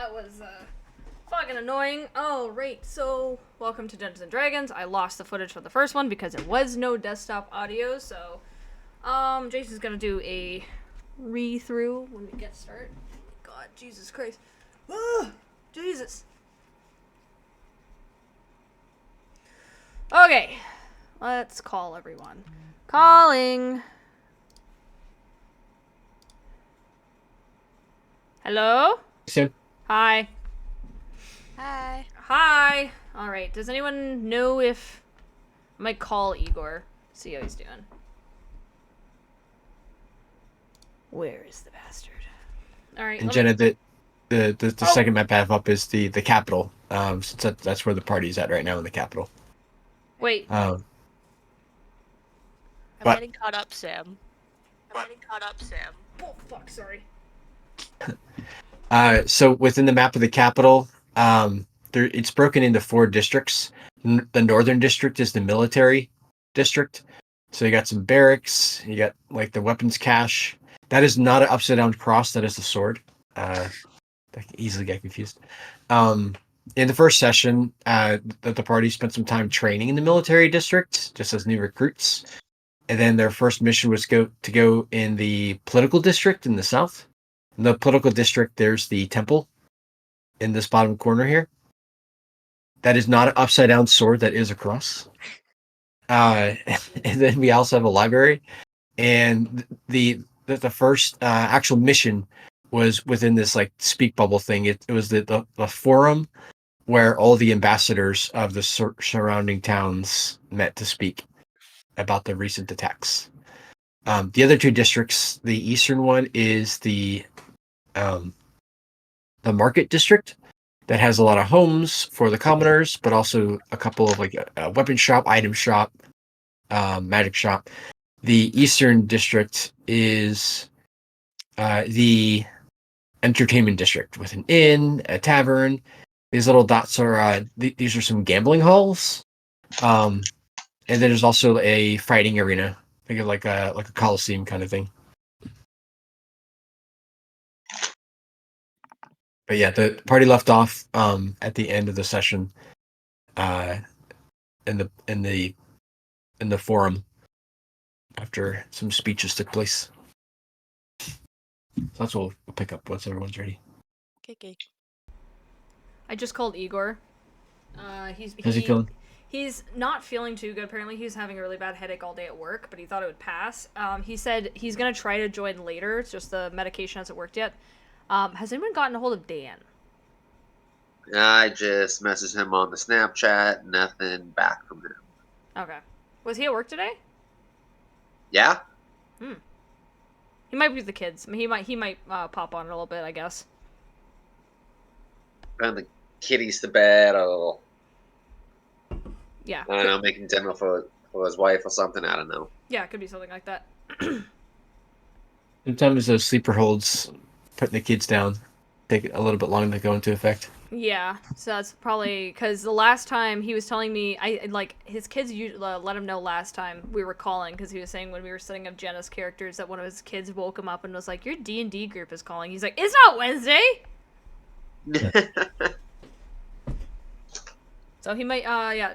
that was fucking annoying. Oh, right. So, welcome to Dungeons and Dragons. I lost the footage for the first one because there was no desktop audio. So, Jason's gonna do a re-through when we get started. God, Jesus Christ. Ugh, Jesus. Okay, let's call everyone. Calling. Hello? Soon. Hi. Hi. Hi. All right. Does anyone know if I might call Igor? See how he's doing. Where is the bastard? All right. And let Jenna, me- the Oh! second map I have up is the capital. Since that's where the party's at right now in the capital. Wait. I'm What? getting caught up, Sam. Oh fuck. Sorry. So within the map of the capital, it's broken into 4 districts. The northern district is the military district. So you got some barracks. You got like the weapons cache. That is not an upside down cross. That is the sword. That can easily get confused. In the first session, the party spent some time training in the military district, just as new recruits. And then their first mission was to go in the political district in the south. In the political district, there's the temple in this bottom corner here. That is not an upside down sword. That is a cross. And then we also have a library, and the first actual mission was within this like speak bubble thing. It was the forum where all the ambassadors of the surrounding towns met to speak about the recent attacks. The other 2 districts, the eastern one is the market district that has a lot of homes for the commoners, but also a couple of like a weapon shop, item shop, magic shop. The eastern district is the entertainment district with an inn, a tavern. These little dots are these are some gambling halls, and then there's also a fighting arena. Think of like a coliseum kind of thing. But yeah, the party left off at the end of the session, in the forum after some speeches took place. So that's what we'll pick up once everyone's ready. Kiki. I just called Igor. How's he feeling? He's not feeling too good. Apparently, he's having a really bad headache all day at work, but he thought it would pass. He said he's gonna try to join later. It's just the medication hasn't worked yet. Has anyone gotten a hold of Dan? I just messaged him on the Snapchat. Nothing back from him. Okay. Was he at work today? Yeah? He might be with the kids. I mean, he might pop on a little bit, I guess. Putting the kitties to bed, or Yeah. I don't know, making dinner for his wife or something. I don't know. Yeah, it could be something like that. Sometimes those sleeper holds, putting the kids down, take a little bit longer to go into effect. Yeah, so that's probably because the last time he was telling me, his kids let him know last time we were calling because he was saying when we were setting up Jenna's characters that one of his kids woke him up and was like, "Your D&D group is calling." He's like, "It's not Wednesday." So he might,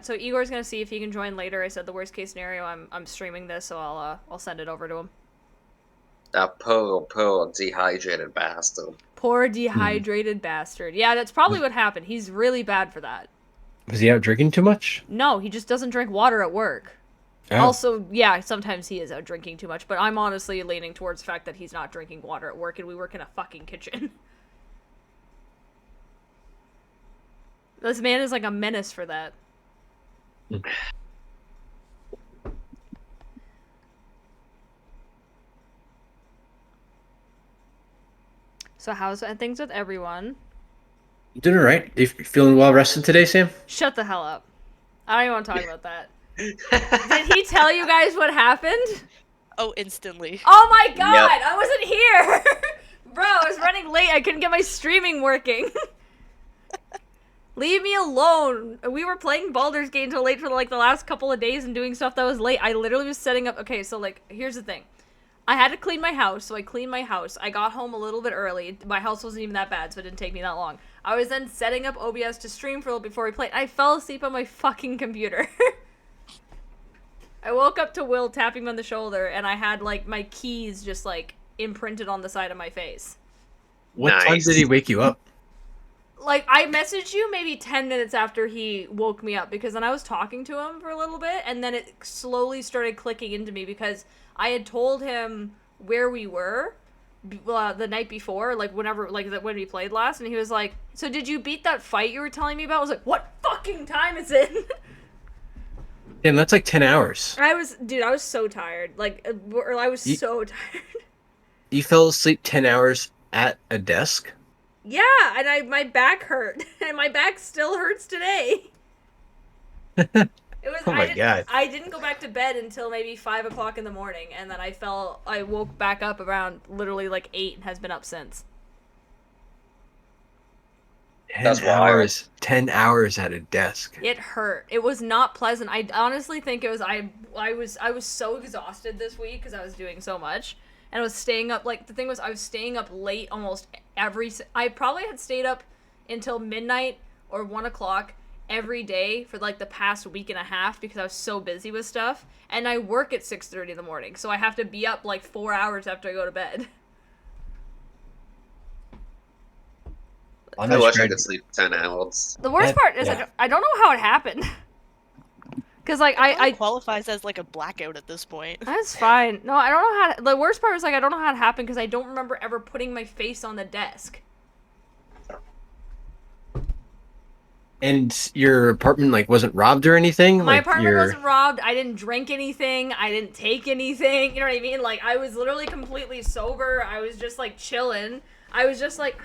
So Igor's gonna see if he can join later. I said the worst case scenario, I'm streaming this, so I'll send it over to him. That poor dehydrated bastard. Poor dehydrated bastard. Yeah, that's probably what happened. He's really bad for that. Was he out drinking too much? No, he just doesn't drink water at work. Oh. Also, yeah, sometimes he is out drinking too much, but I'm honestly leaning towards the fact that he's not drinking water at work and we work in a fucking kitchen. This man is like a menace for that. So how's things with everyone? You doing all right? You feeling well rested today, Sam? Shut the hell up. I don't even want to talk about that. Did he tell you guys what happened? Oh, instantly. Oh my god, Yep. I wasn't here! Bro, I was running late. I couldn't get my streaming working. Leave me alone. We were playing Baldur's Gate until late for like the last couple of days and doing stuff that was late. I literally was setting up... Okay, so like, here's the thing. I had to clean my house, so I cleaned my house. I got home a little bit early. My house wasn't even that bad, so it didn't take me that long. I was then setting up OBS to stream for a little before we played. I fell asleep on my fucking computer. I woke up to Will tapping me on the shoulder, and I had, like, my keys just, like, imprinted on the side of my face. What time Nice. did he wake you up? Like, I messaged you maybe 10 minutes after he woke me up, because then I was talking to him for a little bit, and then it slowly started clicking into me, because I had told him where we were the night before, like, when we played last, and he was like, so did you beat that fight you were telling me about? I was like, what fucking time is it? Damn, that's like 10 hours. I was so tired. Like, I was so tired. You fell asleep 10 hours at a desk? Yeah, and my back hurt, and my back still hurts today. It was. Oh my God. I didn't go back to bed until maybe 5 o'clock in the morning, and then I woke back up around literally like 8 and has been up since. 10 hours. 10 hours at a desk. It hurt. It was not pleasant. I honestly think it was. I was so exhausted this week because I was doing so much, and I was staying up. Like, the thing was, I was staying up late almost I probably had stayed up until midnight or 1 o'clock every day for like the past week and a half because I was so busy with stuff, and I work at 6:30 in the morning, so I have to be up like 4 hours after I go to bed. I'm I just wish I trying- could sleep 10 hours. The worst part is yeah. I don't know how it happened. Because, like, I qualifies as like a blackout at this point. That's fine. No, I don't know how to, the worst part was, like, I don't know how it happened because I don't remember ever putting my face on the desk. And your apartment, like, wasn't robbed or anything? My Like, apartment your- wasn't robbed. I didn't drink anything. I didn't take anything. You know what I mean? Like, I was literally completely sober. I was just, like, chilling. I was just, like,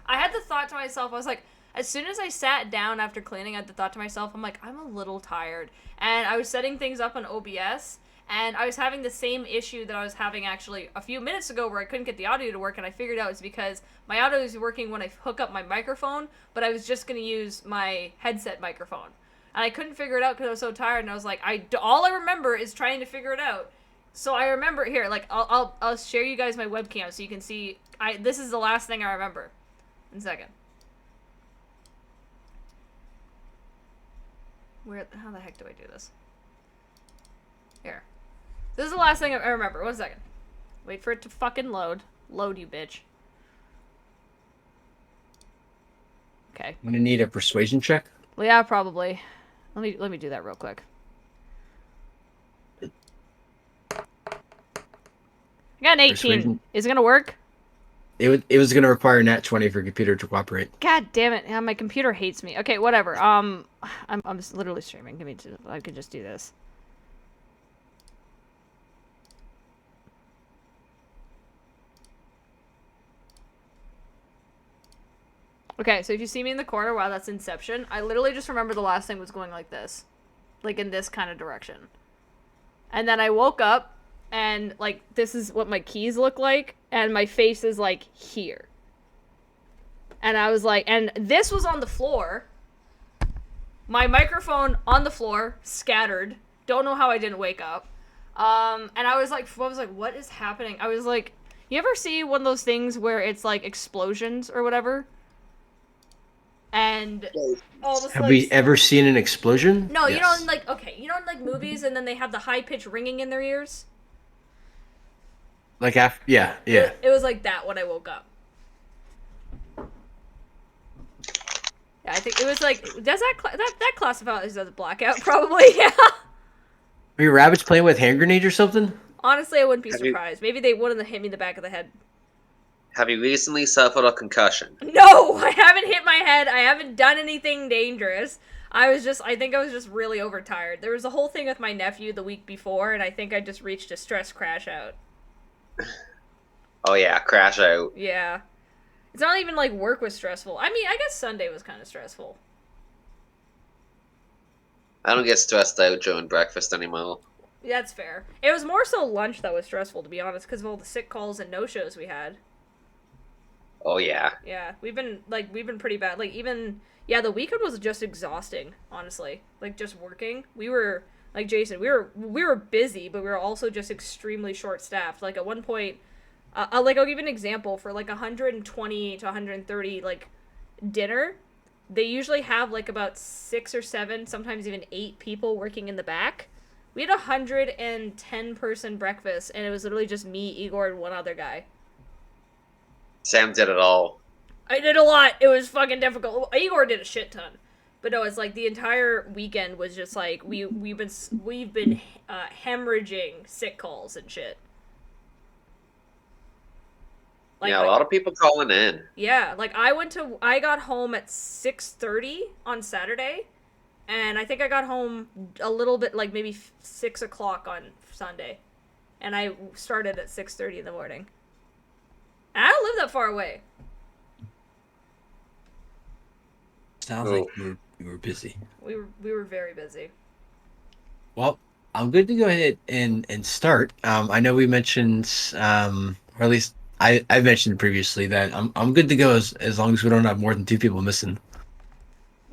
I had the thought to myself, I was like, as soon as I sat down after cleaning, I had the thought to myself, I'm like, I'm a little tired. And I was setting things up on OBS, and I was having the same issue that I was having actually a few minutes ago where I couldn't get the audio to work, and I figured out it's because my audio is working when I hook up my microphone, but I was just going to use my headset microphone. And I couldn't figure it out because I was so tired, and I was like, all I remember is trying to figure it out. So I remember, here, like, I'll share you guys my webcam so you can see, this is the last thing I remember. One second. How the heck do I do this? Here. This is the last thing I remember. 1 second. Wait for it to fucking load. Load, you bitch. Okay. I'm gonna need a persuasion check. Well, yeah, probably. Let me do that real quick. I got an 18. Persuasion. Is it gonna work? It was gonna require a nat 20 for your computer to cooperate. God damn it! Yeah, my computer hates me. Okay, whatever. I'm literally streaming. I could just do this. Okay, so if you see me in the corner, wow, that's Inception. I literally just remember the last thing was going like this, like in this kind of direction, and then I woke up, and like this is what my keys look like, and my face is like here. And I was like, and this was on the floor. My microphone on the floor, scattered. Don't know how I didn't wake up. And I was like, what is happening? I was like, you ever see one of those things where it's like explosions or whatever? And all this, Have we ever seen an explosion? No, you know, Yes. in like, okay, you know, in like movies, and then they have the high pitched ringing in their ears. Like after, yeah. It was like that when I woke up. Yeah, I think it was like, does that classify as a blackout? Probably, yeah. Were your rabbits playing with hand grenades or something? Honestly, I wouldn't be Have you- surprised. Maybe they wouldn't have hit me in the back of the head. Have you recently suffered a concussion? No, I haven't hit my head. I haven't done anything dangerous. I think I was just really overtired. There was a whole thing with my nephew the week before, and I think I just reached a stress crash out. Oh yeah, crash out. Yeah. It's not even like work was stressful. I mean, I guess Sunday was kind of stressful. I don't get stressed out during breakfast anymore. That's fair. It was more so lunch that was stressful, to be honest, because of all the sick calls and no-shows we had. Oh yeah. Yeah, we've been pretty bad. Like, even, yeah, the weekend was just exhausting, honestly. Like, just working. like Jason, we were busy, but we were also just extremely short staffed. Like at one point, like I'll give you an example for like 120 to 130 like dinner. They usually have like about 6 or 7, sometimes even 8 people working in the back. We had 110 person breakfast, and it was literally just me, Igor, and one other guy. Sam did it all. I did a lot. It was fucking difficult. Igor did a shit ton, but no, it's like the entire weekend was just like we've been hemorrhaging sick calls and shit. Like, yeah, a lot of people calling in. Yeah, like I got home at 6:30 on Saturday, and I think I got home a little bit like maybe 6 o'clock on Sunday, and I started at 6:30 in the morning. And I don't live that far away. Sounds like you were busy. We were very busy. Well, I'm good to go ahead and start. I know we mentioned, or at least I mentioned previously that I'm good to go as long as we don't have more than 2 people missing.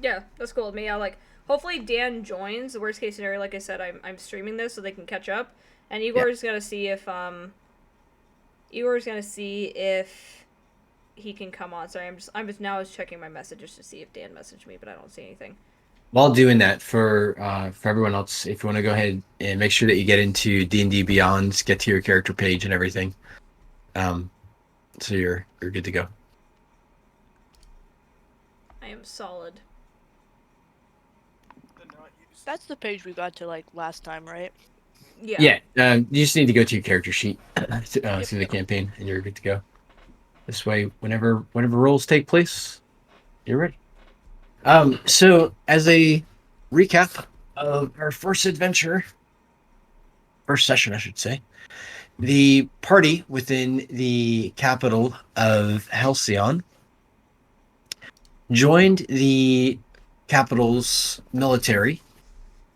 Yeah, that's cool with me. I like hopefully Dan joins. The worst case scenario, like I said, I'm streaming this so they can catch up, and Igor's gonna see if he can come on. Sorry, I'm just now checking my messages to see if Dan messaged me, but I don't see anything. While doing that, for everyone else, if you want to go ahead and make sure that you get into D&D Beyond, get to your character page and everything, so you're good to go. I am solid. That's the page we got to like last time, right? Yeah. Yeah. You just need to go to your character sheet, see the campaign, and you're good to go. This way, whenever rolls take place, you're ready. So as a recap of our first session, I should say, the party within the capital of Halcyon joined the capital's military,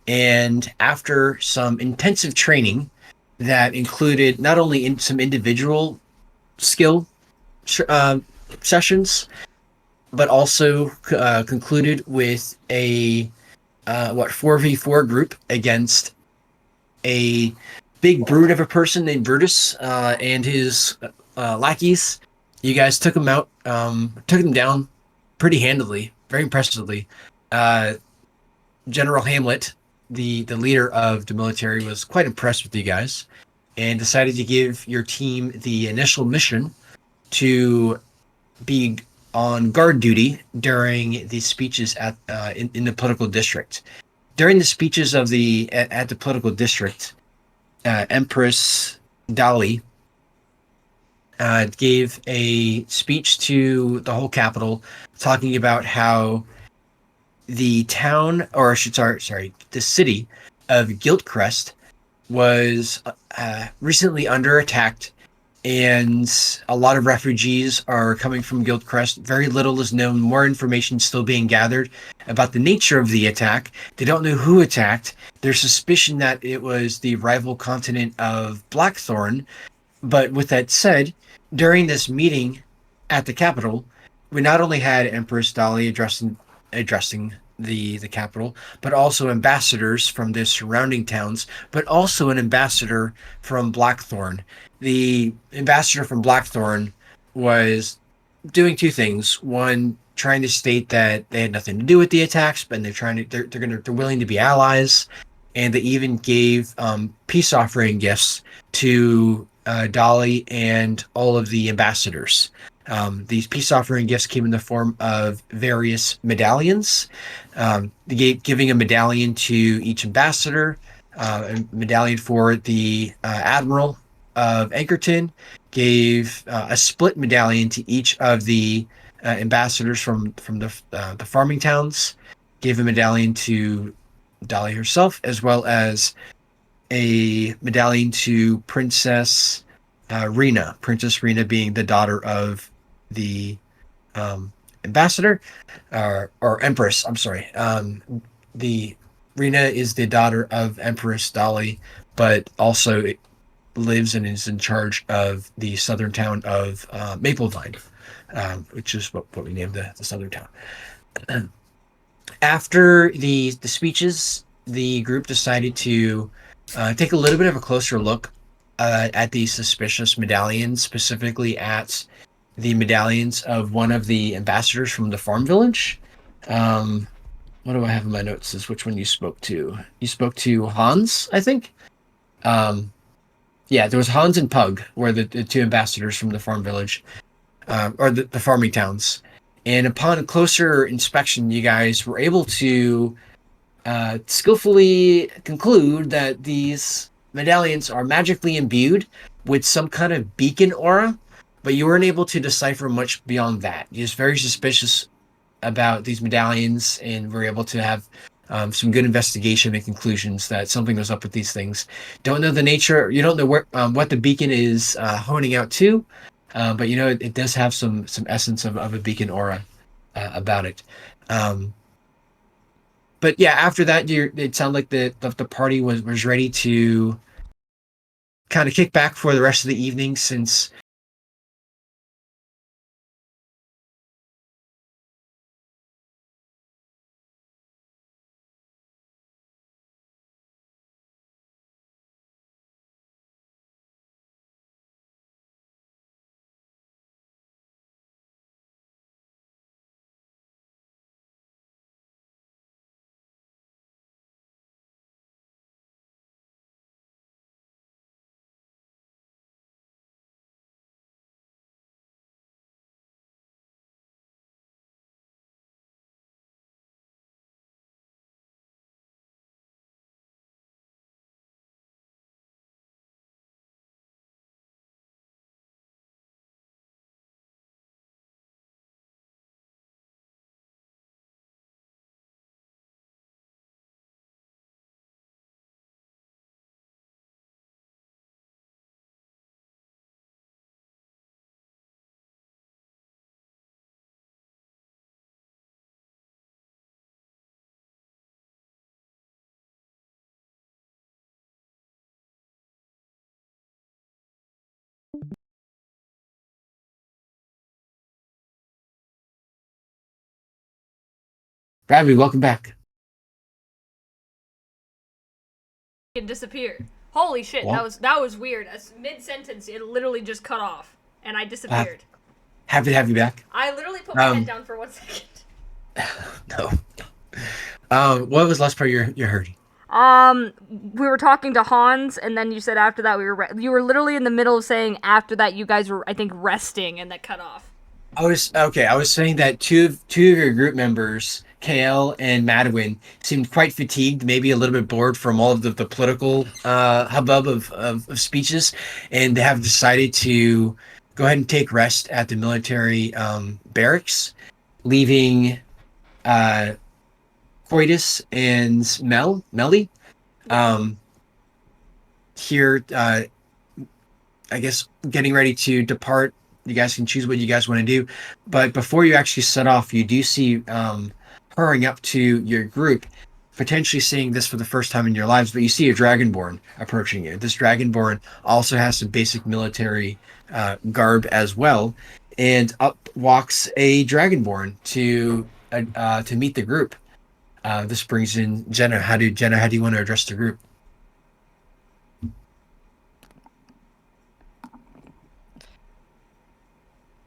and after some intensive training that included not only some individual skill sessions, but also concluded with a 4v4 group against a big brute of a person named Brutus and his lackeys. You guys took him out, took him down pretty handily, very impressively. General Hamlet, the leader of the military, was quite impressed with you guys and decided to give your team the initial mission to be on guard duty during the speeches at in the political district. During the speeches of at the political district, Empress Dali gave a speech to the whole capital, talking about how the town, or the city of Guiltcrest was recently under attack, and a lot of refugees are coming from Guildcrest. Very little is known. More information still being gathered about the nature of the attack. They don't know who attacked. There's suspicion that it was the rival continent of Blackthorn. But with that said, during this meeting at the capital, we not only had Empress Dali addressing the capital, but also ambassadors from the surrounding towns, but also an ambassador from Blackthorn. The ambassador from Blackthorn was doing 2 things. One, trying to state that they had nothing to do with the attacks, but they're willing to be allies, and they even gave peace offering gifts to Dali and all of the ambassadors. These peace offering gifts came in the form of various medallions. Giving a medallion to each ambassador, a medallion for the admiral of Anchorton, gave a split medallion to each of the ambassadors from the farming towns, gave a medallion to Dali herself, as well as a medallion to Princess Rena. Princess Rena being the daughter of the ambassador, or Empress. I'm sorry. The Rena is the daughter of Empress Dali, but also lives and is in charge of the southern town of Maplevine, which is what we named the southern town. After the speeches the group decided to take a little bit of a closer look at these suspicious medallions, specifically at the medallions of one of the ambassadors from the farm village. What do I have in my notes? Is which one you spoke to? You spoke to Hans, I think. Yeah, there was Hans and Pug, were the two ambassadors from the farm village, or the farming towns. And upon closer inspection, you guys were able to skillfully conclude that these medallions are magically imbued with some kind of beacon aura, but you weren't able to decipher much beyond that. You're just very suspicious about these medallions, and were able to have some good investigation and conclusions that something was up with these things. Don't know the nature. You don't know what the beacon is honing out to, but you know it does have some essence of a beacon aura about it. But yeah, after that, it sounded like the party was ready to kind of kick back for the rest of the evening, since Bradley, welcome back. It disappeared. Holy shit, Well, that was weird. Mid sentence, it literally just cut off, and I disappeared. happy to have you back. I literally put my head down for 1 second. No. What was the last part you heard? We were talking to Hans, and then you said after that you were literally in the middle of saying after that you guys were, I think, resting, and that cut off. I was saying that two of your group members, KL and Madwin, seemed quite fatigued, maybe a little bit bored from all of the political hubbub of speeches, and they have decided to go ahead and take rest at the military barracks, leaving Coitus and Melly here, I guess, getting ready to depart. You guys can choose what you guys want to do, but before you actually set off, you do see hurrying up to your group, potentially seeing this for the first time in your lives, but you see a Dragonborn approaching you. This Dragonborn also has some basic military garb as well, and up walks a Dragonborn to meet the group. This brings in Jenna. How do you want to address the group?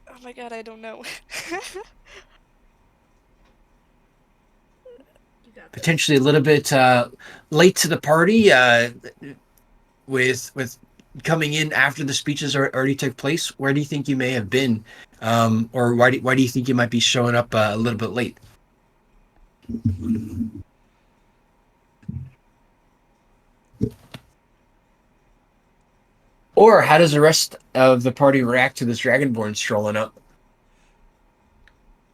Oh my god, I don't know. Potentially a little bit late to the party, with coming in after the speeches already took place. Where do you think you may have been, or why do you think you might be showing up a little bit late? Or how does the rest of the party react to this Dragonborn strolling up?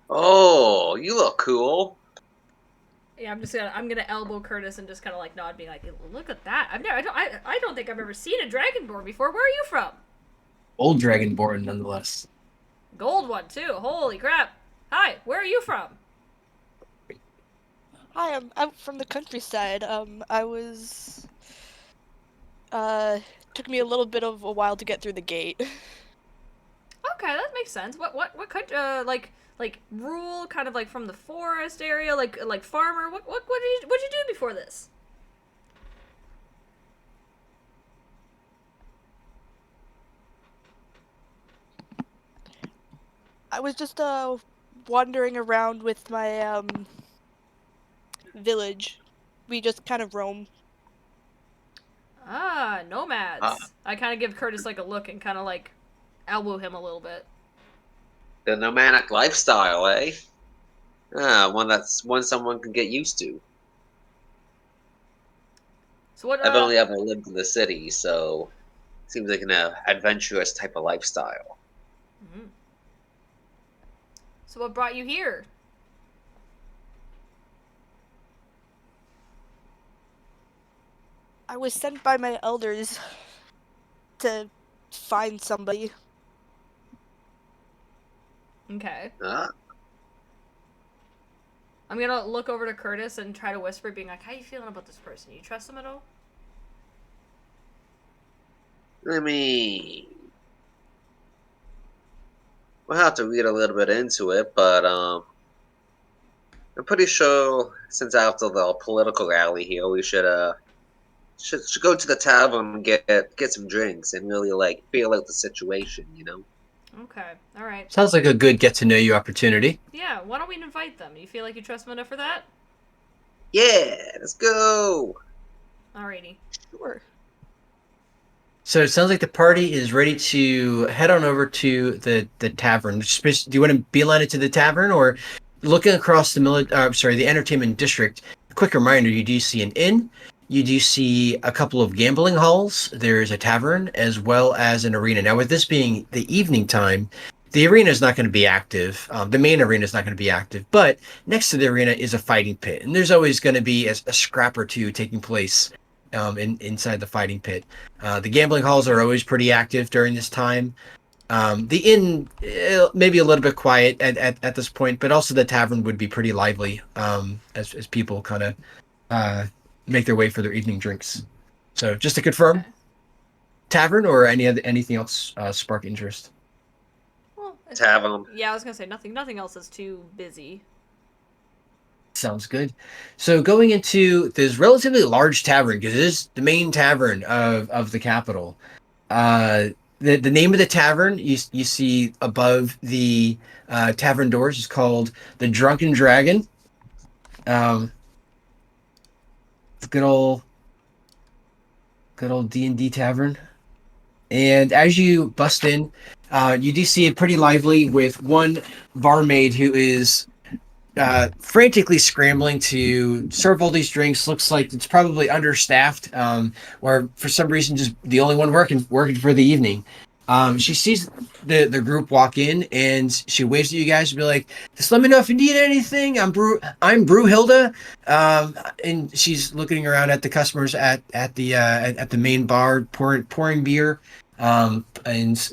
Oh, you look cool. Yeah, I'm gonna elbow Curtis and just kind of like nod, being like, "Look at that! I don't think I've ever seen a Dragonborn before. Where are you from?" Old Dragonborn, nonetheless. Gold one too. Holy crap! Hi, where are you from? Hi, I'm from the countryside. I was took me a little bit of a while to get through the gate. Okay, that makes sense. What country? Like rural, kind of like from the forest area, like farmer. What'd you do before this? I was just wandering around with my village. We just kind of roam. Ah, nomads. Ah. I kind of give Curtis like a look and kind of like elbow him a little bit. The nomadic lifestyle, eh? One someone can get used to. So what? I've only ever lived in the city, so it seems like an adventurous type of lifestyle. Mhm. So what brought you here? I was sent by my elders to find somebody. Okay. Ah, I'm gonna look over to Curtis and try to whisper, being like, "How you feeling about this person? You trust him at all?" I mean, we'll have to read a little bit into it, but I'm pretty sure since after the political rally here, we should go to the tavern and get some drinks and really like feel out the situation, you know? Okay. All right. Sounds like a good get to know you opportunity. Yeah. Why don't we invite them? You feel like you trust them enough for that? Yeah, let's go. Alrighty. Sure. So it sounds like the party is ready to head on over to the tavern. Do you want to beeline it to the tavern, or looking across the entertainment district? Quick reminder: you do see an inn, you do see a couple of gambling halls. There's a tavern as well as an arena. Now, with this being the evening time, the arena is not going to be active. The main arena is not going to be active, but next to the arena is a fighting pit, and there's always going to be a scrap or two taking place inside the fighting pit. The gambling halls are always pretty active during this time. The inn, maybe a little bit quiet at this point, but also the tavern would be pretty lively as people kind of make their way for their evening drinks. So just to confirm, Okay. tavern or anything else spark interest? Well, Tavern. yeah, I was gonna say nothing else is too busy. Sounds good. So going into this relatively large tavern, because it is the main tavern of the capital. The name of the tavern you see above the tavern doors is called the Drunken Dragon. It's good old D&D tavern. And as you bust in, you do see it pretty lively with one barmaid who is frantically scrambling to serve all these drinks. Looks like it's probably understaffed, or for some reason just the only one working for the evening. She sees the group walk in and she waves at you guys and be like, "Just let me know if you need anything. I'm Brewhilda," and she's looking around at the customers at the main bar, pouring beer. And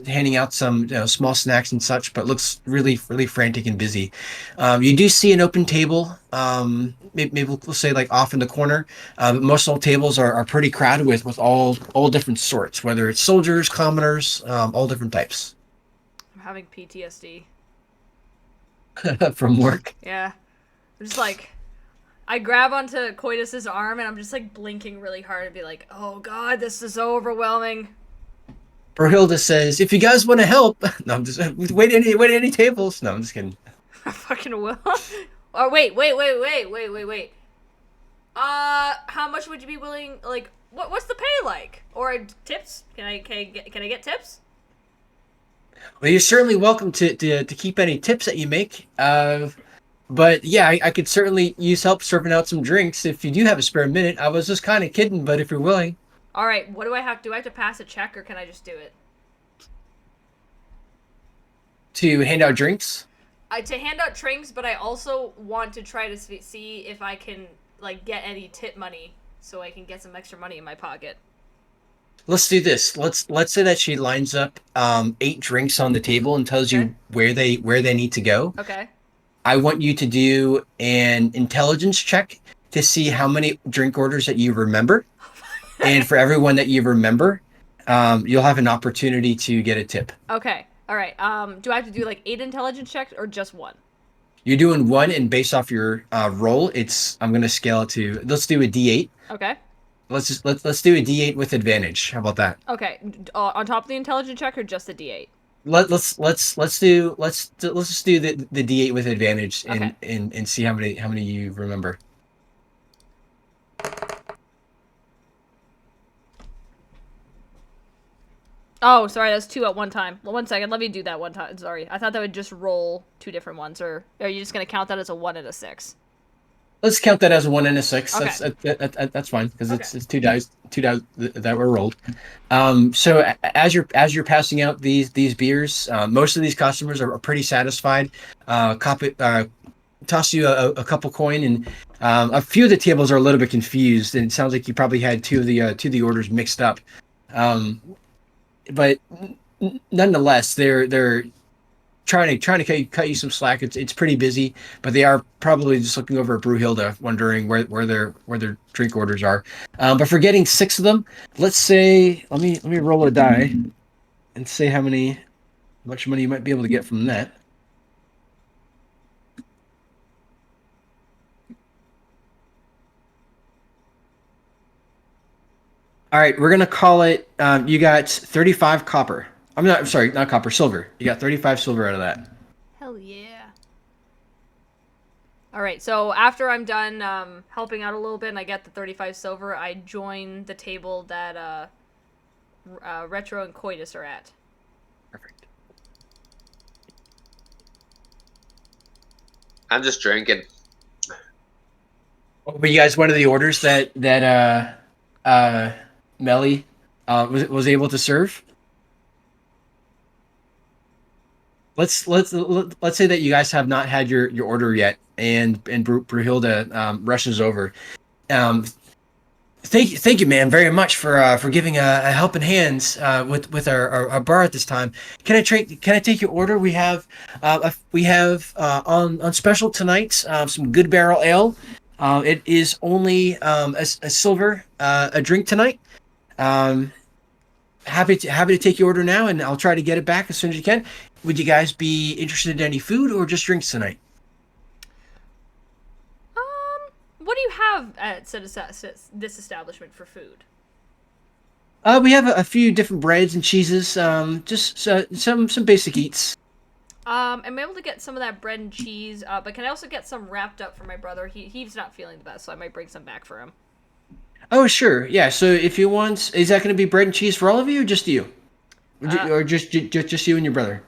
handing out some small snacks and such, but looks really frantic and busy. You do see an open table, maybe we'll say like off in the corner, but most all tables are pretty crowded with all different sorts, whether it's soldiers, commoners, all different types. I'm having PTSD. From work. Yeah. I'm just like, I grab onto Coitus's arm and I'm just like blinking really hard and be like, "Oh God, this is so overwhelming." Brunhilde says, "If you guys want to help," no, I'm just wait any tables. No, I'm just kidding. I fucking will. Or wait. How much would you be willing? Like, what's the pay like? Or tips? Can I get tips? Well, you're certainly welcome to keep any tips that you make. But yeah, I could certainly use help serving out some drinks if you do have a spare minute. I was just kind of kidding, but if you're willing. All right. What do I have? Do I have to pass a check or can I just do it? To hand out drinks? To hand out drinks, but I also want to try to see if I can like get any tip money so I can get some extra money in my pocket. Let's do this. Let's say that she lines up 8 drinks on the table and tells Okay. you where they need to go. Okay. I want you to do an intelligence check to see how many drink orders that you remember. And for everyone that you remember, you'll have an opportunity to get a tip. Okay. All right. Do I have to do like 8 intelligence checks or just one? You're doing one, and based off your roll, I'm going to scale it to. Let's do a D8. Okay. Let's do a D8 with advantage. How about that? Okay. On top of the intelligence check or just the D8? let's just do the D8 with advantage and Okay. and see how many you remember. Oh, sorry, that's 2 at one time. Well, 1 second, let me do that one time. Sorry, I thought that would just roll 2 different ones, or are you just gonna count that as a 1 and a 6? Let's count that as a 1 and a 6. Okay. That's fine because Okay. it's two dice that were rolled. So as you're passing out these beers, most of these customers are pretty satisfied. Toss you a couple coin, and a few of the tables are a little bit confused, and it sounds like you probably had two of the orders mixed up. But nonetheless, they're trying to cut you some slack. It's pretty busy, but they are probably just looking over at Brewhilda, wondering where their drink orders are. But for getting 6 of them, let's say let me roll a die and say how much money you might be able to get from that. All right, we're gonna call it. You got 35 copper. I'm sorry, not copper, silver. You got 35 silver out of that. Hell yeah. Alright, so after I'm done helping out a little bit and I get the 35 silver, I join the table that Retro and Coitus are at. Perfect. I'm just drinking. Were you guys one of the orders that Melly was able to serve? Let's say that you guys have not had your order yet, and Brunhilde rushes over. Thank you, ma'am, very much for giving a helping hand with our bar at this time. Can I take your order? We have on special tonight some Good Barrel Ale. It is only a silver a drink tonight. Happy to take your order now, and I'll try to get it back as soon as you can. Would you guys be interested in any food or just drinks tonight? What do you have at this establishment for food? We have a few different breads and cheeses. Just some basic eats. I'm able to get some of that bread and cheese, but can I also get some wrapped up for my brother? He's not feeling the best, so I might bring some back for him. Oh, sure. Yeah. So if you want, is that going to be bread and cheese for all of you, or just you, or just you and your brother?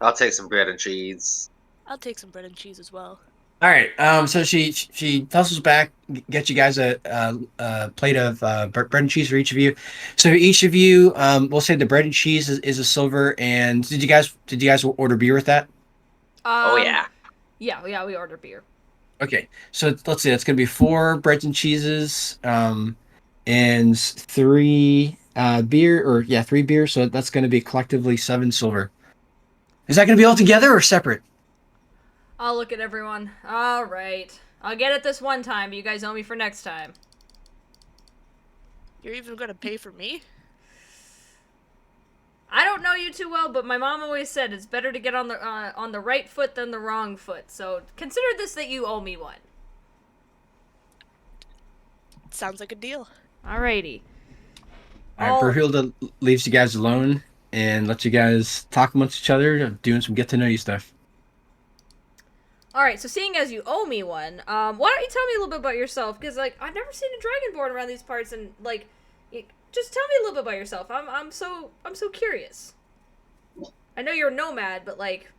I'll take some bread and cheese. I'll take some bread and cheese as well. All right. So she tussles back, gets you guys a plate of bread and cheese for each of you. So each of you, we'll say the bread and cheese is a silver. And did you guys order beer with that? Oh yeah. Yeah, we ordered beer. Okay. So let's see. That's gonna be 4 breads and cheeses, and 3 beer, or yeah, 3 beers. So that's gonna be collectively 7 silver. Is that gonna be all together or separate? I'll look at everyone. Alright. I'll get it this one time, but you guys owe me for next time. You're even gonna pay for me? I don't know you too well, but my mom always said it's better to get on the right foot than the wrong foot. So consider this that you owe me one. Sounds like a deal. Alrighty. All right, Brunhilde leaves you guys alone and lets you guys talk amongst each other, doing some get to know you stuff. Alright, so seeing as you owe me one, why don't you tell me a little bit about yourself? Because, like, I've never seen a dragonborn around these parts, and, like, just tell me a little bit about yourself. I'm so curious. I know you're a nomad, but, like,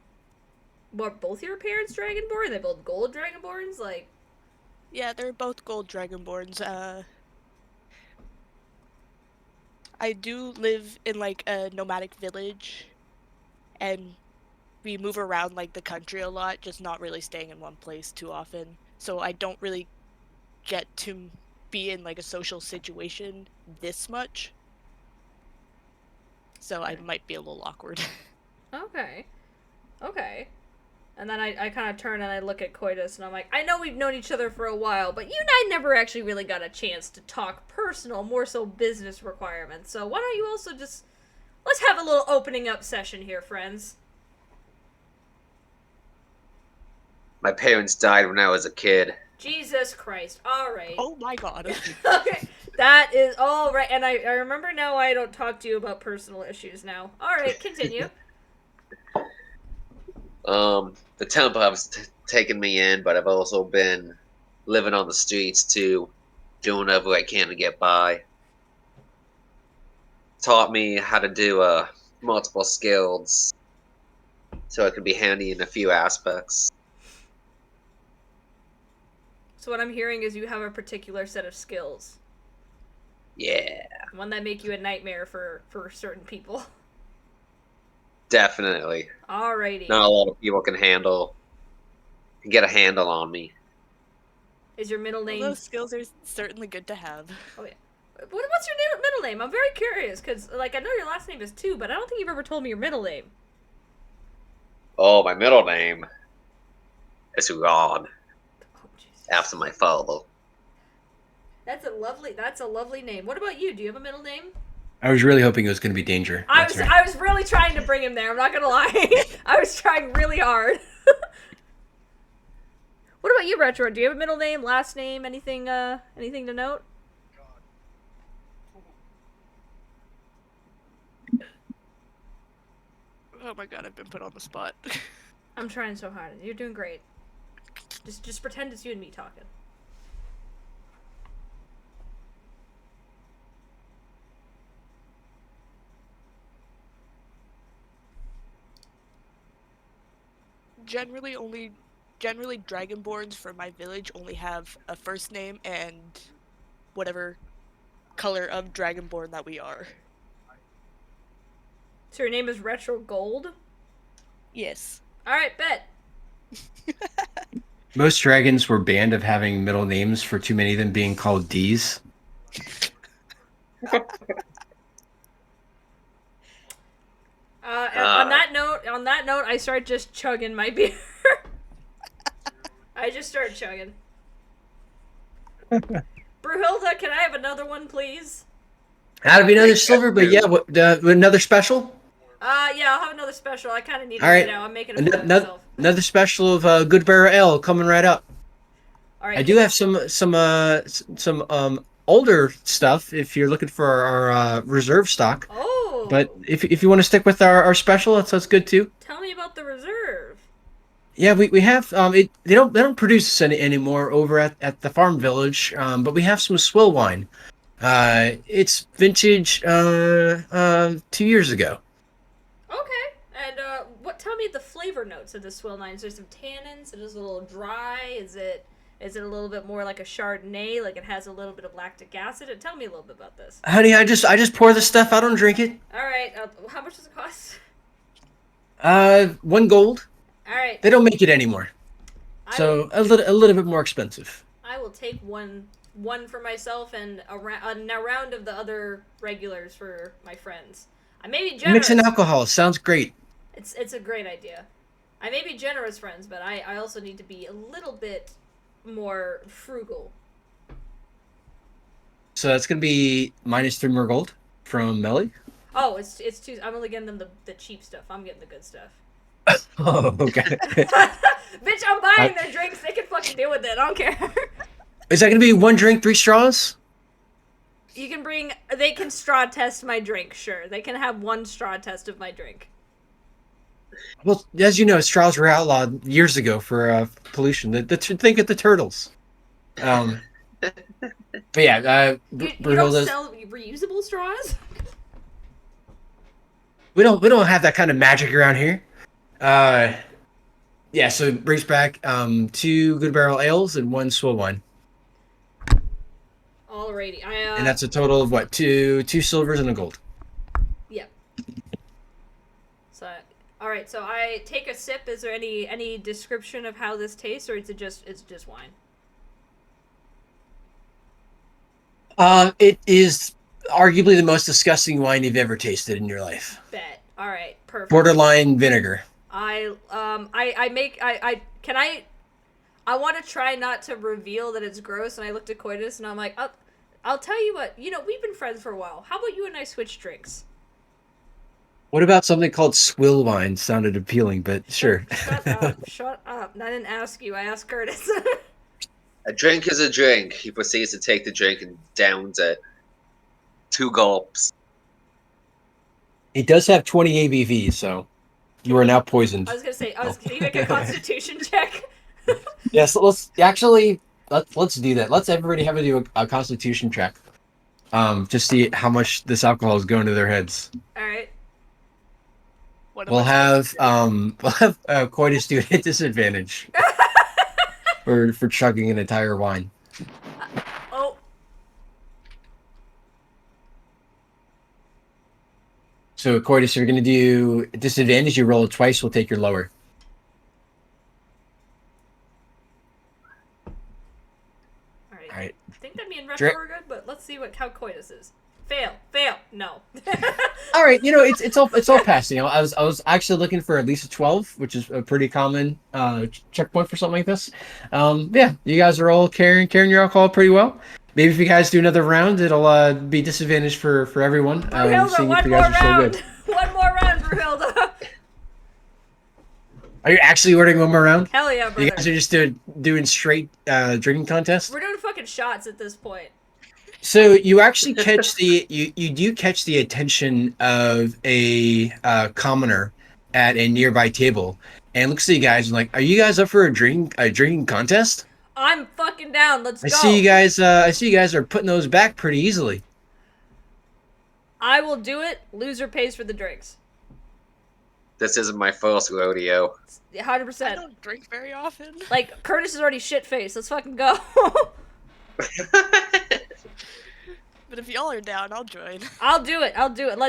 what, both your parents dragonborn? Are they both gold dragonborns? Like... Yeah, they're both gold dragonborns. I do live in, like, a nomadic village, and we move around, like, the country a lot, just not really staying in one place too often. So I don't really get to be in, like, a social situation this much. So I might be a little awkward. Okay. Okay. And then I kind of turn and I look at Coitus, and I'm like, I know we've known each other for a while, but you and I never actually really got a chance to talk personal, more so business requirements. So why don't you also just... Let's have a little opening up session here, friends. My parents died when I was a kid. Jesus Christ. Alright. Oh my god. Okay. That is all right, and I remember now why I don't talk to you about personal issues now. All right, continue. The temple has taken me in, but I've also been living on the streets too, doing whatever I can to get by. Taught me how to do multiple skills, so I can be handy in a few aspects. So what I'm hearing is you have a particular set of skills, Yeah, one that make you a nightmare for certain people. definitely. Alrighty. Not a lot of people can get a handle on me. Is your middle Well, name? those skills are certainly good to have. What's your middle name? I'm very curious because, like, I know your last name is too, but I don't think you've ever told me your middle name. Oh, my middle name is Ron, Oh, Jesus. after my father. That's a lovely name. What about you? Do you have a middle name? I was really hoping it was going to be Danger. I That's was right. I was really trying to bring him there. I'm not gonna lie. I was trying really hard. What about you, Retro? Do you have a middle name, last name, anything to note? Oh my god, I've been put on the spot. I'm trying so hard. You're doing great. Just pretend it's you and me talking. Generally Dragonborns from my village only have a first name and whatever color of Dragonborn that we are. So your name is Retro Gold? Yes. Alright, bet. Most dragons were banned of having middle names for too many of them being called D's. On that note, I start just chugging my beer. I just start chugging. Brunhilde, can I have another one, please? That'd be another silver, but yeah, another special? Yeah, I'll have another special. I kind of need it All right right. now. I'm making a fool of Another, myself. another special of Good Barrel Ale coming right up. All right. I do have some older stuff if you're looking for our reserve stock. Oh. But if you want to stick with our special, that's good too. Tell me about the reserve. Yeah, we have they don't produce this anymore over at the farm village. But we have some swill wine. It's vintage 2 years ago. Okay. And tell me the flavor notes of the swill wine. Is there some tannins? Is it a little dry? Is it a little bit more like a Chardonnay, like it has a little bit of lactic acid? Tell me a little bit about this. Honey, I just pour the stuff. I don't drink it. All right. How much does it cost? 1 gold. All right. They don't make it anymore, so a little bit more expensive. I will take one for myself and a round of the other regulars for my friends. I may be generous. Mix in alcohol. Sounds great. It's a great idea. I may be generous, friends, but I also need to be a little bit more frugal. So that's gonna be -3 more gold from Melly. Oh, it's too. I'm only getting them the cheap stuff. I'm getting the good stuff. Oh, okay. Bitch, I'm buying their drinks. They can fucking deal with it. I don't care. Is that gonna be 1 drink, 3 straws? You can bring. They can straw test my drink. Sure, they can have 1 straw test of my drink. Well, as you know, straws were outlawed years ago for pollution. Think of the turtles. But yeah, You don't Brunhilde's- sell reusable straws? we don't have that kind of magic around here. Yeah, so it brings back 2 Good Barrel ales and 1 swill wine, Alrighty, and that's a total of what, two silvers and a gold. Yeah. So, all right. So I take a sip. Is there any description of how this tastes, or is it just wine? It is arguably the most disgusting wine you've ever tasted in your life. Bet. All right. Perfect. Borderline vinegar. I want to try not to reveal that it's gross, and I looked at Coitus and I'm like, I'll tell you what. We've been friends for a while. How about you and I switch drinks? What about something called swill wine? Sounded appealing, but sure. Shut up. Shut up. I didn't ask you. I asked Curtis. A drink is a drink. He proceeds to take the drink and downs it. 2 gulps. It does have 20 ABV, so you are now poisoned. I was gonna say, can you make a Constitution check? Yes, let's do that. Let's everybody have to do a Constitution check. Just see how much this alcohol is going to their heads. All right. What am We'll I supposed have Coitus do a disadvantage for chugging an entire wine. Oh, So Coitus, you're gonna do a disadvantage. You roll it twice. We'll take your lower. all right. All right. I think that me and Retro Dra- are good, but let's see how Coitus is. Fail. No. All right. You know, it's all passing. You know, I was actually looking for at least a 12, which is a pretty common checkpoint for something like this. Yeah, you guys are all carrying your alcohol pretty well. Maybe if you guys do another round, it'll be disadvantage for everyone. Brunhilde, seeing if one you more guys are still round. good. One more round, Brunhilde. Are you actually ordering one more round? Hell yeah, brother. You guys are just doing straight drinking contest. We're doing fucking shots at this point. So you actually catch you do catch the attention of a commoner at a nearby table, and looks at you guys and like, are you guys up for a drinking contest? I'm fucking down. Let's I go. see you guys. I see you guys are putting those back pretty easily. I will do it. Loser pays for the drinks. This isn't my first rodeo. 100%. I don't drink very often. Like, Curtis is already shit-faced. Let's fucking go. But if y'all are down, I'll join. I'll do it.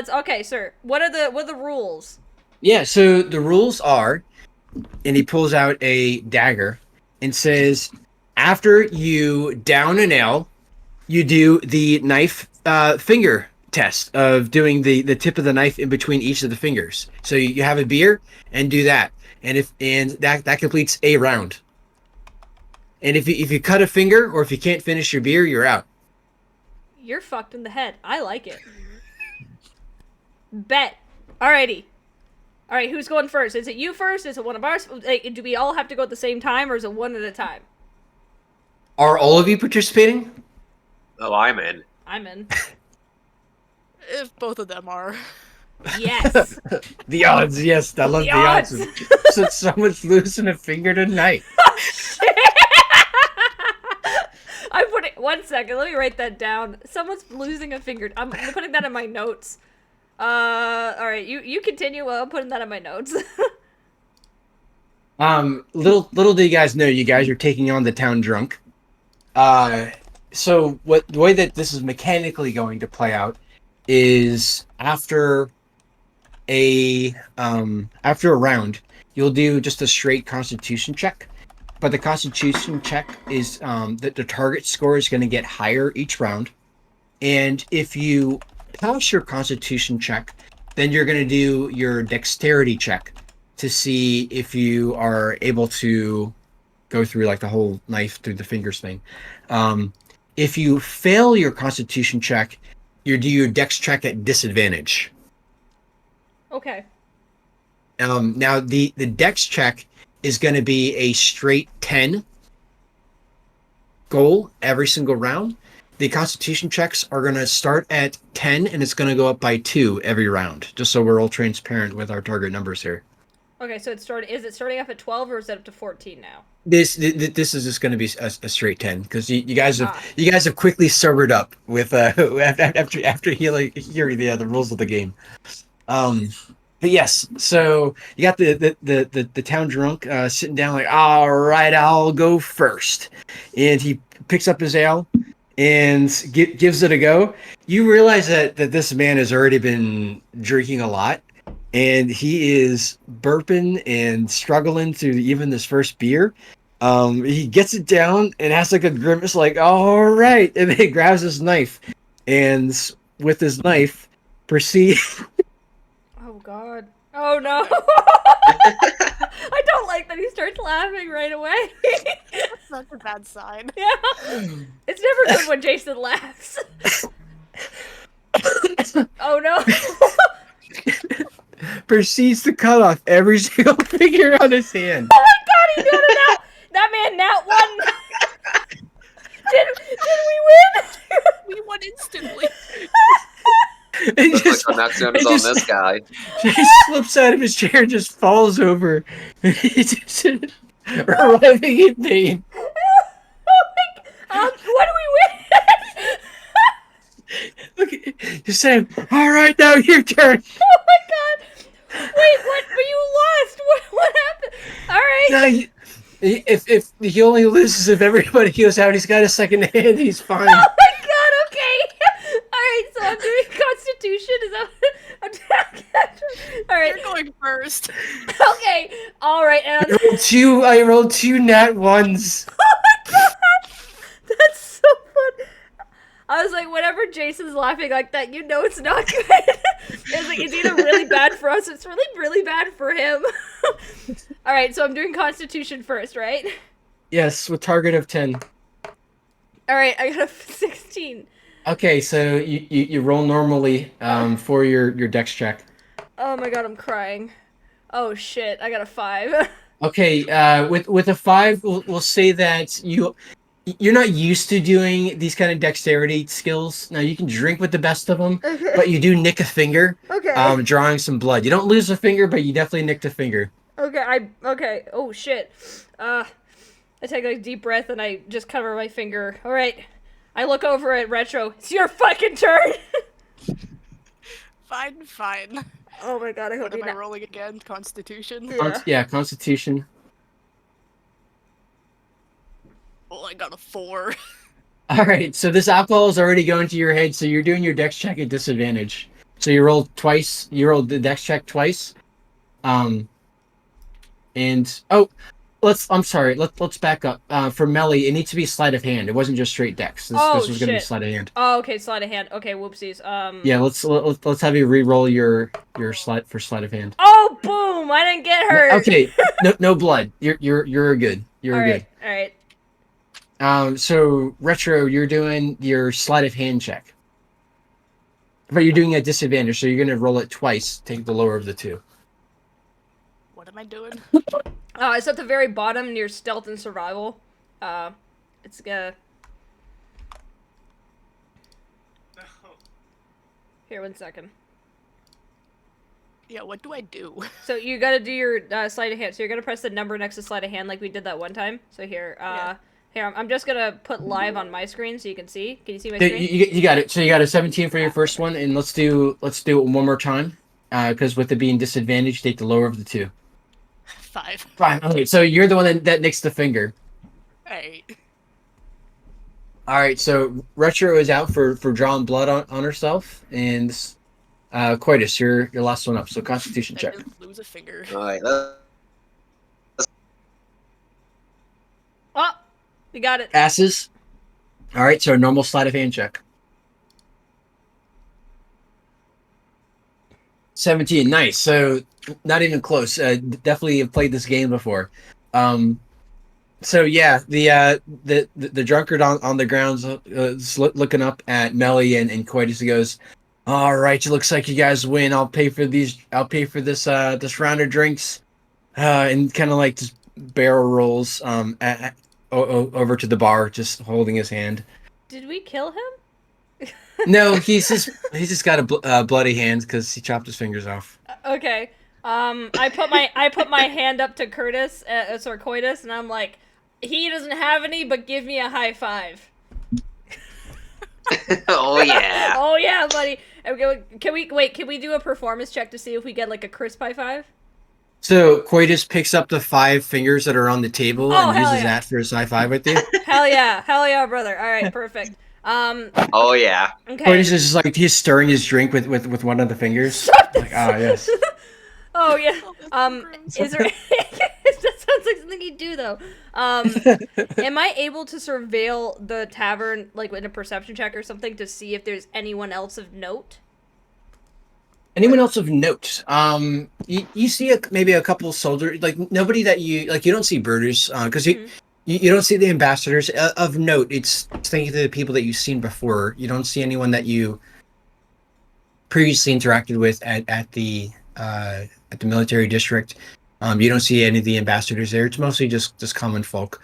Okay, sir. What are the rules? Yeah. So the rules are, and he pulls out a dagger and says, after you down an ale, you do the knife finger test of doing the tip of the knife in between each of the fingers. So you have a beer and do that, and that completes a round. And if you cut a finger or if you can't finish your beer, you're out. You're fucked in the head. I like it. Bet. Alrighty. Alright, who's going first? Is it you first? Is it one of ours? Like, do we all have to go at the same time, or is it one at a time? Are all of you participating? Oh, I'm in. I'm in. If both of them are. Yes. The odds, yes, I love The the odds. odds. So someone's losing a finger tonight. I'm putting 1 second. Let me write that down. Someone's losing a finger. I'm putting that in my notes. All right. You continue. While I'm putting that in my notes. Little do you guys know, you guys are taking on the town drunk. So the way that this is mechanically going to play out is after a round, you'll do just a straight Constitution check. But the Constitution check is that the target score is going to get higher each round. And if you pass your Constitution check, then you're going to do your Dexterity check to see if you are able to go through like the whole knife through the fingers thing. If you fail your Constitution check, you do your Dex check at disadvantage. Okay. Now the Dex check is going to be a straight 10 goal every single round. The Constitution checks are going to start at 10 and it's going to go up by 2 every round, just so we're all transparent with our target numbers here. Okay, so is it starting off at 12 or is it up to 14 now? This is just going to be a straight 10 because you guys have quickly sobered up with after hearing the rules of the game. But yes, so you got the town drunk sitting down like, all right, I'll go first, and he picks up his ale and gives it a go. You realize that this man has already been drinking a lot, and he is burping and struggling through even this first beer. He gets it down and has like a grimace, like, all right, and then he grabs his knife, and with his knife proceed. Oh God. Oh no. I don't like that he starts laughing right away. That's not a bad sign. Yeah. It's never good when Jason laughs. Oh no. Proceeds to cut off every single finger on his hand. Oh my God, he did it now. That man, nat one. knocks on It on just- this guy. He slips out of his chair and just falls over. He's just writhing in pain. What do we win? Look, he's saying, "All right, now your turn." Oh my god! Wait, what? But you lost. What happened? All right. Now, if he only loses if everybody goes out, he's got a second hand. He's fine. Oh my god. Okay. All right. So I'm doing Constitution. Is that what I'm All right. You're going first. Okay. All right. And I rolled two nat ones. oh my god, that's so fun. I was like, whenever Jason's laughing like that, you know it's not good. It's like it's either really bad for us, or it's really bad for him. All right, so I'm doing Constitution first, right? Yes, with target of 10. All right, I got a 16. Okay, so you roll normally for your dex check. Oh my god, I'm crying. Oh shit, I got a 5. Okay, with a 5, we'll say that you're not used to doing these kind of dexterity skills. Now you can drink with the best of them, Okay. but you do nick a finger, Okay. drawing some blood. You don't lose a finger, but you definitely nicked a finger. Okay. Oh shit. I take a deep breath and I just cover my finger. All right. I look over at Retro. It's your fucking turn. Fine. Oh my god, I hope What you am I not. rolling again? Constitution? Yeah. Yeah, Constitution. Oh, I got a 4. All right, so this alcohol is already going to your head, so you're doing your dex check at disadvantage. So you rolled twice. You rolled the dex check twice. Let's back up. For Melly, it needs to be sleight of hand. It wasn't just straight dex. This was going to be shit. sleight of hand. Oh, okay, sleight of hand. Okay, whoopsies. Yeah, let's have you re-roll your sleight of hand. Oh, boom! I didn't get hurt. Okay, no blood. You're good. You're good. All right. So Retro, you're doing your sleight of hand check, but you're doing a disadvantage, so you're gonna roll it twice. Take the lower of the two. What am I doing? It's at the very bottom near stealth and survival. It's Here, 1 second. Yeah, what do I do? So you gotta do your sleight of hand. So you're gonna press the number next to sleight of hand like we did that one time. So here, Yeah. Here, I'm just gonna put live on my screen so you can see. Can you see my You, screen? you got it. So you got a 17 for your first one, and let's do it one more time. Because with it being disadvantaged, take the lower of the two. 5. Fine. Okay, so you're the one that nicks the finger. Hey. All right. So Retro is out for drawing blood on herself, and Coitus, you're your last one up. So Constitution I check. didn't lose a finger. All right. Oh, we got it. Passes. All right. So a normal sleight of hand check. 17. Nice. So not even close. Definitely have played this game before. So yeah, the drunkard on the ground is looking up at Melly and Coitus and goes, "All right, it looks like you guys win. I'll pay for this this round of drinks," and kind of like just barrel rolls over to the bar, just holding his hand. Did we kill him? No, he's just got a bloody hand because he chopped his fingers off. Okay. I put my hand up to Curtis, Coitus, and I'm like, he doesn't have any, but give me a high five. Oh yeah. Oh yeah, buddy. Okay, can we do a performance check to see if we get like a crisp high five? So Coitus picks up the 5 fingers that are on the table Oh, and hell uses yeah. that for his high five with you. Hell yeah, brother. All right, perfect. Oh yeah. Okay. Coitus is just like he's stirring his drink with one of the fingers. Like, ah, yes. Oh yeah. Oh, that's so gross. Is there? That sounds like something you do though. Am I able to surveil the tavern like in a perception check or something to see if there's anyone else of note? Anyone else of note? You see maybe a couple of soldiers, like nobody that you like. You don't see birders because you don't see the ambassadors of note. It's thank you to the people that you've seen before. You don't see anyone that you previously interacted with at the military district. You don't see any of the ambassadors there. It's mostly just common folk.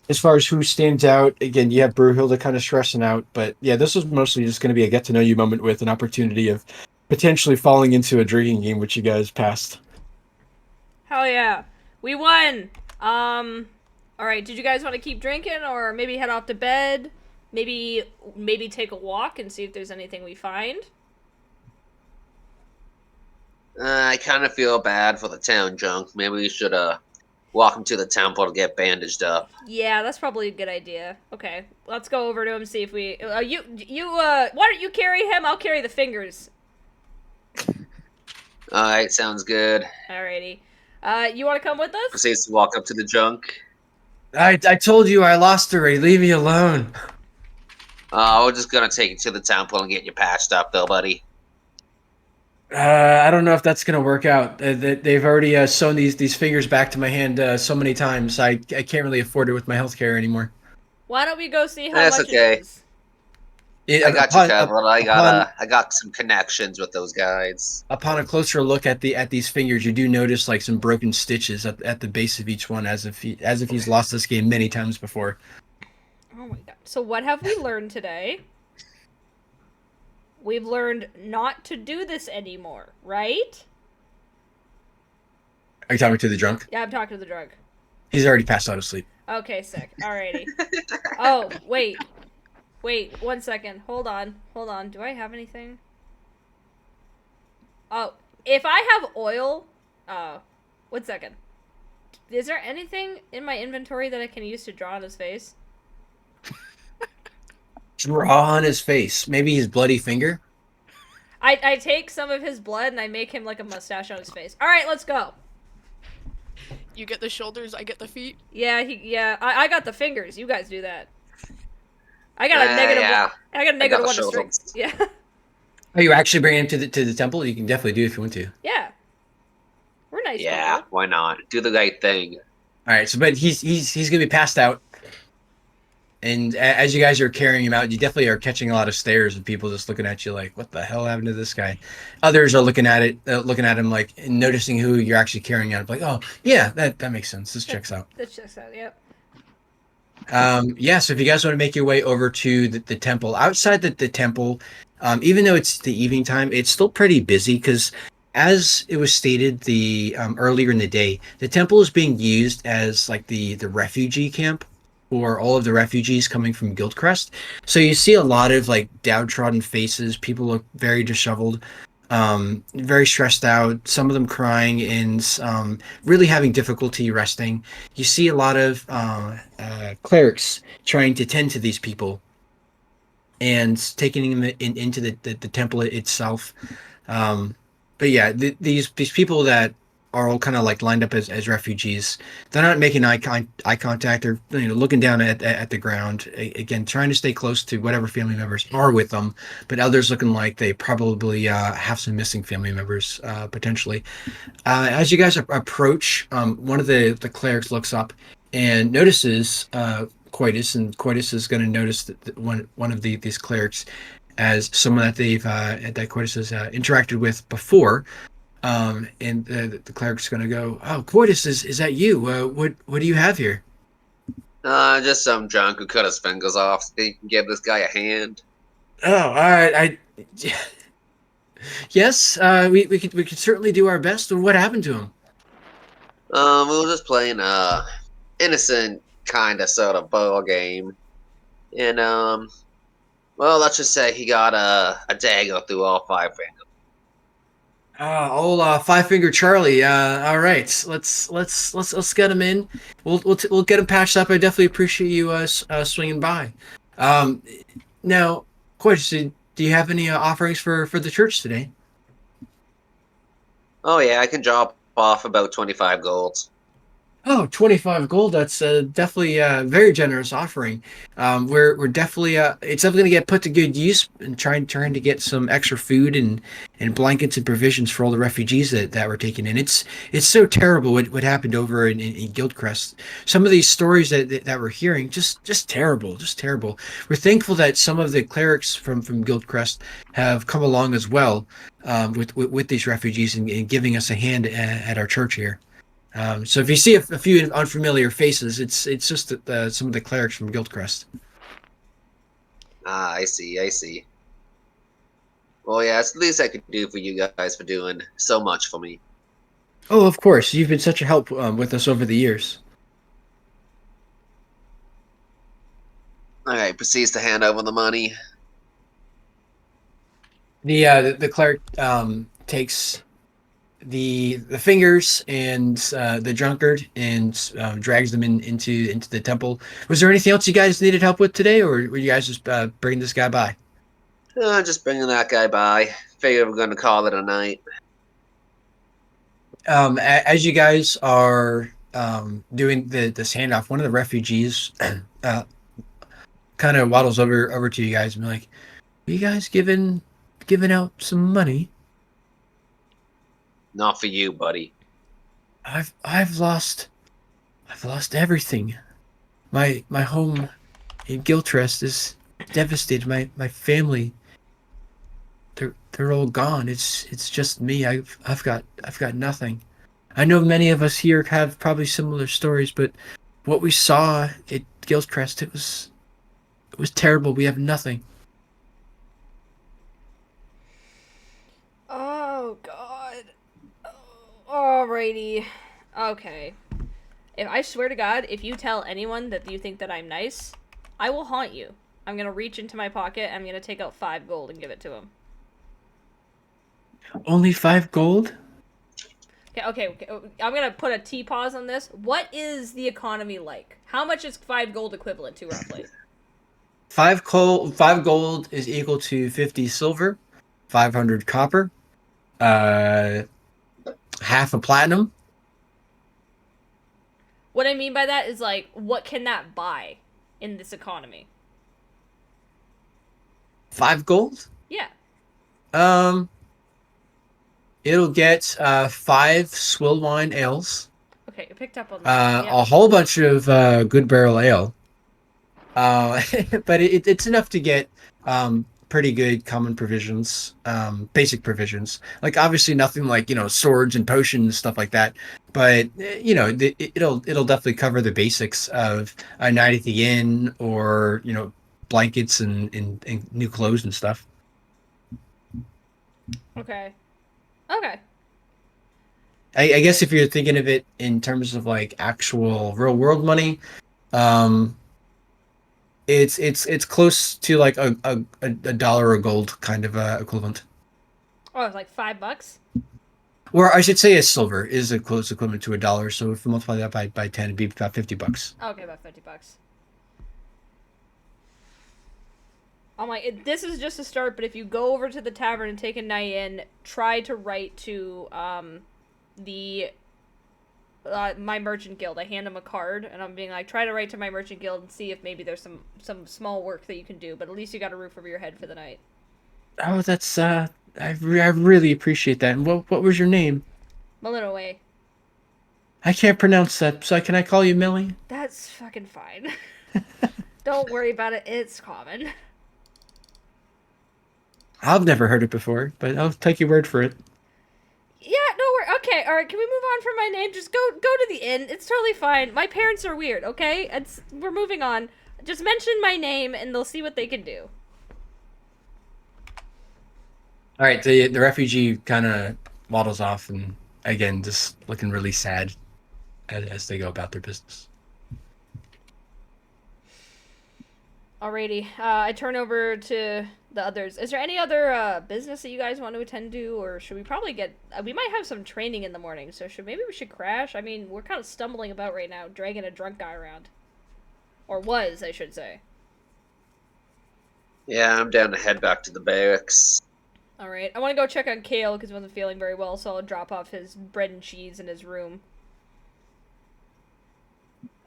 as far as who stands out, again, you have Brewhilda kind of stressing out, but yeah, this was mostly just going to be a get to know you moment with an opportunity of potentially falling into a drinking game, which you guys passed. Hell yeah. We won. Alright, did you guys want to keep drinking or maybe head off to bed? Maybe take a walk and see if there's anything we find? I kind of feel bad for the town junk. Maybe we should walk him to the temple to get bandaged up. Yeah, that's probably a good idea. Okay, let's go over to him, see if we... why don't you carry him? I'll carry the fingers. Alright, sounds good. Alrighty. You want to come with us? Proceeds to walk up to the junk. I told you I lost already. Leave me alone. We're just gonna take you to the temple and get you patched up, though, buddy. I don't know if that's gonna work out. They've already sewn these fingers back to my hand so many times. I can't really afford it with my healthcare anymore. Why don't we go see how That's much okay. it is? I got you covered. I got some connections with those guys. Upon a closer look at these fingers, you do notice like some broken stitches at the base of each one, as if he's lost this game many times before. Oh my god. So what have we learned today? We've learned not to do this anymore, right? Are you talking to the drunk? Yeah, I'm talking to the drug. He's already passed out of sleep. Okay, sick. Alrighty. Oh, wait. Wait, 1 second. Hold on. Do I have anything? Oh, if I have oil... 1 second. Is there anything in my inventory that I can use to draw on his face? Draw on his face. Maybe his bloody finger? I take some of his blood and I make him like a mustache on his face. Alright, let's go. You get the shoulders, I get the feet. Yeah, I got the fingers. You guys do that. I got a negative. Yeah. I got a negative the one to strength. shoulders. Yeah. Are you actually bringing him to the temple? You can definitely do if you want to. Yeah. We're nice. Yeah, people. why not? Do the right thing. All right, so but he's gonna be passed out, and as you guys are carrying him out, you definitely are catching a lot of stares of people just looking at you like, "What the hell happened to this guy?" Others are looking at him like, and noticing who you're actually carrying out. Like, "Oh, yeah, that makes sense. This checks out." That checks out. Yep. Yeah, so if you guys want to make your way over to the temple, outside the temple, even though it's the evening time, it's still pretty busy because, as it was stated earlier in the day, the temple is being used as like the refugee camp for all of the refugees coming from Guildcrest. So you see a lot of like downtrodden faces. People look very disheveled, very stressed out. Some of them crying and really having difficulty resting. You see a lot of clerics trying to tend to these people and taking them into the temple itself. But yeah, these people that are all kind of like lined up as refugees, they're not making eye contact. They're looking down at the ground, again trying to stay close to whatever family members are with them, but others looking like they probably have some missing family members potentially. As you guys approach, one of the clerics looks up and notices Coitus, and Coitus is going to notice that one of these clerics as someone that that Coitus has interacted with before. And the cleric's gonna go, "Oh, Coitus, is that you? What do you have here?" Just some junk who cut his fingers off so he can give this guy a hand. Oh, all right. Yes, we could certainly do our best. What happened to him? We were just playing innocent kind of sort of ball game, and well, let's just say he got a dagger through all 5 fingers. Old Five Finger Charlie. All right, let's get him in. We'll get him patched up. I definitely appreciate you swinging by. Now, question: do you have any offerings for the church today? Oh yeah, I can drop off about 25 golds. Oh, 25 gold. That's definitely a very generous offering. We're definitely it's definitely going to get put to good use and trying to get some extra food and blankets and provisions for all the refugees that were taken in. It's so terrible what happened over in Guildcrest. Some of these stories that we're hearing, just terrible. We're thankful that some of the clerics from Guildcrest have come along as well with these refugees and giving us a hand at our church here. So if you see a few unfamiliar faces, it's just some of the clerics from Guildcrest. Ah, I see, I see. Well, yeah, it's the least I could do for you guys for doing so much for me. Oh, of course, you've been such a help with us over the years. Alright, proceeds to hand over the money. The cleric takes the fingers and the drunkard and drags them into the temple. Was there anything else you guys needed help with today, or were you guys just bringing this guy by? Just bringing that guy by. Figure we're gonna call it a night. As you guys are doing this handoff, one of the refugees kind of waddles over to you guys and be like, "Are you guys giving out some money? Not for you, buddy. I've lost everything. My home in Giltrest is devastated. My family, they're all gone. It's just me. I've got nothing. I know many of us here have probably similar stories, but what we saw at Gilcrest, it was terrible. We have nothing." Oh God. Alrighty. Okay. If I swear to God, if you tell anyone that you think that I'm nice, I will haunt you. I'm gonna reach into my pocket. I'm gonna take out 5 gold and give it to him. Only 5 gold? Okay. I'm gonna put a T pause on this. What is the economy like? How much is 5 gold equivalent to roughly? 5 gold is equal to 50 silver, 500 copper, half a platinum. What I mean by that is like, what can that buy in this economy? 5 gold? Yeah. It'll get 5 swill wine ales, Okay, I picked up on that. a whole bunch of good barrel ale. But it's enough to get pretty good common provisions, basic provisions. Like obviously nothing like swords and potions stuff like that. But it'll definitely cover the basics of a night at the inn, or blankets and new clothes and stuff. Okay. I guess if you're thinking of it in terms of like actual real world money, it's close to like a dollar a gold kind of equivalent. Oh, it's like $5? Or I should say a silver is a close equivalent to a dollar. So if you multiply that by 10, it'd be about $50. Okay, about $50. I'm like, this is just a start, but if you go over to the tavern and take a night in, try to write to the my merchant guild. I hand them a card, and I'm being like, try to write to my merchant guild and see if maybe there's some small work that you can do, but at least you got a roof over your head for the night. Oh, that's I really appreciate that. And what was your name? Malinoe. I can't pronounce that, so can I call you Millie? That's fucking fine. Don't worry about it. It's common. I've never heard it before, but I'll take your word for it. Yeah, no, okay. All right, can we move on from my name? Just go to the inn. It's totally fine. My parents are weird. Okay, we're moving on. Just mention my name, and they'll see what they can do. All right, the refugee kind of waddles off, and again, just looking really sad as they go about their business. Alrighty, I turn over to the others. Is there any other business that you guys want to attend to, or should we probably get? We might have some training in the morning, so maybe we should crash. I mean, we're kind of stumbling about right now, dragging a drunk guy around, or was, I should say. Yeah, I'm down to head back to the barracks. All right, I want to go check on Kale because he wasn't feeling very well, so I'll drop off his bread and cheese in his room.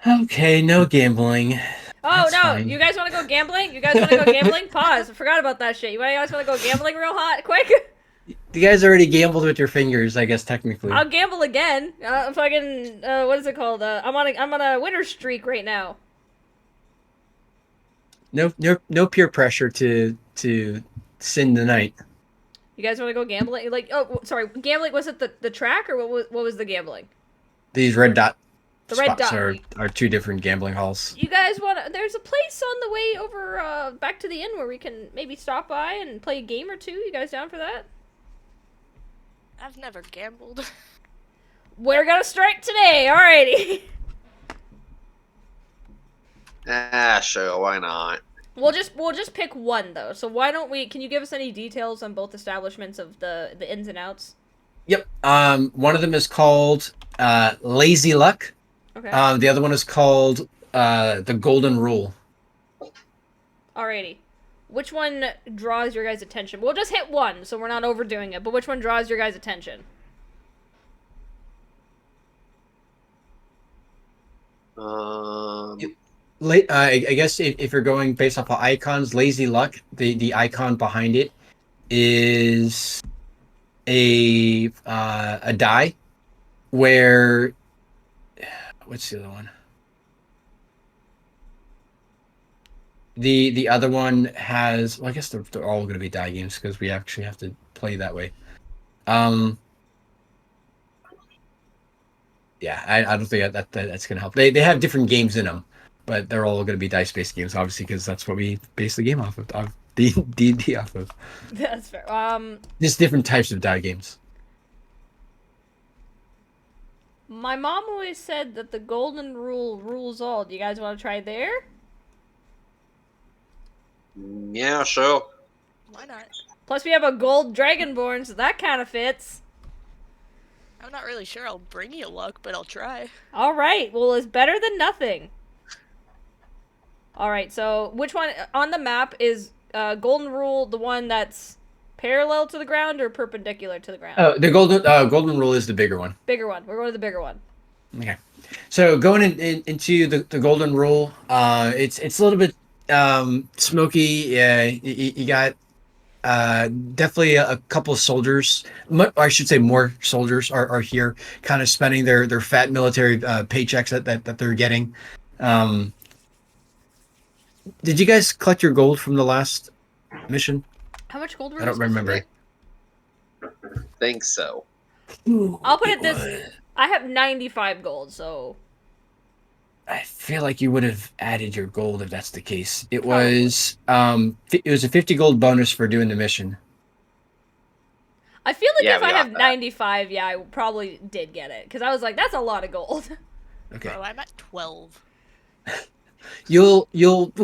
Okay, no gambling. Oh, That's no, fine. you guys want to go gambling? You guys want to go gambling? Pause. I forgot about that shit. You guys want to go gambling real hot, quick? You guys already gambled with your fingers, I guess, technically. I'll gamble again. What is it called? I'm on a winner streak right now. No peer pressure to sin the night. You guys want to go gambling? Like, oh, sorry, gambling, was it the track, or what was the gambling? These red dot The red spots dot. are two different gambling halls. You guys want to... There's a place on the way over back to the inn where we can maybe stop by and play a game or two. You guys down for that? I've never gambled. We're gonna strike today. Alrighty. Sure, why not? We'll just pick one though. So why don't we? Can you give us any details on both establishments of the ins and outs? Yep. One of them is called Lazy Luck. Okay. The other one is called the Golden Rule. Alrighty. Which one draws your guys' attention? We'll just hit one, so we're not overdoing it. But which one draws your guys' attention? I guess if you're going based off of icons, Lazy Luck, the icon behind it is a die where what's the other one? The other one has, well, I guess they're all going to be die games because we actually have to play that way. Yeah, I don't think that's going to help. They have different games in them, but they're all going to be dice-based games, obviously, because that's what we base the game off of, D&D off of. That's fair. Just different types of die games. My mom always said that the golden rule rules all. Do you guys want to try there? Yeah, sure. Why not? Plus, we have a gold dragonborn, so that kind of fits. I'm not really sure I'll bring you luck, but I'll try. All right. Well, it's better than nothing. All right. So, which one on the map is golden rule? The one that's parallel to the ground or perpendicular to the ground? Oh, the golden rule is the bigger one. Bigger one. We're going to the bigger one. Okay. So going into the golden rule, it's a little bit smoky. You got definitely a couple of soldiers. I should say more soldiers are here, kind of spending their fat military paychecks that they're getting. Did you guys collect your gold from the last mission? How much gold were I don't remember. Think so. I'll put it this: I have 95 gold, so I feel like you would have added your gold if that's the case. It was it was a 50 gold bonus for doing the mission. I feel like Yeah, if we I got have that. 95, yeah, I probably did get it because I was like, that's a lot of gold. Okay. Bro, I'm at 12. You'll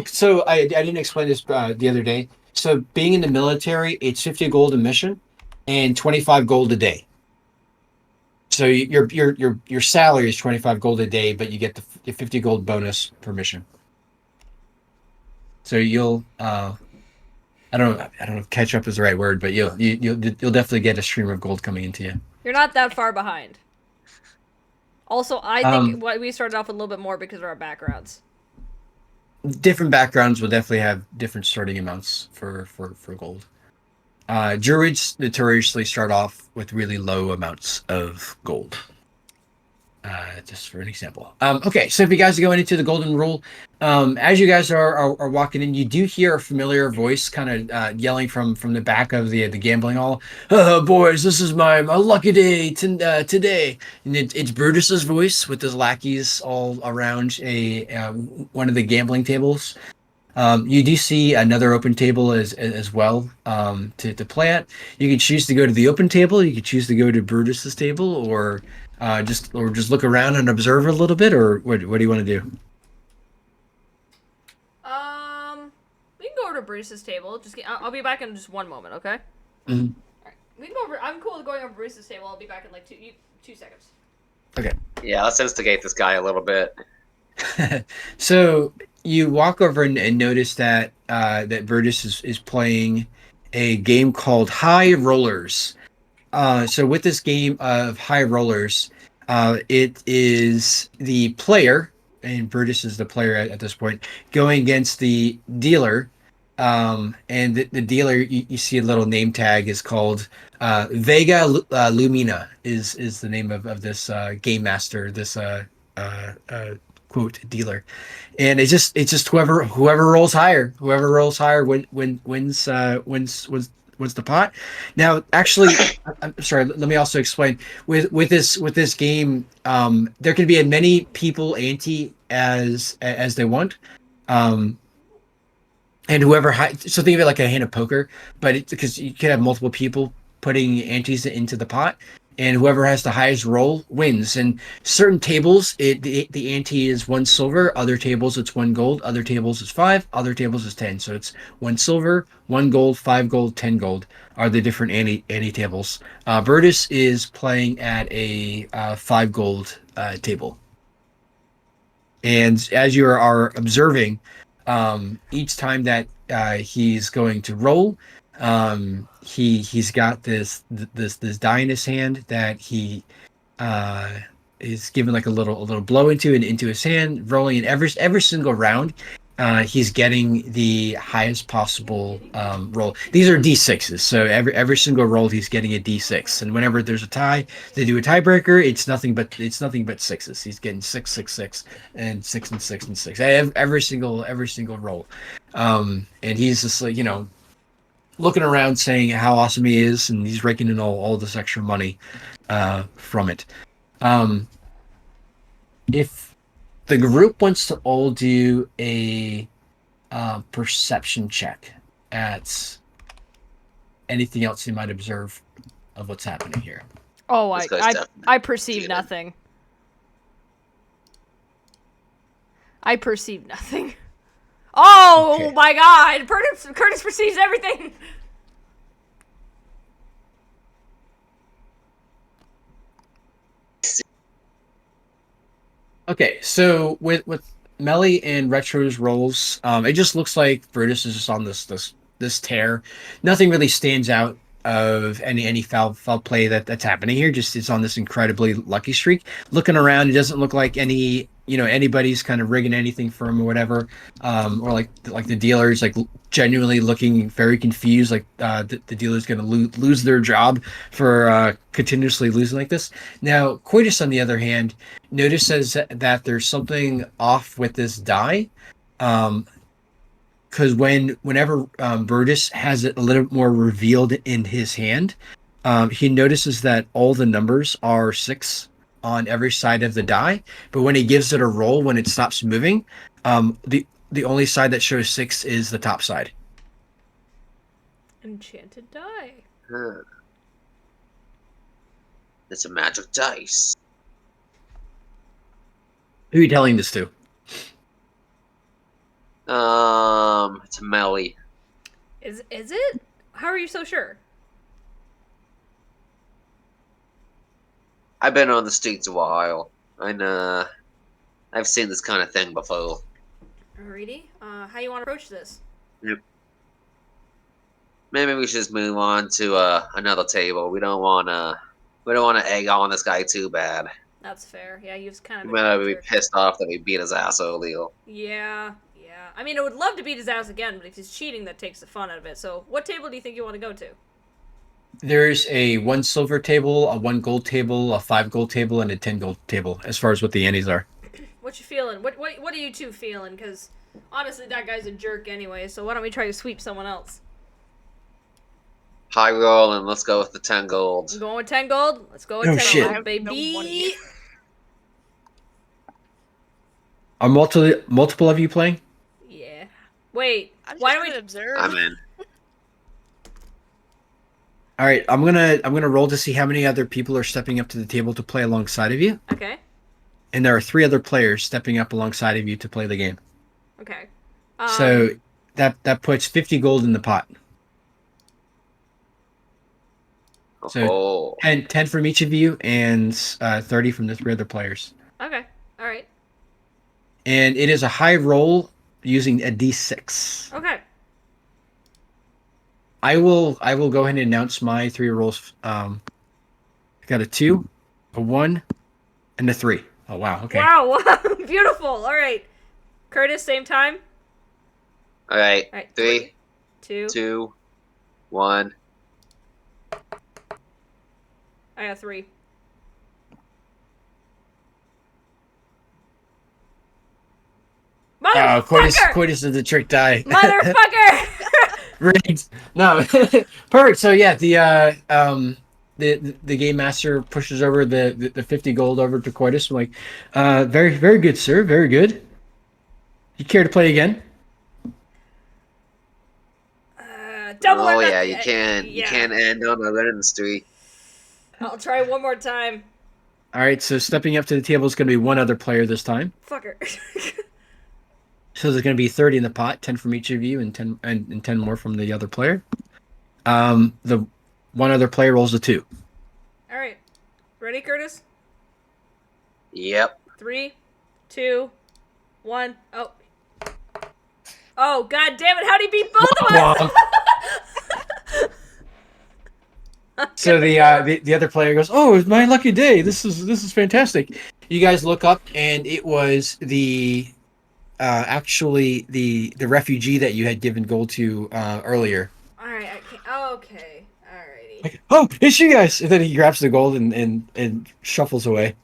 so I didn't explain this the other day. So being in the military, it's 50 gold a mission and 25 gold a day. So your salary is 25 gold a day, but you get the 50 gold bonus per mission. So you'll I don't know if catch up is the right word, but you'll definitely get a stream of gold coming into you. You're not that far behind. Also, I think we started off with a little bit more because of our backgrounds. Different backgrounds will definitely have different starting amounts for gold. Druids notoriously start off with really low amounts of gold. Just for an example. Okay, so if you guys are going into the golden rule, as you guys are walking in, you do hear a familiar voice kind of yelling from the back of the gambling hall. Oh, boys, this is my lucky day today. And it's Brutus's voice with his lackeys all around one of the gambling tables. You do see another open table as well to play at. You can choose to go to the open table. You can choose to go to Brutus's table, or just look around and observe a little bit, or what do you want to do? We can go over to Bruce's table. I'll be back in just one moment, okay? Mhm. Alright. We can go over. I'm cool with going over Bruce's table. I'll be back in like two seconds. Okay. Yeah, let's instigate this guy a little bit. So you walk over and notice that that Brutus is playing a game called High Rollers. So with this game of High Rollers, it is the player, and Brutus is the player at this point, going against the dealer. And the dealer, you see a little name tag is called Vega Lumina is the name of this game master, this quote dealer, and it's just whoever rolls higher wins what's the pot. Now, actually, I'm sorry. Let me also explain with this game. There can be as many people ante as they want. Um, and whoever so think of it like a hand of poker, but because you can have multiple people putting antes into the pot, and whoever has the highest roll wins. And certain tables, the ante is 1 silver. Other tables it's 1 gold. Other tables is 5. Other tables is 10. So it's 1 silver, 1 gold, 5 gold, 10 gold are the different ante tables. Virtus is playing at a 5 gold table, and as you are observing, each time that he's going to roll, he's got this die in his hand that he is giving like a little blow into his hand, rolling in every single round. He's getting the highest possible roll. These are D6s, so every single roll he's getting a D6. And whenever there's a tie, they do a tiebreaker. It's nothing but sixes. He's getting 6, 6, 6, and 6 and 6 and 6. Every single roll. And he's just like, looking around saying how awesome he is, and he's raking in all this extra money from it. If the group wants to all do a perception check at anything else you might observe of what's happening here. Oh, This guy's I definitely perceive cheating. nothing. I perceive nothing. Oh Okay. my God! Curtis perceives everything. Okay, so with Melly and Retro's rolls, it just looks like Virtus is just on this tear. Nothing really stands out of any foul play that's happening here. Just it's on this incredibly lucky streak. Looking around, it doesn't look like anybody's kind of rigging anything for him or whatever. Or like the dealer's like genuinely looking very confused, like the dealer's going to lose their job for continuously losing like this. Now, Coitus, on the other hand, notices that there's something off with this die. Because whenever Virtus has it a little more revealed in his hand, he notices that all the numbers are 6 on every side of the die. But when he gives it a roll, when it stops moving, the only side that shows 6 is the top side. Enchanted die. Huh. It's a magic dice. Who are you telling this to? It's a Melly. Is it? How are you so sure? I've been on the streets a while, and I've seen this kind of thing before. Alrighty. How you want to approach this? Maybe we should just move on to another table. We don't want to egg on this guy too bad. That's fair. Yeah, you've kind We of. might be pissed off that we beat his ass earlier. Yeah. I mean, I would love to beat his ass again, but if he's cheating, that takes the fun out of it. So, what table do you think you want to go to? There's a 1 silver table, a 1 gold table, a 5 gold table, and a 10 gold table, as far as what the antes are. What you feeling? What are you two feeling? Because honestly, that guy's a jerk anyway. So why don't we try to sweep someone else? High roll, and let's go with the 10 gold. I'm going with 10 gold. Let's go with Oh, 10 shit. gold, I have no baby. money. Are multiple of you playing? Yeah. Wait. I'm just Why don't gonna we? observe. I'm in. All right, I'm gonna roll to see how many other people are stepping up to the table to play alongside of you, Okay. and there are 3 other players stepping up alongside of you to play the game. Okay. So that puts 50 gold in the pot. So- Oh, 10 from each of you, and 30 from the 3 other players. Okay. All right. And it is a high roll using a D6. Okay. I will go ahead and announce my 3 rolls. I got a 2, a 1, and a 3. Oh wow, okay. Wow. Beautiful. All right. Curtis, same time. all right. All right. 3, 2. 2, 1. I got 3. Oh, Motherfucker! Coitus is the trick die. Motherfucker! Rigged. No. Perfect. So yeah, the game master pushes over the 50 gold over to Coitus. I'm like, very very good, sir. Very good. You care to play again? Double or Oh yeah, nothing. you can't end on a learning streak. I'll try one more time. All right. So stepping up to the table is going to be one other player this time. Fucker. So there's going to be 30 in the pot, 10 from each of you, and 10 more from the other player. The one other player rolls a 2. All right. Ready, Curtis? Yep. 3, 2, 1. Oh. Oh, god damn it. How'd he beat both of us? So the other player goes, "Oh, it's my lucky day. This is fantastic." You guys look up, and it was the actually the refugee that you had given gold to earlier. All right. I can't. Oh, okay. Alrighty. Like, oh, it's you guys. And then he grabs the gold and shuffles away.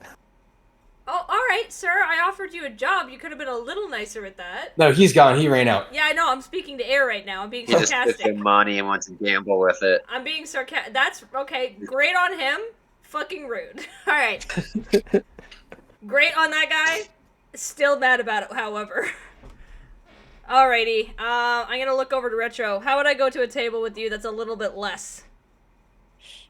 Oh, all right, sir. I offered you a job. You could have been a little nicer with that. No, he's gone. He ran out. Yeah, I know. I'm speaking to air right now. I'm being He just took sarcastic. your money and wants to gamble with it. I'm being sarcastic. That's okay. Great on him. Fucking rude. All right. Great on that guy. Still mad about it, however. Alrighty. I'm gonna look over to Retro. How would I go to a table with you that's a little bit less?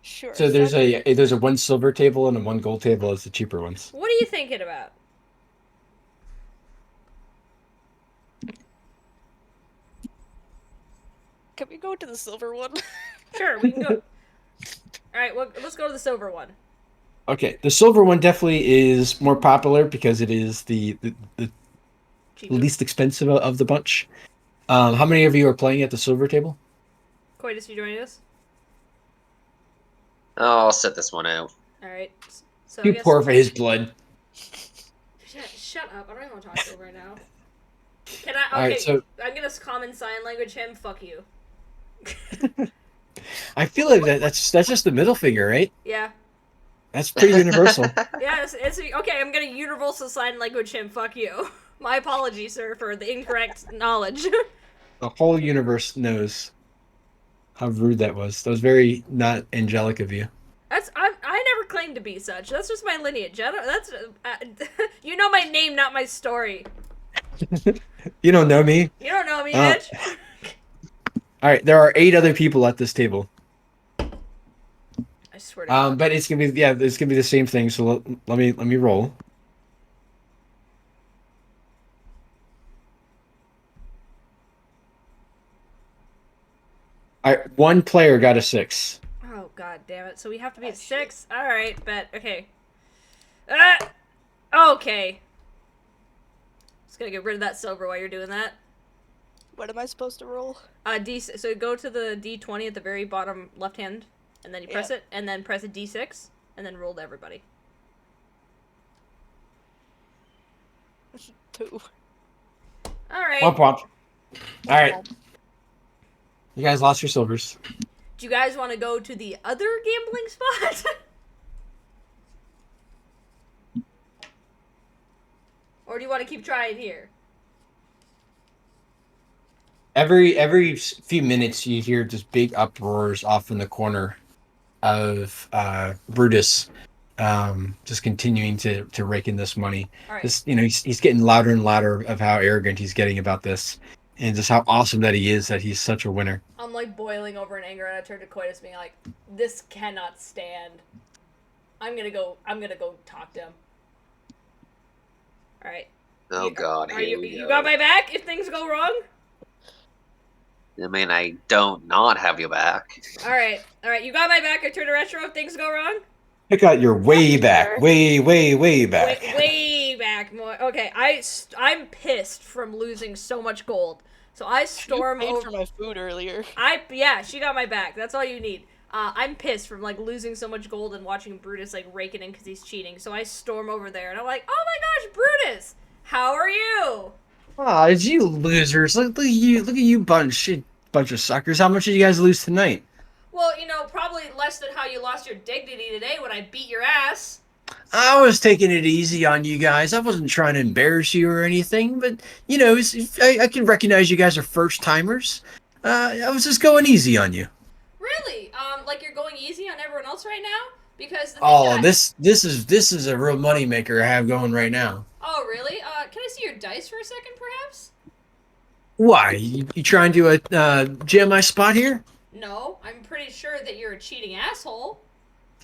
Sure. So there's a 1 silver table and a 1 gold table as the cheaper ones. What are you thinking about? Can we go to the silver one? Sure, we can go. Alright, well, let's go to the silver one. Okay, the silver one definitely is more popular because it is the Cheaper. least expensive of the bunch. How many of you are playing at the silver table? Coitus, you joining us? Oh, I'll set this one out. Alright. So I You guess... pour for his blood. Shut up. I don't even want to talk to you right now. Can I? Okay, Alright, so I'm gonna common sign language him. Fuck you. I feel like that's just the middle finger, right? Yeah. That's pretty universal. Yeah, it's okay. I'm gonna universal sign language him. Fuck you. My apologies, sir, for the incorrect knowledge. The whole universe knows how rude that was. That was very not angelic of you. I never claimed to be such. That's just my lineage. You know my name, not my story. You don't know me. You don't know me, Oh. bitch. All right, there are 8 other people at this table. I swear to God. But it's gonna be the same thing. So let me roll. All right, 1 player got a 6. Oh god damn it! So we have to be at 6. All right, bet. Okay. Okay. Just gonna get rid of that silver while you're doing that. What am I supposed to roll? So go to the D20 at the very bottom left hand, and then you press it, and then press a D6, and then roll to everybody. 2. All right. Womp womp. All right, you guys lost your silvers. Do you guys want to go to the other gambling spot? Or do you want to keep trying here? Every few minutes, you hear just big uproars off in the corner of Brutus, just continuing to rake in this money. All right. Just he's getting louder and louder of how arrogant he's getting about this, and just how awesome that he is that he's such a winner. I'm like boiling over in anger, and I turn to Coitus, being like, "This cannot stand. I'm gonna go talk to him." All right. Oh God, Are here we you go. got my back if things go wrong? I mean, I don't not have your back. All right. You got my back. I turn to Retro if things go wrong. I got your way back, way back. Way back more. Okay, I'm pissed from losing so much gold. So I storm You paid over. for my food earlier. Yeah, she got my back. That's all you need. I'm pissed from like losing so much gold and watching Brutus like rake it in because he's cheating. So I storm over there and I'm like, "Oh my gosh, Brutus, how are you?" Ah, you losers! Look at you, bunch of suckers. How much did you guys lose tonight? Well, probably less than how you lost your dignity today when I beat your ass. I was taking it easy on you guys. I wasn't trying to embarrass you or anything, but I can recognize you guys are first timers. I was just going easy on you. Really? Like you're going easy on everyone else right now? Because the thing Oh, that this is a real moneymaker I have going right now. Oh, really? Can I see your dice for a second, perhaps? Why? You trying to jam my spot here? No, I'm pretty sure that you're a cheating asshole.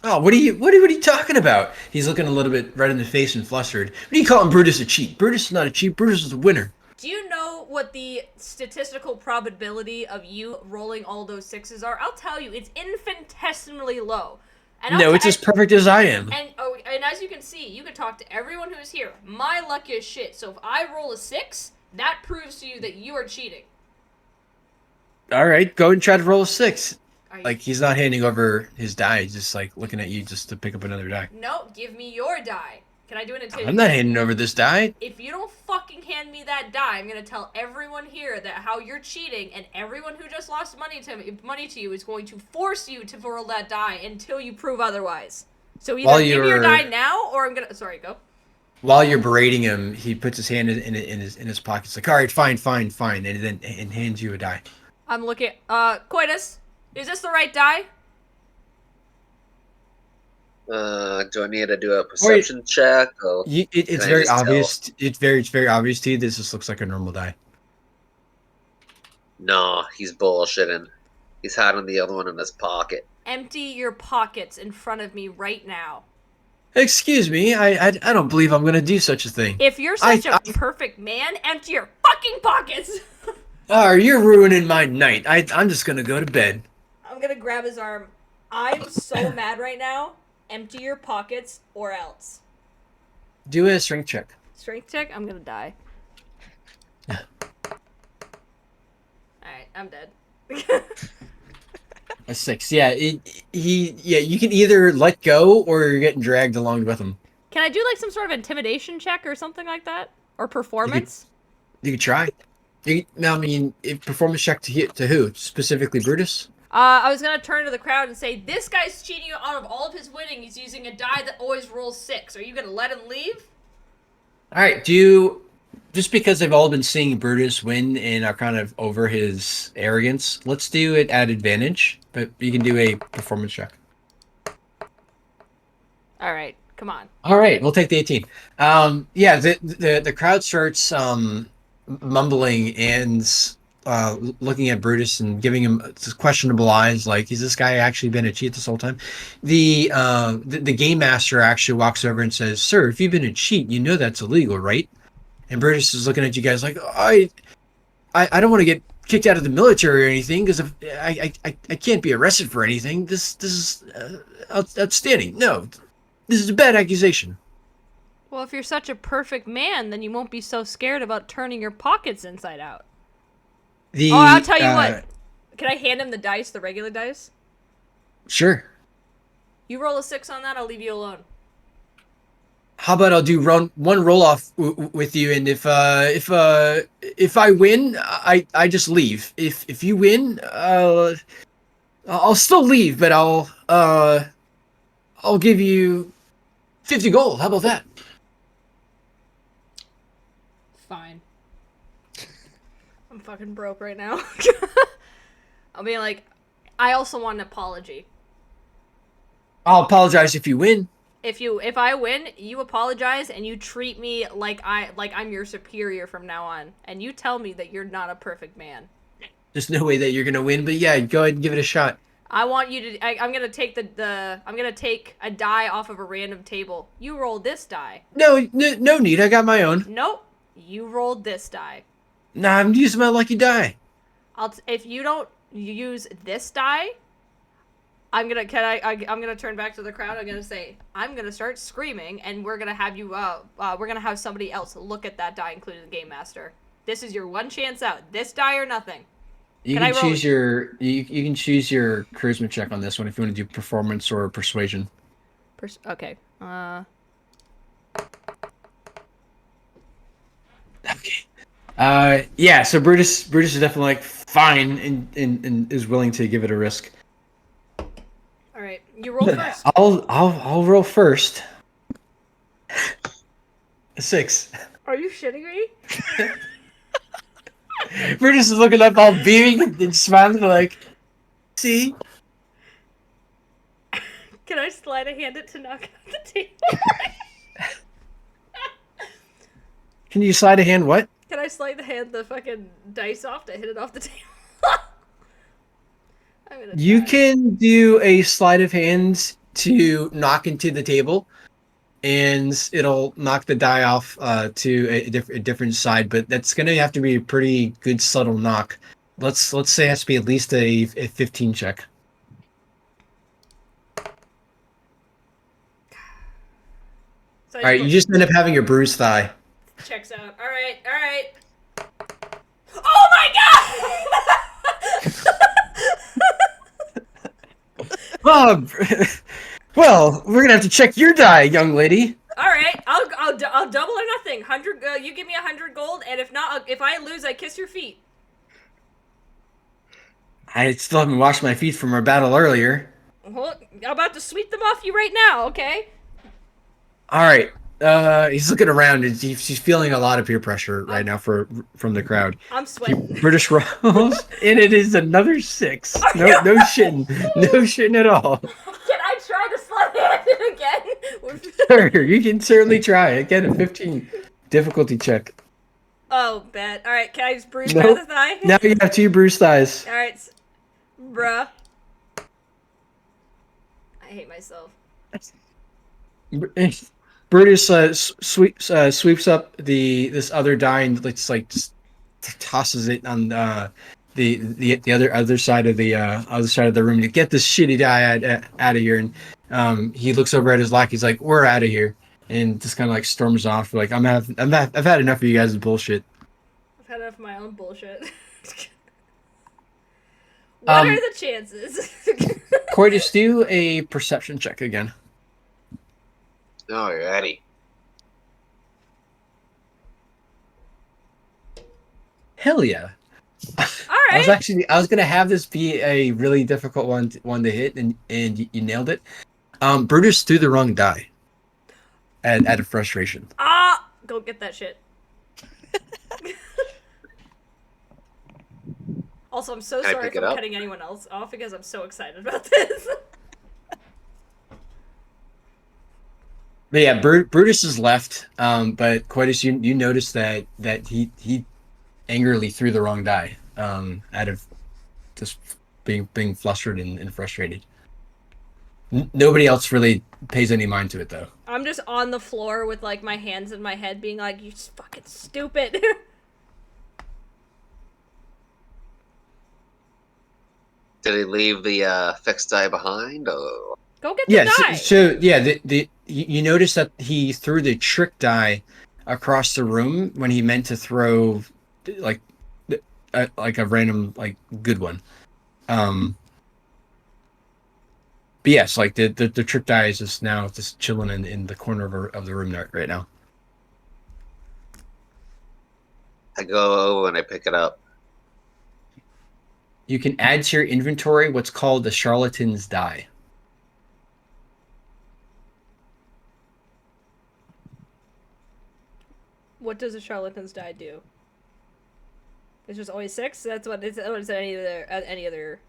Oh, what are you talking about? He's looking a little bit red in the face and flustered. What are you calling Brutus a cheat? Brutus is not a cheat. Brutus is a winner. Do you know what the statistical probability of you rolling all those sixes are? I'll tell you, it's infinitesimally low. And No, it's as perfect as I am. And as you can see, you can talk to everyone who's here. My luck is shit. So if I roll a 6, that proves to you that you are cheating. All right, go and try to roll a 6. Are you... Like he's not handing over his die, he's just like looking at you just to pick up another die. No, give me your die. Can I do an intimidation? I'm not handing over this die. If you don't fucking hand me that die, I'm gonna tell everyone here that how you're cheating, and everyone who just lost money to you is going to force you to roll that die until you prove otherwise. So either give me your die now, or I'm gonna. Sorry, go. While you're berating him, he puts his hand in his pocket. It's like, all right, fine, and hands you a die. I'm looking. Coitus, is this the right die? Do I need to do a perception check? Or It's very obvious. It's very obvious to you. This just looks like a normal die. No, he's bullshitting. He's hiding the other one in his pocket. Empty your pockets in front of me right now. Excuse me, I don't believe I'm gonna do such a thing. If you're such a perfect man, empty your fucking pockets! Oh, you're ruining my night. I'm just gonna go to bed. I'm gonna grab his arm. I'm so mad right now. Empty your pockets or else. Do a strength check. Strength check? I'm gonna die. Alright, I'm dead. A 6. Yeah, you can either let go or you're getting dragged along with him. Can I do like some sort of intimidation check or something like that? Or performance? You could try. Performance check to who? Specifically Brutus? I was gonna turn to the crowd and say, this guy's cheating out of all of his winning. He's using a die that always rolls 6. Are you gonna let him leave? Alright, just because they've all been seeing Brutus win and are kind of over his arrogance, let's do it at advantage, but you can do a performance check. Alright, come on. Alright, we'll take the 18. The crowd starts mumbling and looking at Brutus and giving him questionable eyes, like, is this guy actually been a cheat this whole time? The game master actually walks over and says, "Sir, if you've been a cheat, you know that's illegal, right?" And Brutus is looking at you guys like, I don't want to get kicked out of the military or anything because I can't be arrested for anything. This is outstanding. No, this is a bad accusation. Well, if you're such a perfect man, then you won't be so scared about turning your pockets inside out. I'll tell you what. Can I hand him the dice, the regular dice? Sure. You roll a 6 on that, I'll leave you alone. How about I'll do one roll off with you, and if I win, I just leave. If you win, I'll still leave, but I'll give you 50 gold. How about that? Fine. I'm fucking broke right now. I'll be like, I also want an apology. I'll apologize if you win. If I win, you apologize and you treat me like I'm your superior from now on, and you tell me that you're not a perfect man. There's no way that you're gonna win, but yeah, go ahead and give it a shot. I want you to. I'm gonna take I'm gonna take a die off of a random table. You roll this die. No need. I got my own. Nope. You rolled this die. Nah, I'm using my lucky die. If you don't use this die, I'm gonna turn back to the crowd. I'm gonna say I'm gonna start screaming, and we're gonna have you. We're gonna have somebody else look at that die, including the game master. This is your one chance out. This die or nothing. You can choose your charisma check on this one if you want to do performance or persuasion. Okay. Okay. Yeah. So Brutus is definitely like fine and is willing to give it a risk. All right. You roll first. I'll roll first. 6. Are you shitting me? Brutus is looking up all beaming and smiling like, see? Can I slide a hand it to knock out the table? Can you slide a hand what? Can I slide the fucking dice off to hit it off the table? I'm gonna You die. can do a sleight of hand to knock into the table, and it'll knock the die off to a different side. But that's gonna have to be a pretty good subtle knock. Let's say it has to be at least a 15 check. So All right, you just end up having a bruised thigh. checks out. All right. Oh my god! Oh, well, we're gonna have to check your die, young lady. All right, I'll double or nothing. 100. You give me 100 gold, and if not, if I lose, I kiss your feet. I still haven't washed my feet from our battle earlier. Well, I'm about to sweep them off you right now. Okay. All right. He's looking around and he's feeling a lot of peer pressure right now from the crowd. I'm He sweating. British rolls, and it is another 6. No shitting, no shitting at all. Can I try to slide it again? Sure, you can certainly try. Again, a 15 difficulty check. Oh, bad. All right, can I just bruise Nope. my other thigh? Now you have 2 bruised thighs. All right, bruh. I hate myself. Brutus sweeps up this other die and just tosses it on the other side of the room to get this shitty die out of here. And he looks over at his lackey. He's like, "We're out of here," and just kind of like storms off. Like, I've had enough of you guys' bullshit. I've had enough of my own bullshit. What are the chances? Coitus, do a perception check again. Alrighty. Hell yeah. All I right. was gonna have this be a really difficult one to hit, and you nailed it. Brutus threw the wrong die. Out of frustration. Go get that shit. Also, I'm so Can I sorry pick if it I'm up? cutting anyone else off because I'm so excited about this. But yeah, Brutus is left. But Coitus, you notice that he angrily threw the wrong die. Out of just being flustered and frustrated. Nobody else really pays any mind to it though. I'm just on the floor with like my hands in my head, being like, "You fucking stupid." Did he leave the fixed die behind? Or... Go get the Yeah, die. so yeah, you notice that he threw the trick die across the room when he meant to throw like a random like good one. But yes, like the trick die is just now just chilling in the corner of the room right now. I go over and I pick it up. You can add to your inventory what's called the charlatan's die. What does a charlatan's die do? It's just always 6. That's what it's. What is any other?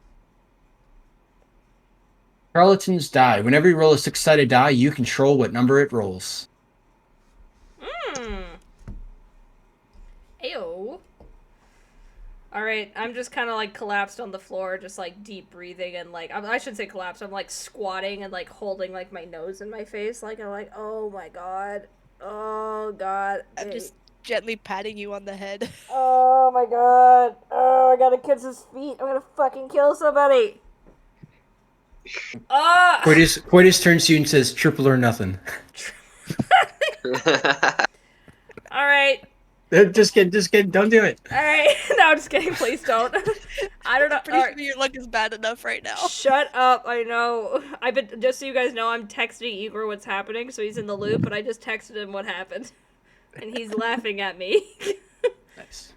Charlatan's die. Whenever you roll a 6-sided die, you control what number it rolls. Ayo. Alright, I'm just kind of like collapsed on the floor, just like deep breathing and like, I should say collapsed, I'm like squatting and like holding like my nose in my face, like I'm like, oh my god, oh god. I'm just gently patting you on the head. Oh my god, oh I gotta kiss his feet, I'm gonna fucking kill somebody. Coitus turns to you and says, "Triple or nothing." Alright. Just kidding, don't do it. Alright, no, I'm just kidding, please don't. I don't know. Pretty Alright. sure your luck is bad enough right now. Shut up, I know. I've been, just so you guys know, I'm texting Igor what's happening, so he's in the loop, but I just texted him what happened. And he's laughing at me. Nice.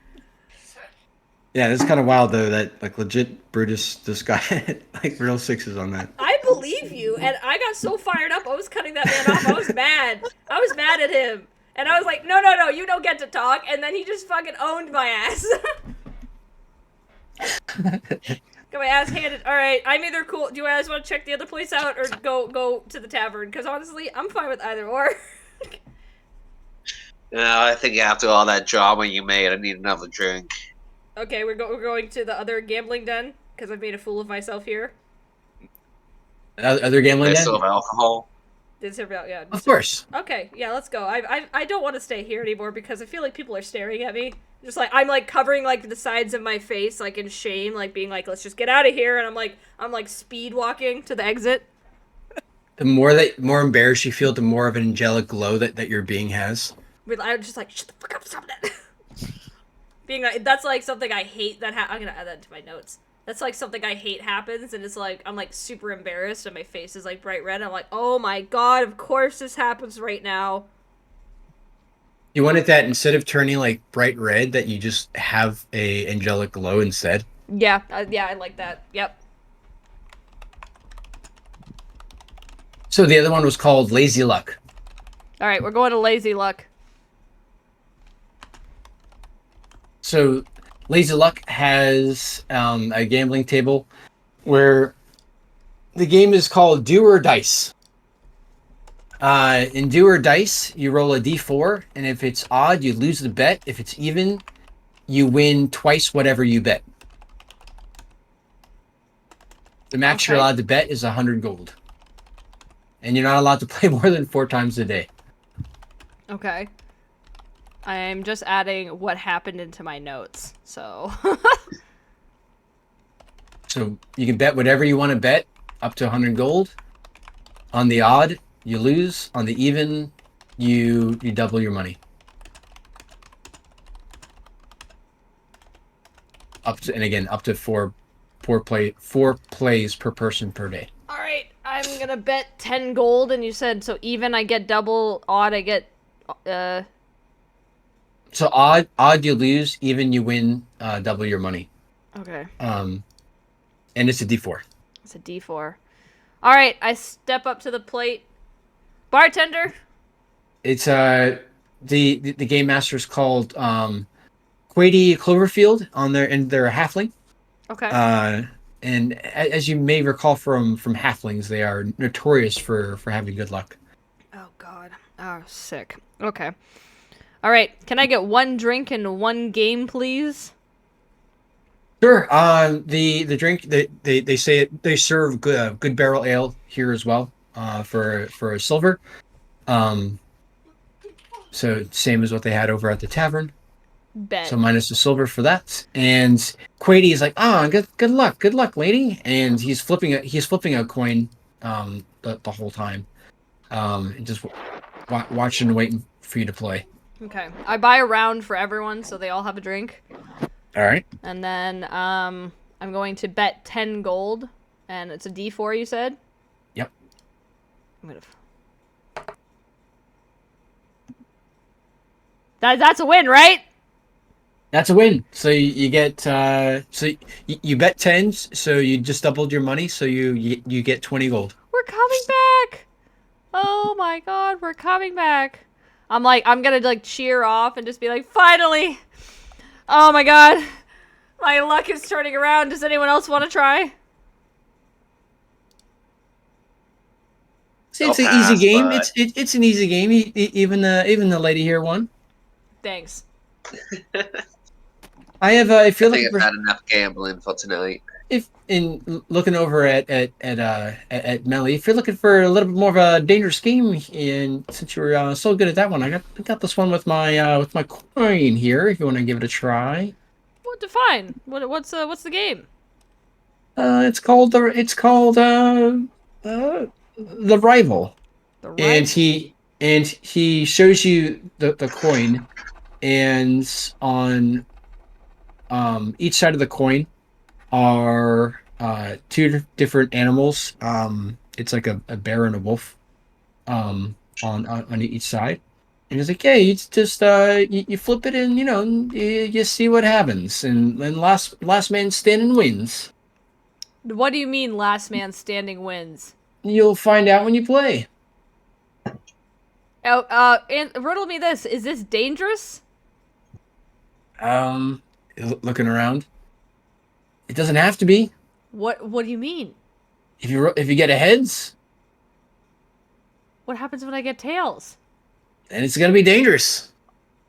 Yeah, it's kind of wild though that like legit Brutus just got like real 6s on that. I believe you, and I got so fired up, I was cutting that man off, I was mad. I was mad at him. And I was like, no, you don't get to talk, and then he just fucking owned my ass. Got my ass handed. All right, I'm either cool. Do you guys want to check the other place out or go to the tavern? Because honestly, I'm fine with either or. No, I think after all that drama you made, I need another drink. Okay, we're going to the other gambling den because I've made a fool of myself here. Other gambling They den? still have alcohol. Did serve out? Yeah. Of course. Okay, yeah, let's go. I don't want to stay here anymore because I feel like people are staring at me. Just like I'm like covering like the sides of my face like in shame, like being like, let's just get out of here, and I'm like speed walking to the exit. The more embarrassed you feel, the more of an angelic glow that your being has. I'm just like, shut the fuck up, stop that. Being like, that's like something I hate that I'm gonna add that to my notes. That's like something I hate happens, and it's like I'm like super embarrassed, and my face is like bright red. And I'm like, oh my god, of course this happens right now. You want it that instead of turning like bright red, that you just have a angelic glow instead. Yeah, yeah, I like that. Yep. So the other one was called Lazy Luck. All right, we're going to Lazy Luck. So Lazy Luck has a gambling table where the game is called Do or Dice. In Do or Dice, you roll a d4, and if it's odd, you lose the bet. If it's even, you win twice whatever you bet. The max you're allowed to bet is 100 gold. And you're not allowed to play more than 4 times a day. Okay. I'm just adding what happened into my notes, so. So you can bet whatever you want to bet, up to 100 gold. On the odd, you lose. On the even, you double your money. Up to four plays per person per day. All right, I'm gonna bet 10 gold, and you said so even I get double, odd I get, So odd you lose, even you win, double your money. Okay. And it's a D4. It's a D4. All right, I step up to the plate. Bartender. It's the game master's called Quady Cloverfield and they're a halfling. Okay. And as you may recall from halflings, they are notorious for having good luck. Oh god. Oh, sick. Okay. All right. Can I get one drink and one game, please? Sure. The drink they say they serve good barrel ale here as well. For a silver. So same as what they had over at the tavern. Bet. So minus the silver for that. And Quady is like, good luck, lady. And he's flipping a coin the whole time. And just watching and waiting for you to play. Okay. I buy a round for everyone so they all have a drink. All right. And then I'm going to bet 10 gold, and it's a D4 you said? Yep. I'm gonna That's a win, right? That's a win. So you get you bet 10s, so you just doubled your money, so you get 20 gold. We're coming back. Oh my god, we're coming back. I'm gonna like cheer off and just be like, finally. Oh my god. My luck is turning around. Does anyone else want to try? It's an easy game. It's an easy game. Even the lady here won. Thanks. I feel I like think I've had enough gambling for tonight. if in looking over at Melly, if you're looking for a little bit more of a dangerous game, and since you're so good at that one, I got this one with my coin here. If you want to give it a try. What define? What's the game? It's called the Rival. The And he shows you the coin, and on each side of the coin are 2 different animals. It's like a bear and a wolf on each side. And he's like, yeah, you just you flip it and you see what happens, and then last man standing wins. What do you mean last man standing wins? You'll find out when you play. Oh, and riddle me this. Is this dangerous? Looking around. It doesn't have to be. What do you mean? If you get a heads, What happens when I get tails? then it's gonna be dangerous.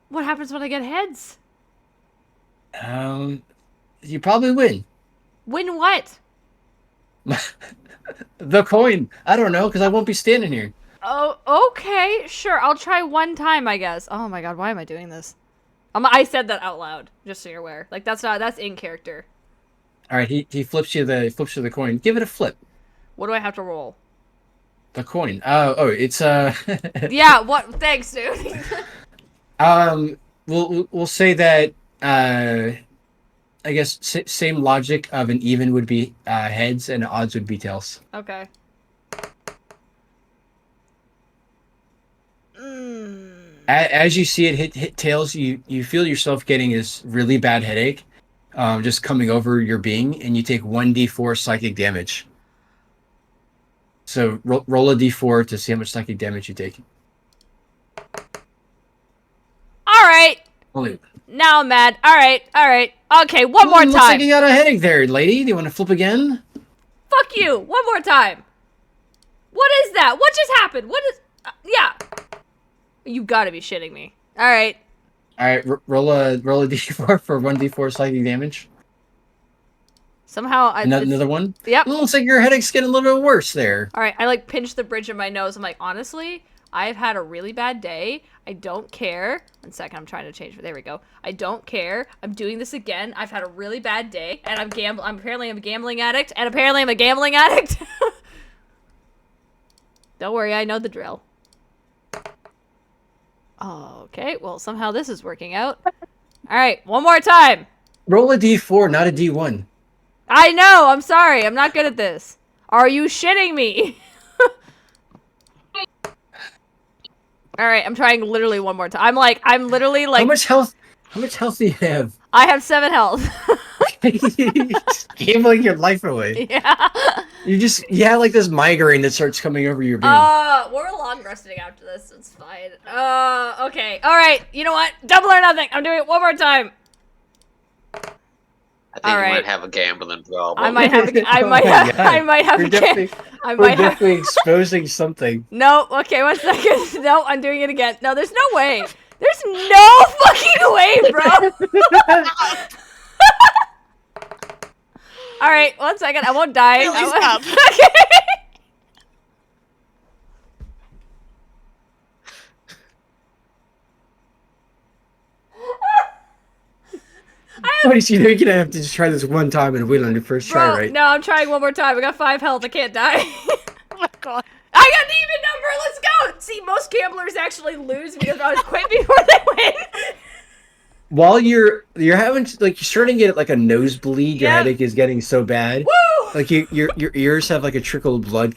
What happens when I get heads? You probably win. Win what? The coin. I don't know, because I won't be standing here. Oh, okay, sure. I'll try one time, I guess. Oh my god, why am I doing this? I said that out loud, just so you're aware. Like that's in character. All right, he flips you the coin. Give it a flip. What do I have to roll? The coin. It's Yeah, what? Thanks, dude. We'll say that I guess same logic of an even would be heads and odds would be tails. Okay. As you see it hit tails, you feel yourself getting this really bad headache, just coming over your being, and you take 1d4 psychic damage. So roll a d4 to see how much psychic damage you take. All right. Holy. Now I'm mad. All right. Okay, one more Looks like time. you got a headache there, lady. Do you want to flip again? Fuck you. One more time. What is that? What just happened? What is? Yeah. You gotta be shitting me. All right. All right, roll a d4 for 1d4 psychic damage. Somehow Another one. Yep. It looks like your headache's getting a little bit worse there. All right. I like pinch the bridge of my nose. I'm like, honestly, I've had a really bad day. I don't care. 1 second. I'm trying to change. There we go. I don't care. I'm doing this again. I've had a really bad day, and I'm apparently I'm a gambling addict, and apparently I'm a gambling addict. Don't worry. I know the drill. Okay. Well, somehow this is working out. All right. One more time. Roll a d4, not a d1. I know. I'm sorry. I'm not good at this. Are you shitting me? All right. I'm trying literally one more time. I'm literally like. How much health do you have? I have 7 health. Gambling your life away. Yeah. You have like this migraine that starts coming over your being. We're long resting after this. It's fine. Okay. All right. You know what? Double or nothing. I'm doing it one more time. I think All you right. might have a gambling problem. I might have. I Oh might my have. God. I might have. We're a can- definitely, I we're might have. definitely exposing something. No. Okay. 1 second. No. I'm doing it again. No. There's no way. There's no fucking way, bro. All right. 1 second. I won't die. Really, I won't- stop. Okay. What is you know you're gonna have to just try this one time and win on your first try, Bro, right? no, I'm trying one more time. I got 5 health. I can't die. Oh my god. I got an even number. Let's go. See, most gamblers actually lose because I was quit before they win. While you're having like you're starting to get like a nosebleed, your Yeah. headache is getting so bad. Woo! Like your ears have like a trickle of blood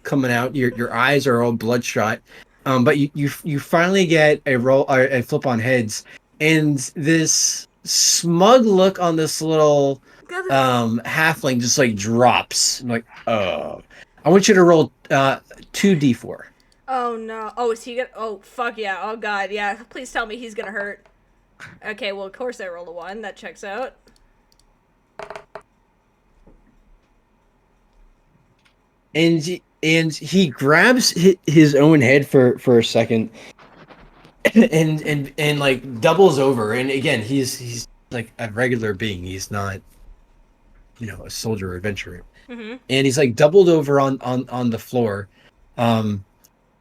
coming out. Your eyes are all bloodshot. But you finally get a flip on heads, and this smug look on this little halfling just like drops. I'm like, oh, I want you to roll 2d4. Oh no. Oh, is he gonna? Oh fuck yeah. Oh god, yeah. Please tell me he's gonna hurt. Okay, well of course I rolled a 1. That checks out. And he grabs his own head for a second, and like doubles over. And again, he's like a regular being. He's not, a soldier or adventurer. Mm-hmm. And he's like doubled over on the floor.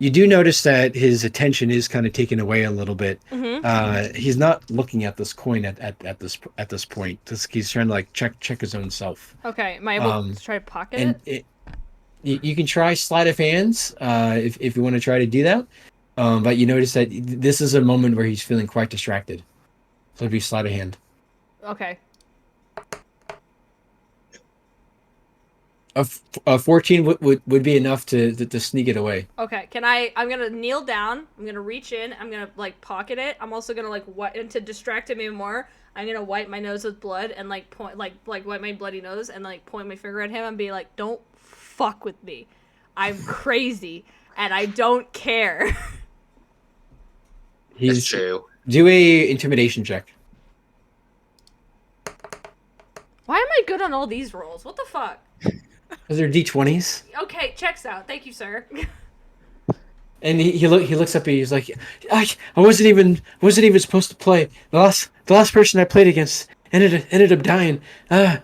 You do notice that his attention is kind of taken away a little bit. Mm-hmm. He's not looking at this coin at this point. He's trying to like check his own self. Okay, am I able to try to pocket And it? you can try sleight of hands if you want to try to do that. But you notice that this is a moment where he's feeling quite distracted. So it'd be sleight of hand. Okay. A 14 would be enough to sneak it away. Okay, I'm gonna kneel down, I'm gonna reach in, I'm gonna like pocket it, I'm also gonna like and to distract him even more, I'm gonna wipe my nose with blood and like point like wipe my bloody nose and like point my finger at him and be like, don't fuck with me. I'm crazy and I don't care. It's true. Do a intimidation check. Why am I good on all these rolls? What the fuck? Because they're D20s. Okay, checks out. Thank you, sir. And he looks up at you. He's like, I wasn't even supposed to play. The last person I played against ended up dying. I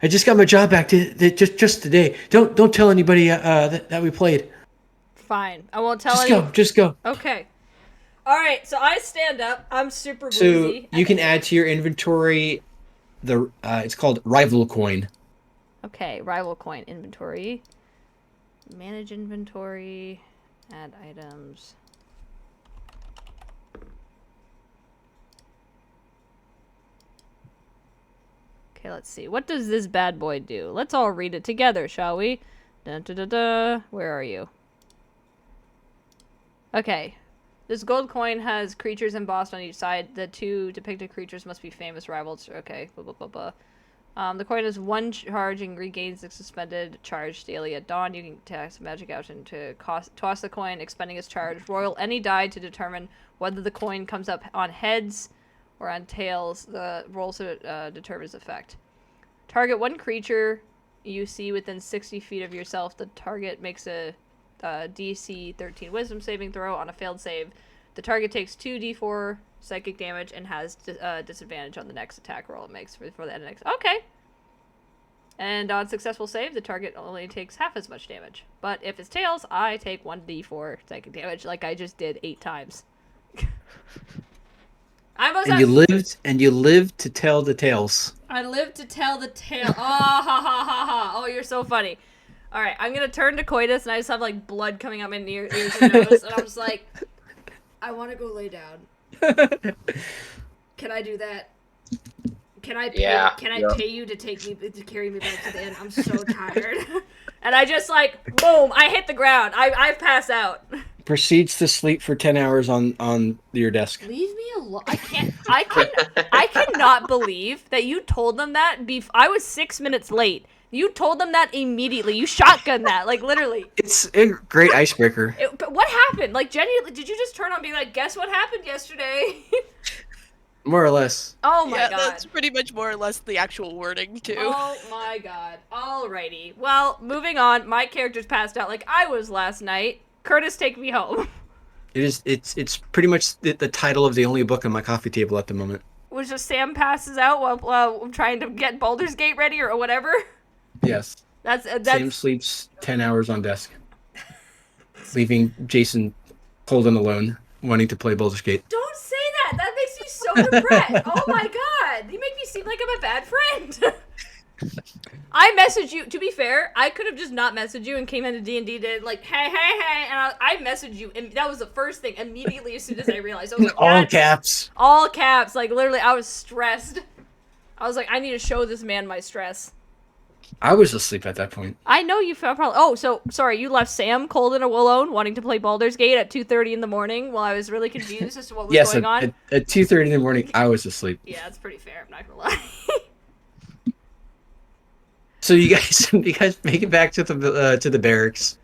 just got my job back just today. Don't tell anybody that we played. Fine. I won't tell you. Just go. Okay. All right. So I stand up. I'm super So woozy. you can add to your inventory it's called Rival Coin. Okay. Rival coin inventory. Manage inventory. Add items. Okay, let's see. What does this bad boy do? Let's all read it together, shall we? Dun, dun, dun, dun. Where are you? Okay. This gold coin has creatures embossed on each side. The two depicted creatures must be famous rivals. Okay, blah, blah, blah, blah. The coin has 1 charge and regains the suspended charge daily at dawn. You can cast magic action to toss the coin, expending its charge. Roll any die to determine whether the coin comes up on heads or on tails. The roll determines effect. Target 1 creature you see within 60 feet of yourself. The target makes a DC 13 Wisdom saving throw. On a failed save, the target takes 2d4 psychic damage and has disadvantage on the next attack roll it makes for the end of next. Okay. And on successful save, the target only takes half as much damage. But if it's tails, I take 1d4 psychic damage, like I just did 8 times. You lived to tell the tales. I lived to tell the tale. Oh, ha ha ha ha! Oh, you're so funny. All right, I'm gonna turn to Coitus, and I just have like blood coming out my ears and nose, and I'm just like, I want to go lay down. Can I do that? Can I pay you to carry me back to the inn? I'm so tired. And I just like boom, I hit the ground. I pass out. Proceeds to sleep for 10 hours on your desk. Leave me alone. I cannot believe that you told them that I was 6 minutes late. You told them that immediately. You shotgunned that, like literally. It's a great icebreaker. But what happened? Like, genuinely, did you just turn on and be like, guess what happened yesterday? More or less. Oh my god. That's pretty much more or less the actual wording, too. Oh my god. Alrighty. Well, moving on. My character's passed out like I was last night. Curtis, take me home. It's pretty much the title of the only book on my coffee table at the moment. Was just Sam passes out while I'm trying to get Baldur's Gate ready or whatever? Yes. That's Sam sleeps 10 hours on desk, leaving Jason cold and alone, wanting to play Baldur's Gate. Don't say that. That makes me so depressed. Oh my god. You make me seem like I'm a bad friend. I messaged you. To be fair, I could have just not messaged you and came into D&D did like, hey, and I messaged you, and that was the first thing immediately as soon as I realized. I was like, all caps. All caps. Like, literally, I was stressed. I was like, I need to show this man my stress. I was asleep at that point. I know you felt probably. Oh, so sorry, you left Sam cold and alone, wanting to play Baldur's Gate at 2:30 in the morning while I was really confused as to what was going on. At 2:30 in the morning, I was asleep. Yeah, that's pretty fair. I'm not gonna lie. So you guys make it back to the barracks.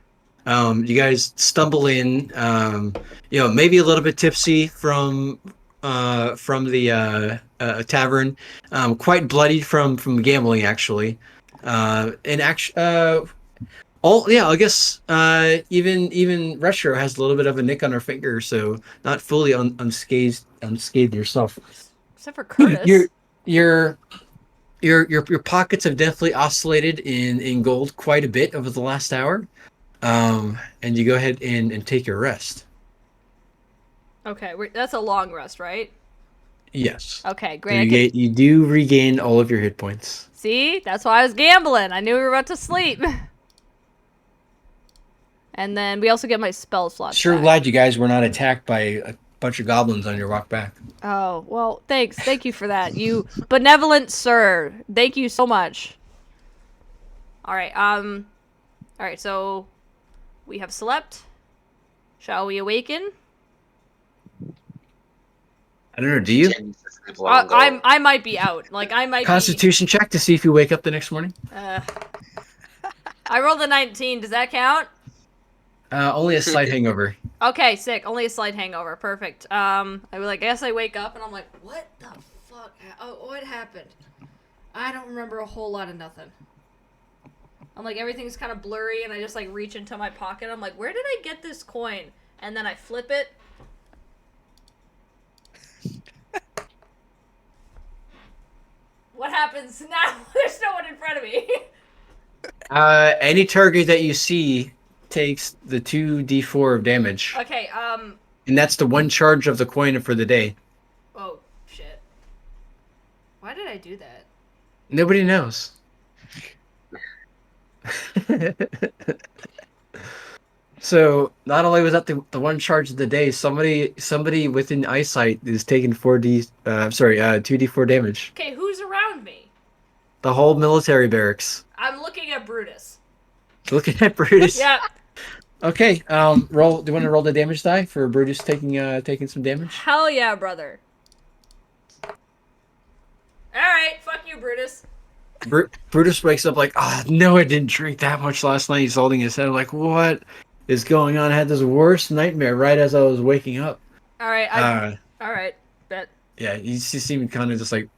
You guys stumble in. Maybe a little bit tipsy from the tavern, quite bloodied from gambling actually. I guess even Retro has a little bit of a nick on her finger, so not fully unscathed yourself. Except for Curtis. Your pockets have definitely oscillated in gold quite a bit over the last hour, and you go ahead and take your rest. Okay, that's a long rest, right? Yes. Okay, great. So you do regain all of your hit points. See? That's why I was gambling. I knew we were about to sleep. And then we also get my spell slots Sure back. glad you guys were not attacked by a bunch of goblins on your walk back. Oh, well, thanks. Thank you for that. You benevolent sir. Thank you so much. Alright, so we have slept. Shall we awaken? I don't know, do you? I might be out. Like, I might Constitution check to see if you wake up the next morning? I rolled a 19. Does that count? Only a slight hangover. Okay, sick. Only a slight hangover. Perfect. I guess I wake up and I'm like, what the fuck? Oh, what happened? I don't remember a whole lot of nothing. I'm like, everything's kind of blurry, and I just like reach into my pocket. I'm like, where did I get this coin? And then I flip it. What happens now? There's no one in front of me. Any target that you see takes the 2d4 of damage, Okay, and that's the one charge of the coin for the day. oh, shit. Why did I do that? Nobody knows. So not only was that the one charge of the day, somebody within eyesight is taking 2d4 damage. Okay, who's around me? The whole military barracks. I'm looking at Brutus. Looking at Brutus. Yeah. Okay. Roll. Do you want to roll the damage die for Brutus taking some damage? Hell yeah, brother. Alright, fuck you, Brutus. Brutus wakes up like, no, I didn't drink that much last night. He's holding his head. I'm like, what is going on? I had this worst nightmare right as I was waking up. Alright, alright, bet. Yeah, you seem kind of just like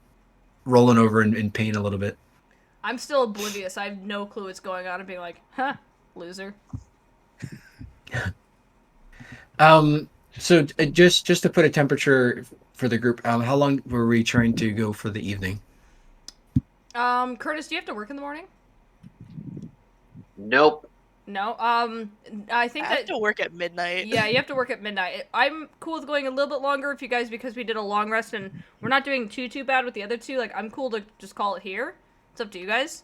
rolling over in pain a little bit. I'm still oblivious. I have no clue what's going on and being like, huh, loser. So just to put a temperature for the group, how long were we trying to go for the evening? Curtis, do you have to work in the morning? Nope. No. I think I that have to work at midnight. yeah, you have to work at midnight. I'm cool with going a little bit longer if you guys, because we did a long rest and we're not doing too bad with the other two. Like, I'm cool to just call it here. It's up to you guys.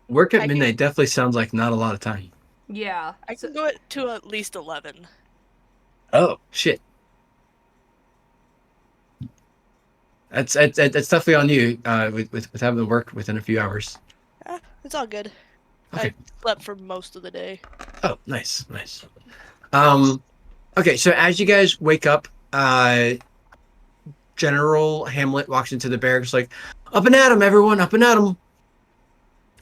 Work at I midnight definitely sounds like not a lot of time. Yeah. I can go to at least 11. Oh shit. That's definitely on you. With having to work within a few hours. It's all good. Okay. I slept for most of the day. Oh, nice. Okay, so as you guys wake up, General Hamlet walks into the barracks like, up and at 'em, everyone, up and at 'em.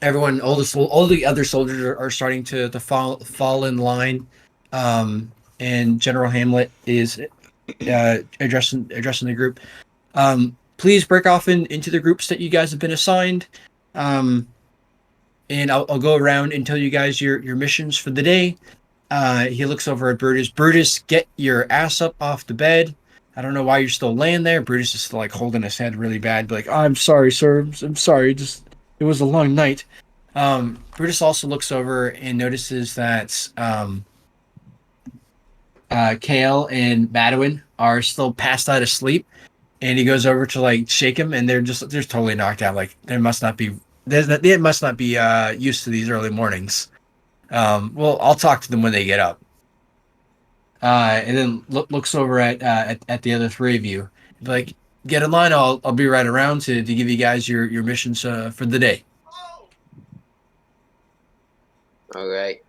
Everyone, all the other soldiers are starting to fall in line, and General Hamlet is addressing the group. Please break off into the groups that you guys have been assigned. And I'll go around and tell you guys your missions for the day. He looks over at Brutus. Brutus, get your ass up off the bed. I don't know why you're still laying there. Brutus is still like holding his head really bad. Be like, I'm sorry, sir. I'm sorry. It was a long night. Brutus also looks over and notices that Kale and Madwin are still passed out of sleep. And he goes over to like shake him, and they're totally knocked out. Like they must not be used to these early mornings. Well, I'll talk to them when they get up. And then looks over at the other three of you. Be like, get in line. I'll be right around to give you guys your missions for the day. All right.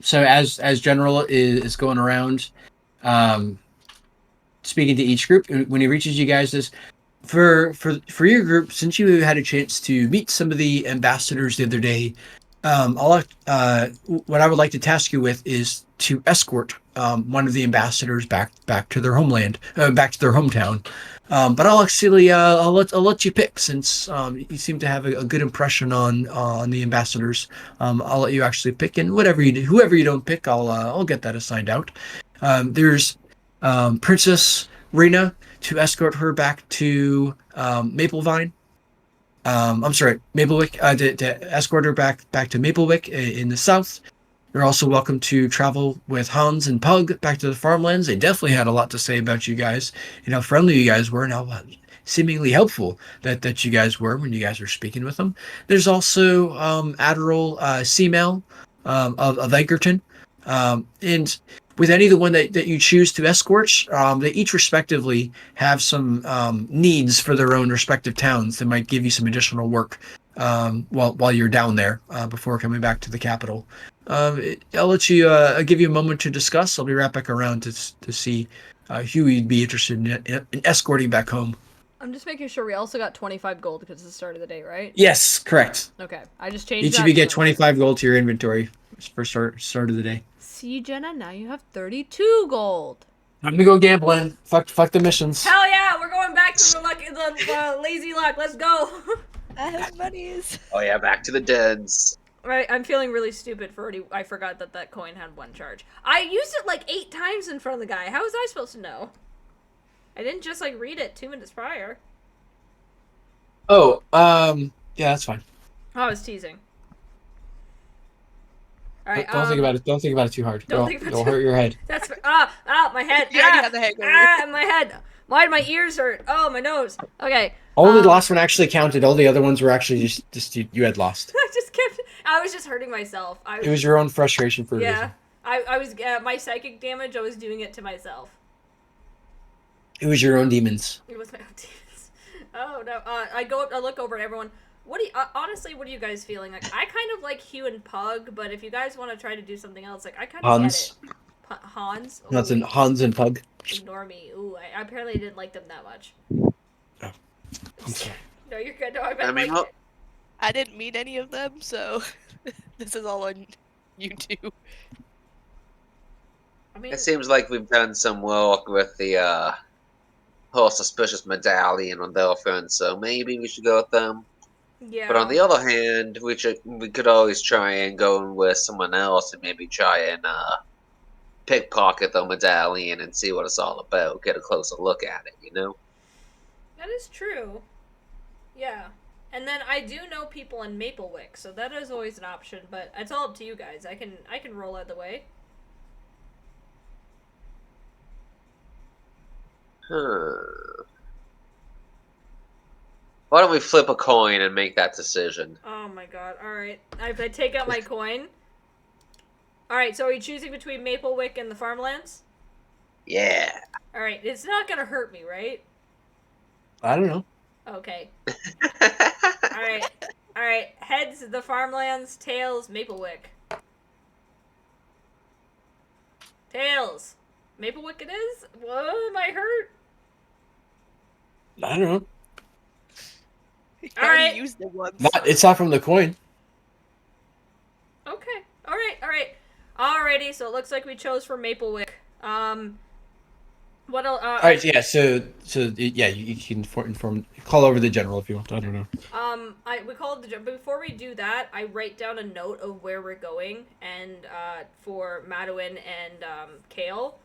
So as General is going around, speaking to each group, when he reaches you guys, this for your group, since you had a chance to meet some of the ambassadors the other day, what I would like to task you with is to escort one of the ambassadors back to their homeland, back to their hometown. But I'll actually I'll let you pick, since you seem to have a good impression on the ambassadors. I'll let you actually pick, and whoever you don't pick, I'll get that assigned out. There's Princess Rena, to escort her back to Maplevine. I'm sorry, Maplewick. To escort her back to Maplewick in the south. You're also welcome to travel with Hans and Pug back to the farmlands. They definitely had a lot to say about you guys, and how friendly you guys were, and how seemingly helpful that you guys were when you guys were speaking with them. There's also Admiral Seamel of Edgerton, and with any of the one that you choose to escort, they each respectively have some needs for their own respective towns that might give you some additional work while you're down there before coming back to the capital. I'll let you give you a moment to discuss. I'll be right back around to see who you'd be interested in escorting back home. I'm just making sure we also got 25 gold because it's the start of the day, right? Yes, correct. Okay, I just changed Each that. of you get 25 gold to your inventory for start of the day. See, Jenna, now you have 32 gold. Time to go gambling. Fuck the missions. Hell yeah, we're going back to lazy luck. Let's go. I have monies. Oh yeah, back to the dens. Right, I'm feeling really stupid for already. I forgot that coin had 1 charge. I used it like 8 times in front of the guy. How was I supposed to know? I didn't just like read it 2 minutes prior. Oh, yeah, that's fine. Oh, I was teasing. All right. Don't think about it. Don't think about it too hard. Don't think about You'll it. hurt your head. That's my head. You already had the hangover. My head. Why do my ears hurt? Oh, my nose. Okay. Only the last one actually counted. All the other ones were actually just you had lost. I was just hurting myself. It was your own frustration for a yeah. reason. I was my psychic damage. I was doing it to myself. It was your own demons. It was my own demons. Oh no. I go up. I look over at everyone. What do you honestly? What are you guys feeling? Like I kind of like Hugh and Pug, but if you guys want to try to do something else, like I kind of Hans. get it. Hans. Ooh, Nothing. Hans and Pug. Ignore me. Ooh, I apparently didn't like them that much. I'm sorry. No, you're good. No, I I meant mean, like. well, I didn't meet any of them, so this is all on you two. I mean, it seems like we've done some work with the whole suspicious medallion on their friends, so maybe we should go with them. yeah. But on the other hand, we could always try and go in with someone else and maybe try and pickpocket the medallion and see what it's all about. Get a closer look at it, you know? That is true. Yeah. And then I do know people in Maplewick, so that is always an option, but it's all up to you guys. I can roll out the way. Why don't we flip a coin and make that decision? Oh my god. Alright. I take out my coin. Alright, so are you choosing between Maplewick and the farmlands? Yeah. Alright, it's not gonna hurt me, right? I don't know. Okay. Alright. Alright. Heads, the farmlands. Tails, Maplewick. Tails. Maplewick it is? What? Am I hurt? I don't know. You Alright. already used it once. It's not from the coin. Okay. Alright. Alrighty, so it looks like we chose for Maplewick. What else? All right. Yeah. So yeah, you can inform. Call over the general if you want. I don't know. We called the. But before we do that, I write down a note of where we're going, and for Madeline and Kale,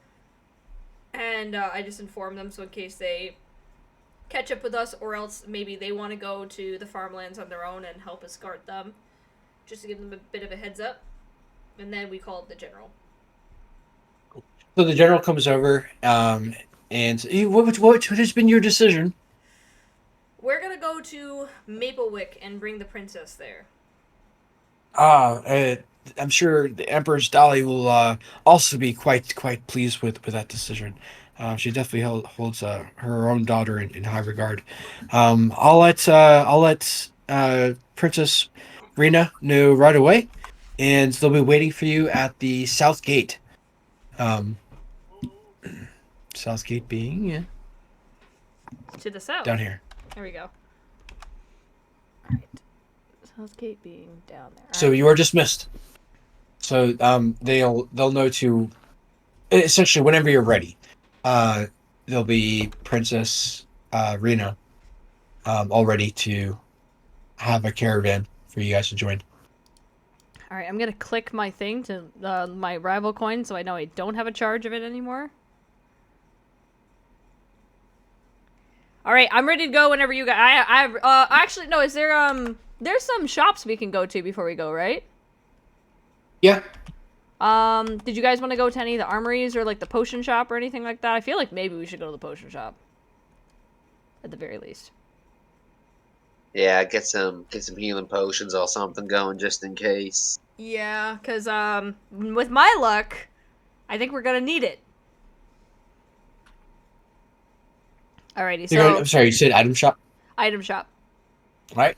and I just inform them so in case they catch up with us, or else maybe they want to go to the farmlands on their own and help escort them, just to give them a bit of a heads up, and then we called the general. So the general comes over, and what has been your decision? We're gonna go to Maplewick and bring the princess there. I'm sure the Empress Dolly will also be quite pleased with that decision. She definitely holds her own daughter in high regard. I'll let Princess Rena know right away, and they'll be waiting for you at the South Gate. South Gate being To the south. down here. There we go. Alright. South Gate being down there. So you are dismissed. So they'll know to essentially whenever you're ready. There'll be Princess Rena all ready to have a caravan for you guys to join. Alright, I'm gonna click my thing to my rival coin so I know I don't have a charge of it anymore. Alright, I'm ready to go whenever you guys. Actually, no, is there, there's some shops we can go to before we go, right? Yeah. Did you guys want to go to any of the armories or, like, the potion shop or anything like that? I feel like maybe we should go to the potion shop. At the very least. Yeah, get some healing potions or something going just in case. Yeah, because, with my luck, I think we're gonna need it. Alrighty, so... I'm sorry, you said item shop? Item shop. Right.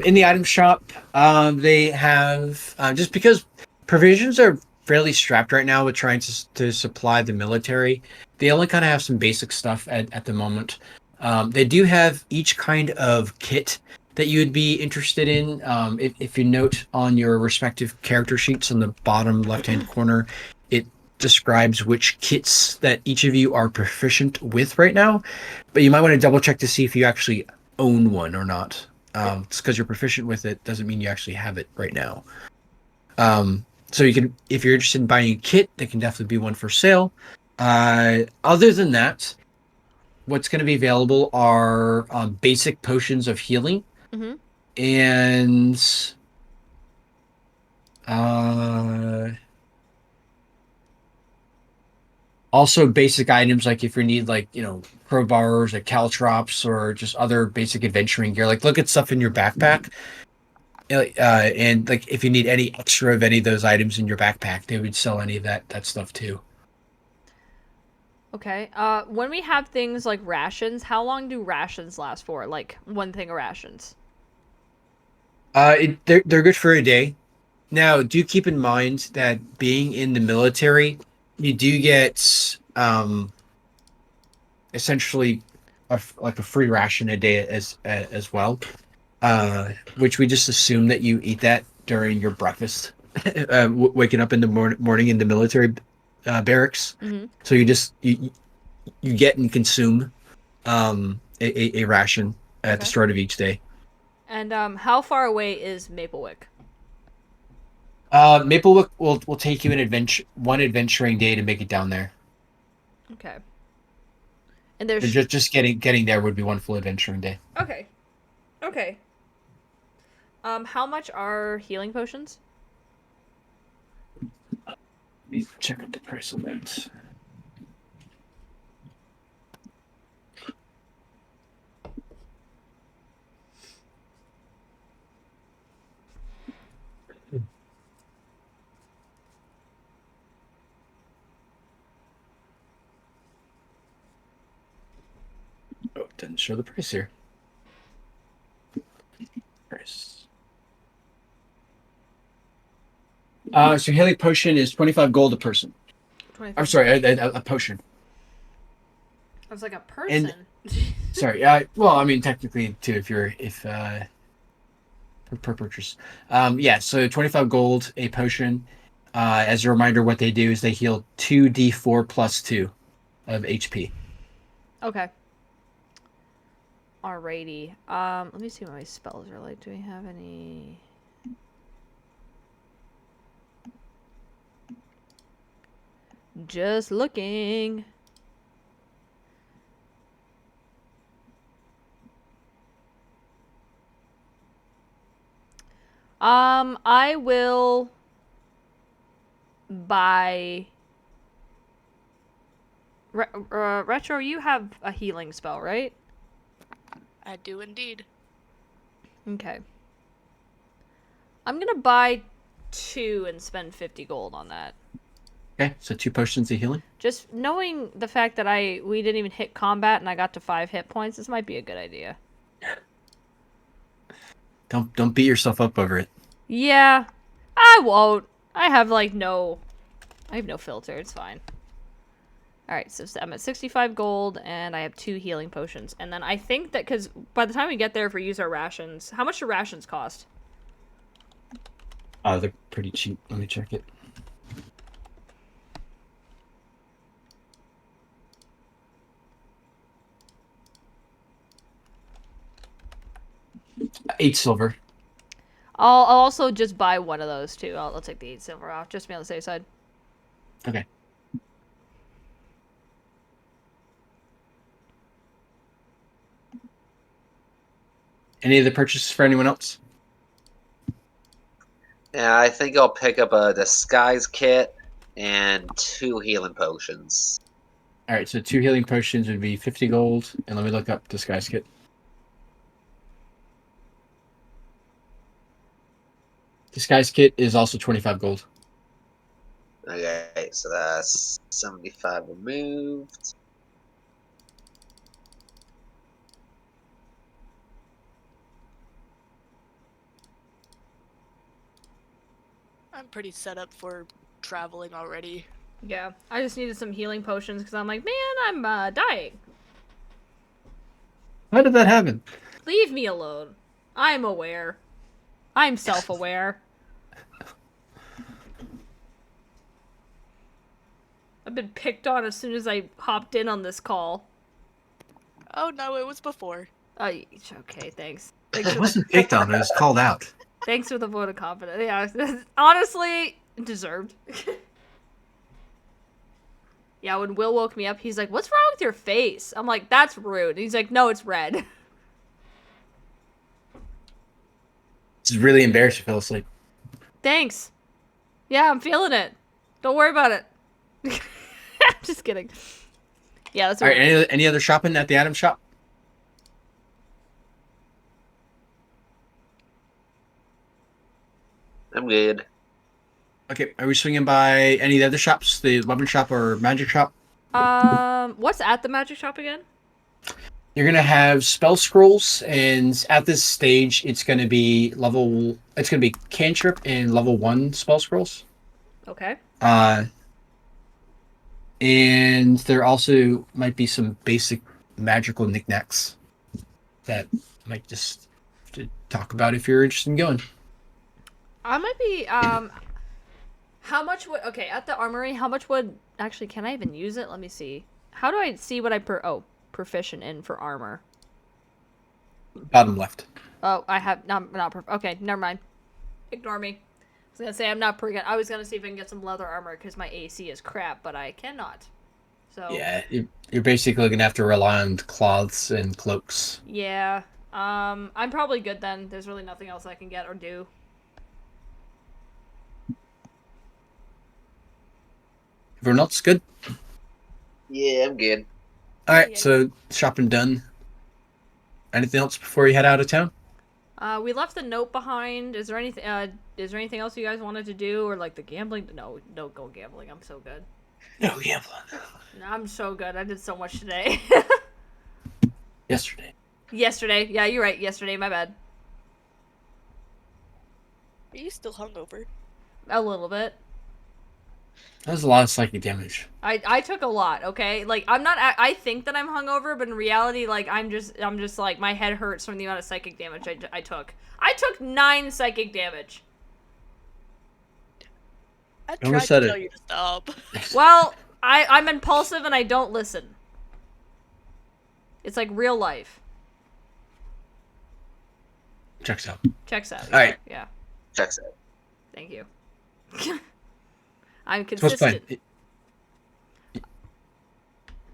In the item shop, they have just because provisions are fairly strapped right now with trying to supply the military. They only kind of have some basic stuff at the moment. They do have each kind of kit that you would be interested in. If you note on your respective character sheets on the bottom left-hand corner, it describes which kits that each of you are proficient with right now, but you might want to double check to see if you actually own one or not. Just because you're proficient with it doesn't mean you actually have it right now. So you can, if you're interested in buying a kit, there can definitely be one for sale. Other than that, what's going to be available are basic potions of healing Mm-hmm. and also basic items like if you need like crowbars, like caltrops, or just other basic adventuring gear. Like look at stuff in your backpack. And like if you need any extra of any of those items in your backpack, they would sell any of that stuff too. Okay. When we have things like rations, how long do rations last for? Like one thing of rations. They're good for a day. Now, do keep in mind that being in the military, you do get essentially like a free ration a day as well, which we just assume that you eat that during your breakfast, waking up in the morning in the military barracks. Mm-hmm. So you get and consume a ration at the Okay. start of each day. And how far away is Maplewick? Maplewood will take you one adventuring day to make it down there. Okay. And there's Just getting there would be one full adventuring day. Okay. Okay. How much are healing potions? Let me check out the price of that. Oh, it didn't show the price here. Price. So healing potion is 25 gold a person. 25. I'm sorry, a potion. I was like a person. Sorry. Well, I mean technically too, if per purchase. Yeah. So 25 gold a potion. As a reminder, what they do is they heal 2d4 plus 2 of HP. Okay. Alrighty. Let me see what my spells are like. Do we have any? Just looking. I will buy. Retro, you have a healing spell, right? I do indeed. Okay. I'm gonna buy 2 and spend 50 gold on that. Okay, so 2 potions of healing. Just knowing the fact that we didn't even hit combat and I got to 5 hit points, this might be a good idea. Don't beat yourself up over it. Yeah, I won't. I have no filter. It's fine. All right, so I'm at 65 gold and I have 2 healing potions. And then I think that because by the time we get there, if we use our rations, how much do rations cost? They're pretty cheap. Let me check it. $8 silver. I'll also just buy one of those too. I'll take the 8 silver off just to be on the safe side. Okay. Any other purchases for anyone else? Yeah, I think I'll pick up a disguise kit and 2 healing potions. All right, so 2 healing potions would be 50 gold, and let me look up disguise kit. Disguise kit is also 25 gold. Okay, so that's 75 removed. I'm pretty set up for traveling already. Yeah, I just needed some healing potions because I'm like, man, I'm dying. How did that happen? Leave me alone. I'm aware. I'm self-aware. I've been picked on as soon as I hopped in on this call. Oh no, it was before. Okay, thanks. It wasn't picked on. It was called out. Thanks for the vote of confidence. Yeah, honestly, deserved. Yeah, when Will woke me up, he's like, "What's wrong with your face?" I'm like, "That's rude." He's like, "No, it's red." It's really embarrassing. Fell asleep. Thanks. Yeah, I'm feeling it. Don't worry about it. Just kidding. Yeah, that's All right. Any other shopping at the item shop? I'm good. Okay. Are we swinging by any of the other shops? The weapon shop or magic shop? What's at the magic shop again? You're gonna have spell scrolls, and at this stage, it's gonna be level. It's gonna be cantrip and level 1 spell scrolls. Okay. And there also might be some basic magical knickknacks that might just to talk about if you're interested in going. I might be, how much would, okay, at the armory, how much would, actually, can I even use it? Let me see. How do I see what proficient in for armor? Bottom left. Oh, I have, okay, never mind. Ignore me. I was gonna say I'm not pretty good. I was gonna see if I can get some leather armor because my AC is crap, but I cannot. So. Yeah, you're basically gonna have to rely on cloths and cloaks. Yeah. I'm probably good then. There's really nothing else I can get or do. Everyone else good? Yeah, I'm good. All right, Yeah. so shopping done. Anything else before you head out of town? We left the note behind. Is there anything else you guys wanted to do, or like the gambling? No, don't go gambling. I'm so good. No gambling. I'm so good. I did so much today. Yesterday. Yesterday. Yeah, you're right. Yesterday. My bad. Are you still hungover? A little bit. That was a lot of psychic damage. I took a lot. Okay, like I'm not. I think that I'm hungover, but in reality, like I'm just like my head hurts from the amount of psychic damage I took. I took 9 psychic damage. I I tried almost to said tell it. you to stop. Well, I'm impulsive and I don't listen. It's like real life. Checks out. Checks out. All right. Yeah. Checks out. Thank you. I'm So what's consistent. fine?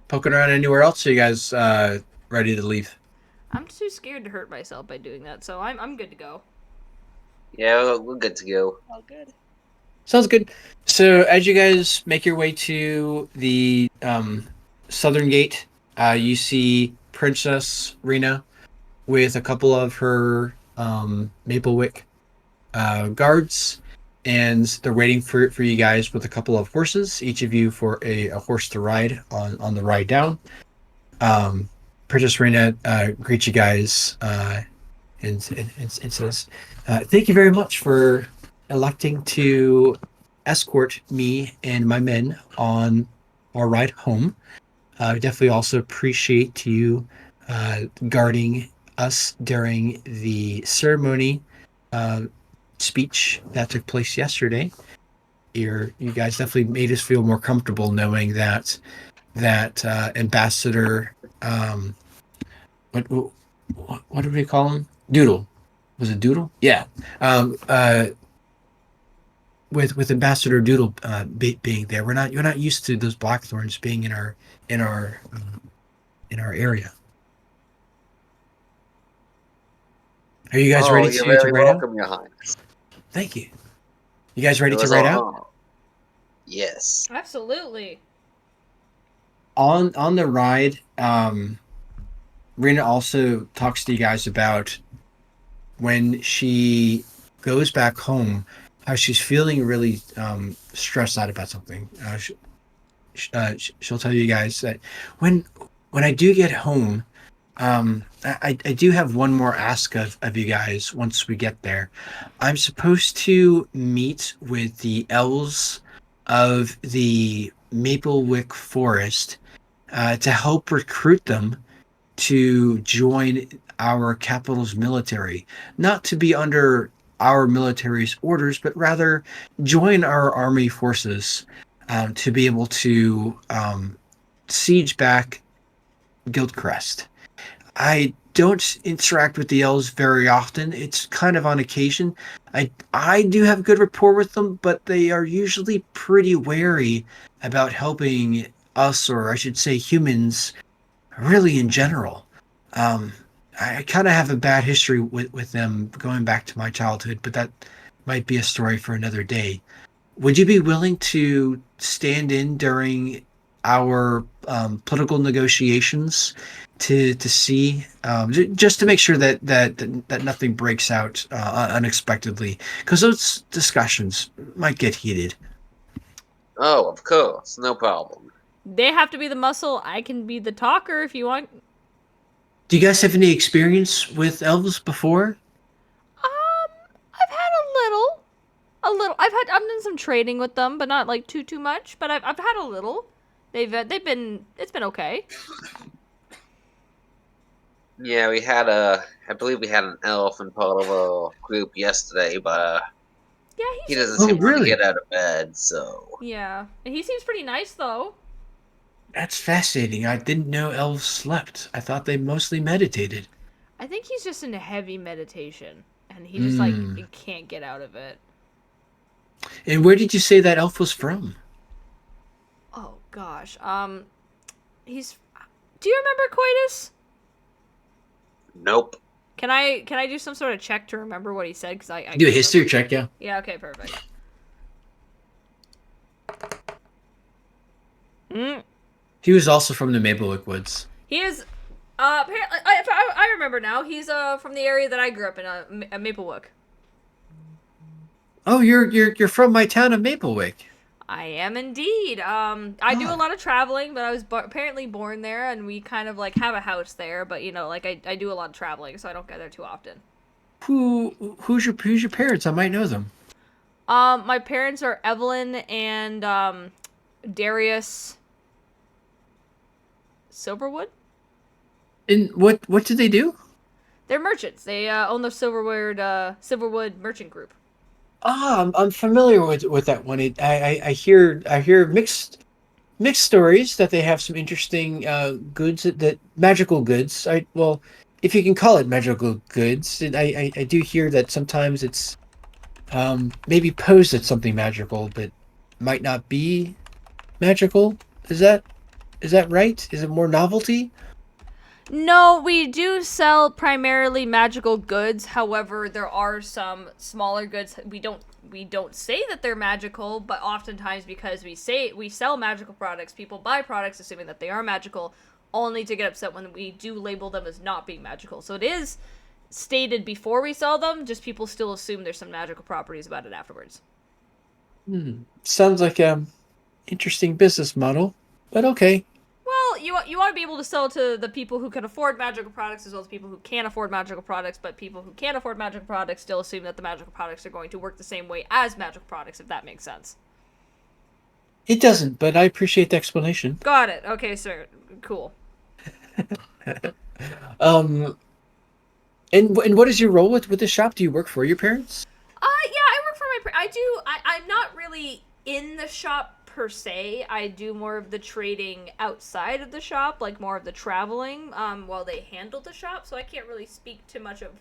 Poking around anywhere else? Or you guys ready to leave? I'm too scared to hurt myself by doing that, so I'm good to go. Yeah, we're good to go. All good. Sounds good. So as you guys make your way to the southern gate, you see Princess Rena with a couple of her Maplewick guards, and they're waiting for you guys with a couple of horses, each of you for a horse to ride on the ride down. Princess Rena greets you guys and says, "Thank you very much for electing to escort me and my men on our ride home. We definitely also appreciate you guarding us during the ceremony speech that took place yesterday. You guys definitely made us feel more comfortable knowing that Ambassador what did we call him? Doodle. Was it Doodle? Yeah. With Ambassador Doodle being there, you're not used to those Blackthorns being in our area. Are you guys ready you're to very ride out? welcome, Your Highness. Thank you. You guys ready It to was ride all out? wrong. Yes. Absolutely. On the ride, Rena also talks to you guys about when she goes back home, how she's feeling really stressed out about something. She'll tell you guys that when I do get home, I do have one more ask of you guys once we get there. I'm supposed to meet with the elves of the Maplewick Forest to help recruit them to join our capital's military. Not to be under our military's orders, but rather join our army forces. to be able to siege back Guildcrest. I don't interact with the elves very often. It's kind of on occasion. I do have good rapport with them, but they are usually pretty wary about helping us, or I should say humans, really in general. Um, I kind of have a bad history with them going back to my childhood, but that might be a story for another day. Would you be willing to stand in during our political negotiations to see just to make sure that nothing breaks out unexpectedly? Because those discussions might get heated. Oh, of course, no problem. They have to be the muscle. I can be the talker if you want. Do you guys have any experience with elves before? I've had a little. I've done some trading with them, but not like too much. But I've had a little. It's been okay. Yeah, I believe we had an elf in part of our group yesterday, but Yeah, he seems doesn't seem really? to get out of bed, so. Yeah, and he seems pretty nice though. That's fascinating. I didn't know elves slept. I thought they mostly meditated. I think he's just into heavy meditation, and he just like Hmm. can't get out of it. And where did you say that elf was from? Oh gosh, he's. Do you remember Coitus? Nope. Can I do some sort of check to remember what he said? Because I Do a can't history remember. check, yeah. Yeah. Okay. Perfect. Mm. He was also from the Maplewood Woods. He is. Apparently, I remember now. He's from the area that I grew up in, Maplewood. Oh, you're from my town of Maplewick. I am indeed. I do Ah. a lot of traveling, but I was apparently born there, and we kind of like have a house there. But you know, like I do a lot of traveling, so I don't go there too often. Who's your parents? I might know them. My parents are Evelyn and Darius Silverwood. And what do they do? They're merchants. They own the Silverwood Merchant Group. Ah, I'm familiar with that one. I hear mixed stories that they have some interesting goods that magical goods. If you can call it magical goods, and I do hear that sometimes it's maybe posed as something magical, but might not be magical. Is that right? Is it more novelty? No, we do sell primarily magical goods. However, there are some smaller goods. We don't say that they're magical, but oftentimes because we sell magical products, people buy products assuming that they are magical, only to get upset when we do label them as not being magical. So it is stated before we sell them, just people still assume there's some magical properties about it afterwards. Sounds like interesting business model, but okay. Well, you want to be able to sell to the people who can afford magical products as well as people who can't afford magical products, but people who can't afford magical products still assume that the magical products are going to work the same way as magical products, if that makes sense. It doesn't, but I appreciate the explanation. Got it. Okay, sir. Cool. Um, and what is your role with the shop? Do you work for your parents? Yeah, I work for I do. I'm not really in the shop per se. I do more of the trading outside of the shop, like more of the traveling, while they handle the shop. So I can't really speak too much of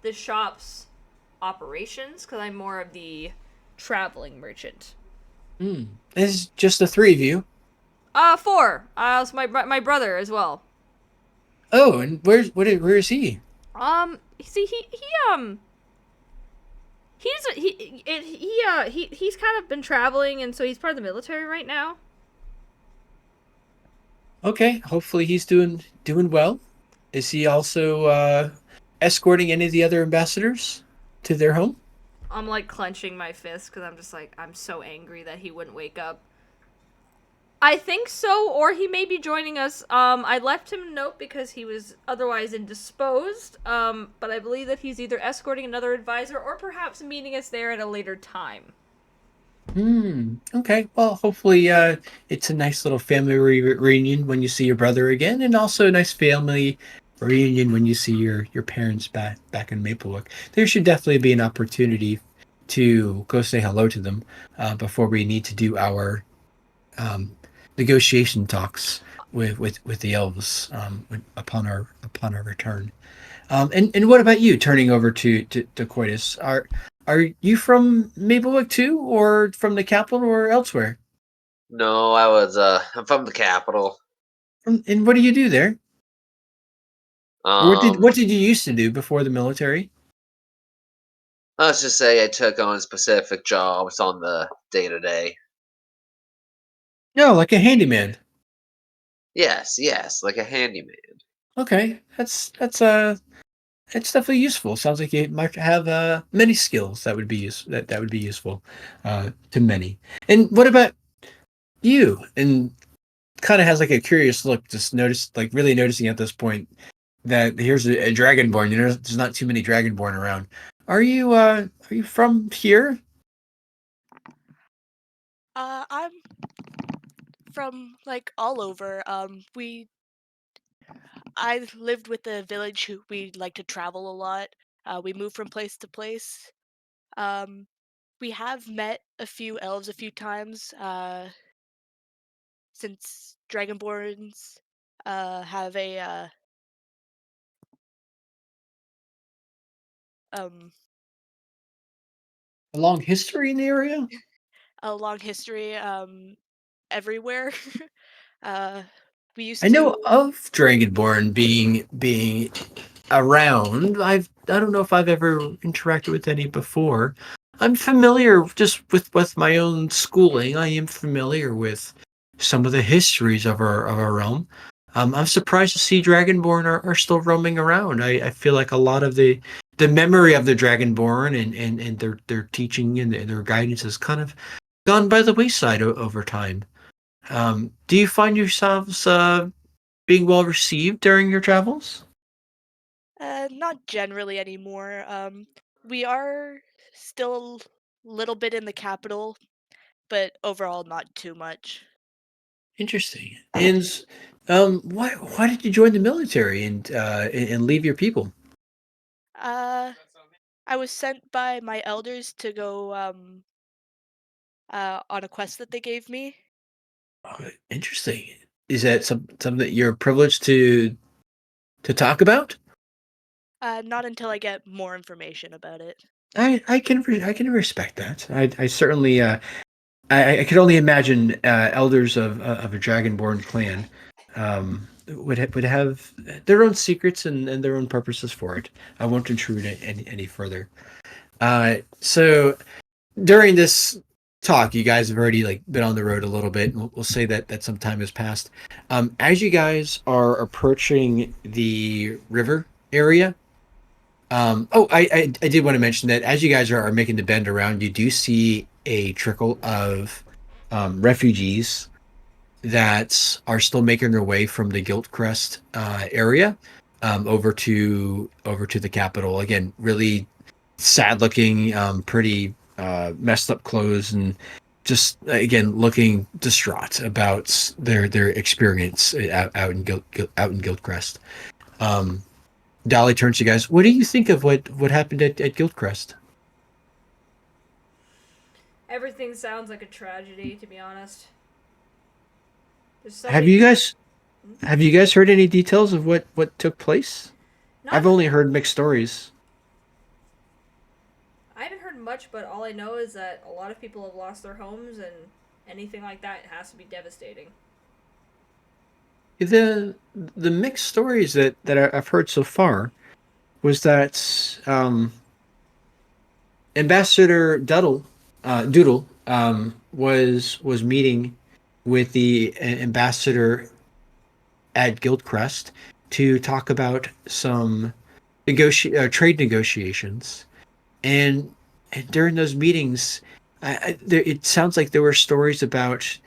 the shop's operations because I'm more of the traveling merchant. It's just the three of you. Four. Also my brother as well. Oh, and where is he? See, he's kind of been traveling, and so he's part of the military right now. Okay, hopefully he's doing well. Is he also escorting any of the other ambassadors to their home? I'm like clenching my fist because I'm just like, I'm so angry that he wouldn't wake up. I think so, or he may be joining us. I left him a note because he was otherwise indisposed. But I believe that he's either escorting another advisor or perhaps meeting us there at a later time. Okay. Well, hopefully it's a nice little family reunion when you see your brother again, and also a nice family reunion when you see your parents back in Maplewood. There should definitely be an opportunity to go say hello to them before we need to do our negotiation talks with the elves upon our return. And what about you turning over to Coitus? Are you from Maplewood too, or from the capital, or elsewhere? No, I'm from the capital. And what do you do there? Or Um, what did you used to do before the military? let's just say I took on specific jobs on the day to day. No, like a handyman. Yes, like a handyman. Okay, it's definitely useful. Sounds like you might have many skills that would be that would be useful to many. And what about you? And kind of has like a curious look. Just notice, like really noticing at this point that here's a dragonborn. You know, there's not too many dragonborn around. Are you from here? I'm from like all over. I lived with a village who we like to travel a lot. We move from place to place. Um, we have met a few elves a few times. Since Dragonborns have um A long history in the area. a long history everywhere. uh, we I used know to. of Dragonborn being around. I don't know if I've ever interacted with any before. I'm familiar just with my own schooling. I am familiar with some of the histories of our realm. I'm surprised to see Dragonborn are still roaming around. I feel like a lot of the memory of the Dragonborn and their teaching and their guidance has kind of gone by the wayside over time. Do you find yourselves being well received during your travels? Not generally anymore. We are still a little bit in the capital, but overall not too much. Interesting. And why did you join the military and leave your people? Uh, I was sent by my elders to go on a quest that they gave me. Interesting. Is that something that you're privileged to talk about? Not until I get more information about it. I can respect that. I certainly I could only imagine elders of a dragonborn clan would have their own secrets and their own purposes for it. I won't intrude any further. So during this talk, you guys have already like been on the road a little bit. We'll say that some time has passed. As you guys are approaching the river area, I did want to mention that as you guys are making the bend around, you do see a trickle of refugees that are still making their way from the Guildcrest area over to the capital. Again, really sad looking, pretty messed up clothes, and just again looking distraught about their experience out in Guildcrest. Um, Dolly turns to you guys. What do you think of what happened at Guildcrest? Everything sounds like a tragedy, to be honest. There's so Have many. you guys have you guys heard any details of what took place? Not. I've only heard mixed stories. I haven't heard much, but all I know is that a lot of people have lost their homes, and anything like that has to be devastating. The mixed stories that I've heard so far was that Ambassador Doodle was meeting with the ambassador at Guildcrest to talk about some trade negotiations, and, and during those meetings, it sounds like there were stories about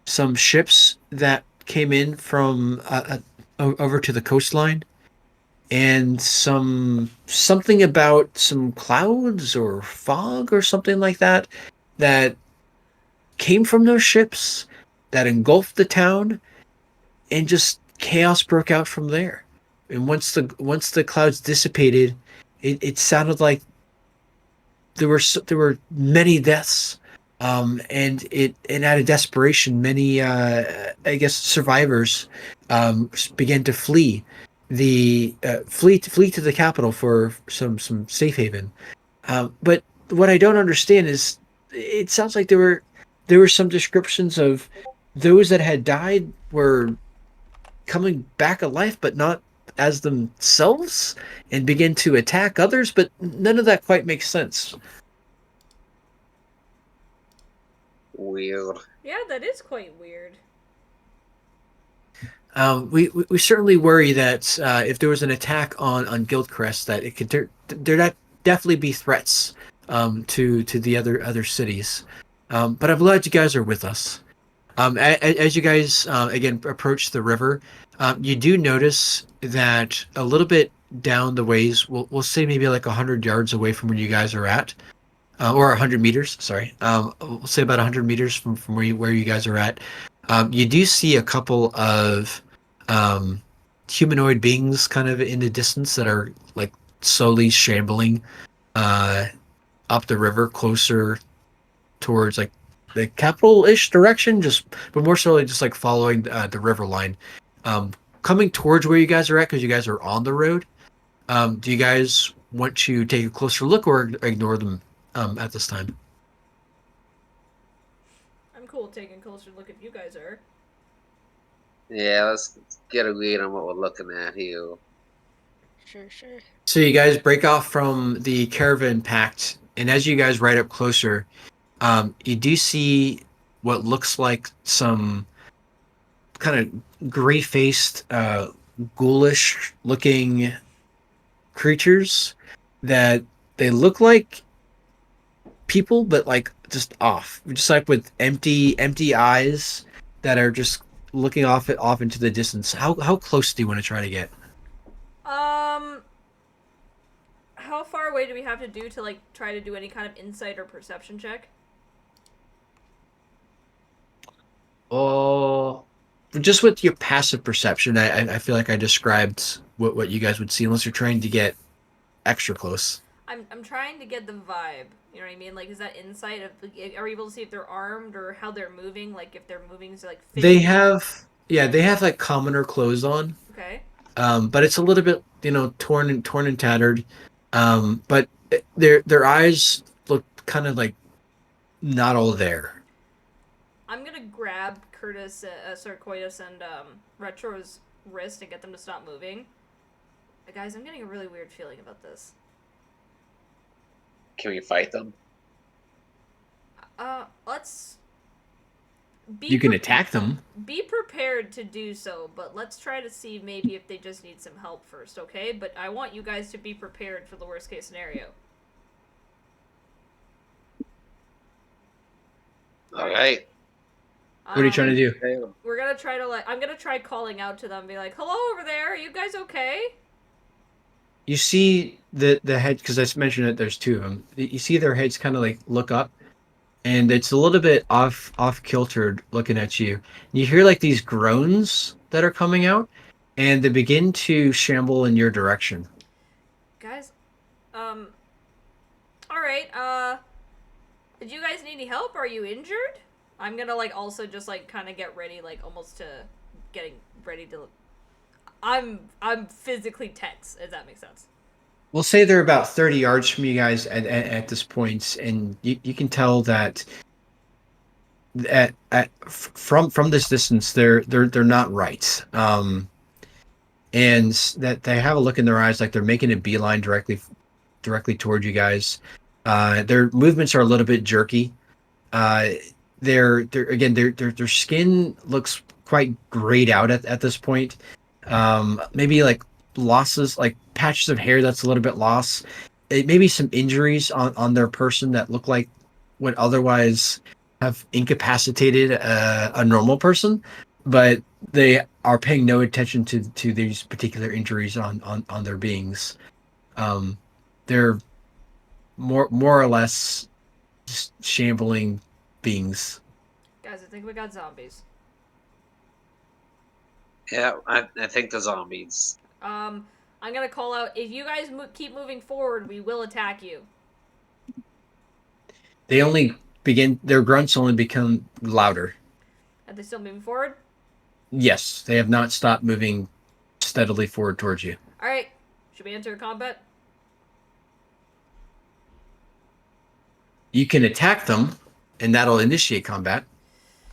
some ships that came in from over to the coastline, and something about some clouds or fog or something like that that came from those ships that engulfed the town, and just chaos broke out from there. And once the clouds dissipated, it sounded like there were many deaths And out of desperation, many I guess survivors began to flee flee to the capital for some safe haven. But what I don't understand is it sounds like there were some descriptions of those that had died were coming back alive, but not as themselves, and begin to attack others. But none of that quite makes sense. Weird. Yeah, that is quite weird. We certainly worry that if there was an attack on Guildcrest, that it could there definitely be threats to the other cities. But I'm glad you guys are with us. As you guys again approach the river, you do notice that a little bit down the ways, we'll say maybe like 100 yards away from where you guys are at, or 100 meters. Sorry, we'll say about 100 meters from where you guys are at. You do see a couple of humanoid beings kind of in the distance that are like slowly shambling up the river closer towards like the capital-ish direction, but more so just like following the river line, coming towards where you guys are at because you guys are on the road. Do you guys want to take a closer look or ignore them at this time? I'm cool taking a closer look if you guys are. Yeah, let's get a read on what we're looking at here. Sure. So you guys break off from the caravan pact, and as you guys ride up closer, you do see what looks like some kind of gray-faced, ghoulish-looking creatures that they look like people, but like just off, just like with empty eyes that are just looking off into the distance. How close do you want to try to get? How far away do we have to do to like try to do any kind of insight or perception check? Oh, just with your passive perception, I feel like I described what you guys would see, unless you're trying to get extra close. I'm trying to get the vibe. You know what I mean? Like, is that insight of are we able to see if they're armed or how they're moving? Like, if they're moving to like. They have, yeah, they have like commoner clothes on. Okay. But it's a little bit, torn and tattered. But their eyes look kind of like not all there. I'm gonna grab Curtis, Coitus, and Retro's wrist and get them to stop moving. Guys, I'm getting a really weird feeling about this. Can we fight them? Let's. You can attack them. Be prepared to do so, but let's try to see maybe if they just need some help first, okay? But I want you guys to be prepared for the worst case scenario. All right. What are you trying to do? We're gonna try to I'm gonna try calling out to them, and be like, "Hello over there, are you guys okay?" You see the head, because I mentioned that there's two of them. You see their heads kind of like look up, and it's a little bit off kiltered looking at you. You hear like these groans that are coming out, and they begin to shamble in your direction. Guys, all right. Did you guys need any help? Are you injured? I'm gonna also just kind of get ready, almost to getting ready to. I'm physically tense. If that makes sense. We'll say they're about 30 yards from you guys at this point, and you can tell that from this distance they're not right, and that they have a look in their eyes like they're making a beeline directly toward you guys. Their movements are a little bit jerky. Their skin looks quite grayed out at this point. Maybe like losses, like patches of hair that's a little bit lost. Maybe some injuries on their person that look like would otherwise have incapacitated a normal person, but they are paying no attention to these particular injuries on their beings. They're more or less just shambling beings. Guys, I think we got zombies. Yeah, I think the zombies. I'm gonna call out. If you guys keep moving forward, we will attack you. They only their grunts only become louder. Are they still moving forward? Yes, they have not stopped moving steadily forward towards you. All right. Should we enter combat? You can attack them, and that'll initiate combat,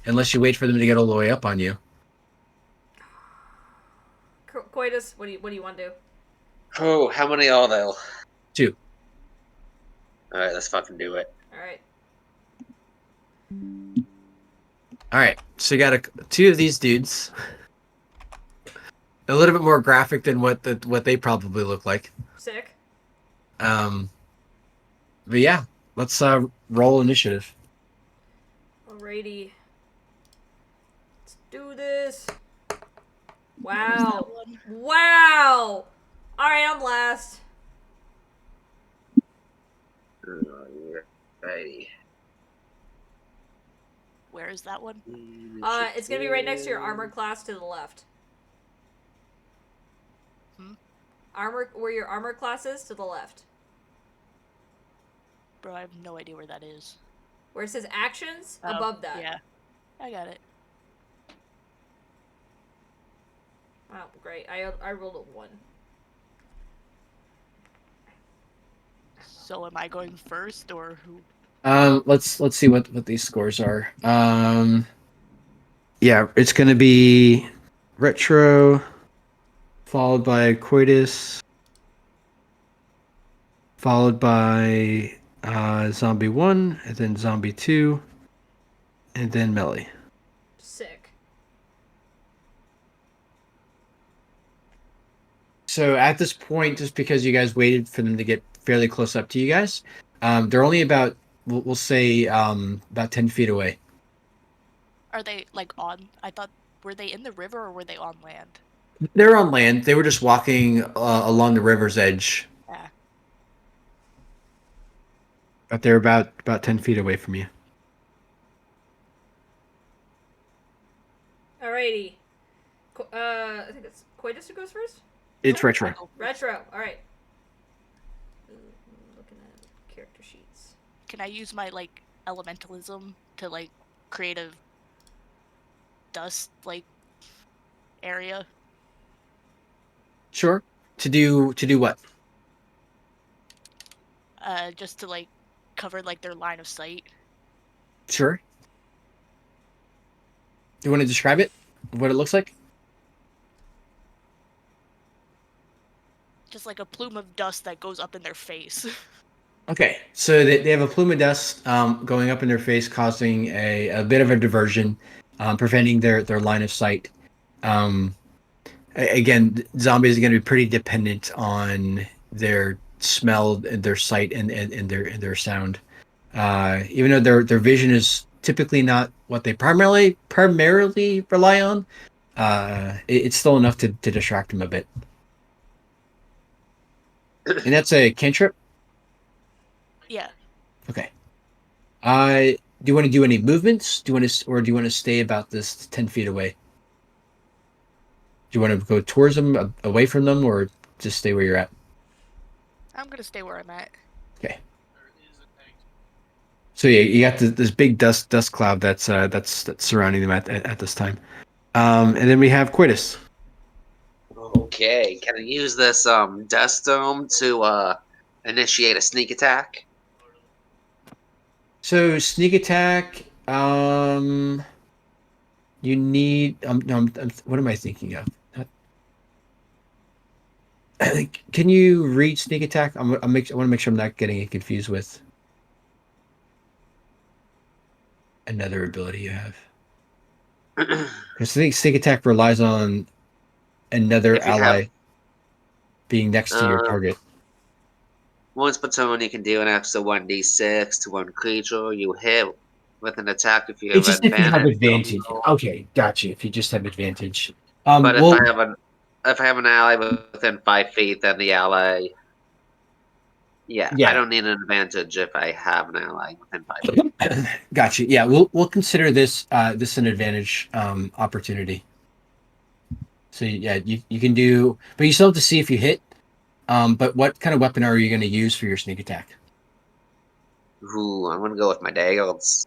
unless you wait for them to get all the way up on you. Coitus, what do you want to do? Oh, how many are there? 2. Alright, let's fucking do it. All right. All right, so you got 2 of these dudes. A little bit more graphic than what they probably look like. Sick. But yeah, let's roll initiative. Alrighty. Let's do this. Wow. Wow. All right, I'm last. Alrighty. Where is that one? It's gonna be right next to your armor class to the left. Armor, where your armor class is, to the left. Bro, I have no idea where that is. Where it says actions, Oh, above that. Yeah, I got it. Wow, great. I rolled a 1. So am I going first, or who? Let's see what these scores are. Yeah, it's gonna be Retro, followed by Coitus, followed by Zombie 1, and then Zombie 2, and then Melly. Sick. So at this point, just because you guys waited for them to get fairly close up to you guys, they're only about, we'll say, about 10 feet away. Are they like on? I thought, were they in the river or were they on land? They're on land. They were just walking along the river's edge. Yeah. But they're about 10 feet away from you. Alrighty. I think it's Coitus who goes first? It's Retro. Retro. Alright. Looking at character sheets. Can I use my like elementalism to like create a dust like area? Sure. To do what? Just to like cover like their line of sight. Sure. You want to describe it? What it looks like? Just like a plume of dust that goes up in their face. Okay. So they have a plume of dust going up in their face, causing a bit of a diversion, preventing their line of sight. Again, zombies are going to be pretty dependent on their smell, their sight, and their sound. Even though their vision is typically not what they primarily rely on, it's still enough to distract them a bit. And that's a cantrip? Yeah. Okay. Do you want to do any movements? Do you want to stay about this 10 feet away? Do you want to go towards them, away from them, or just stay where you're at? I'm gonna stay where I'm at. Okay. So yeah, you got this big dust cloud that's surrounding them at this time. And then we have Coitus. Okay, can I use this dust dome to initiate a sneak attack? So sneak attack. You need. What am I thinking of? Can you read sneak attack? I want to make sure I'm not getting it confused with another ability you have. Because I think sneak attack relies on another ally being next to your target. Once per turn, you can do an extra 1d6 to one creature you hit with an attack if you have It's just if you have advantage. Okay, gotcha. If you just have advantage. But if I have an ally within 5 feet, then the ally. Yeah, I don't need an advantage if I have an ally within 5 feet. Gotcha. Yeah, we'll consider this an advantage opportunity. So yeah, you can do, but you still have to see if you hit. But what kind of weapon are you going to use for your sneak attack? Ooh, I'm gonna go with my daggers.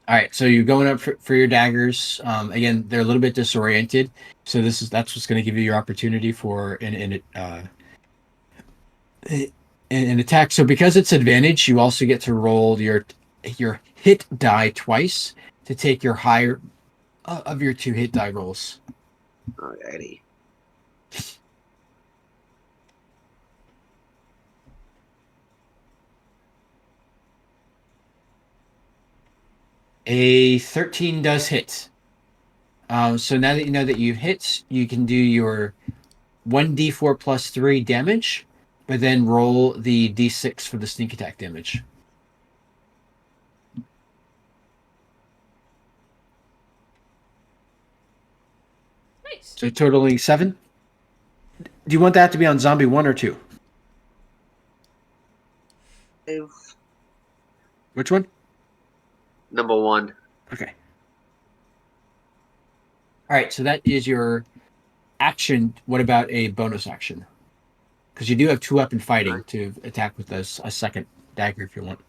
All right, so you're going up for your daggers. Again, they're a little bit disoriented, so that's what's going to give you your opportunity for an attack. So because it's advantage, you also get to roll your hit die twice to take your higher of your 2 hit die rolls. Alrighty. A 13 does hit. So now that you know that you hit, you can do your 1d4 plus 3 damage, but then roll the d6 for the sneak attack damage. Nice. So totaling 7. Do you want that to be on zombie 1 or 2? Which one? Number 1. Okay. All right, so that is your action. What about a bonus action? Because you do have 2-weapon fighting to attack with a second dagger if you want.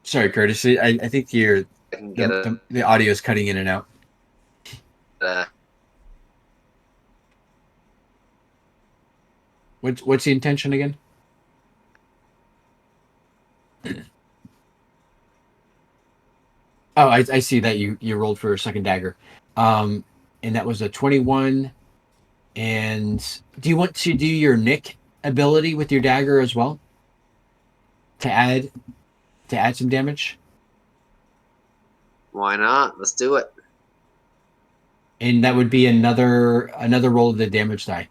Sorry, Curtis. I think I can get the audio is cutting in and out. What's the intention again? Oh, I see that you rolled for a second dagger, and that was a 21. And do you want to do your nick ability with your dagger as well to add some damage? Why not? Let's do it. And that would be another roll of the damage die.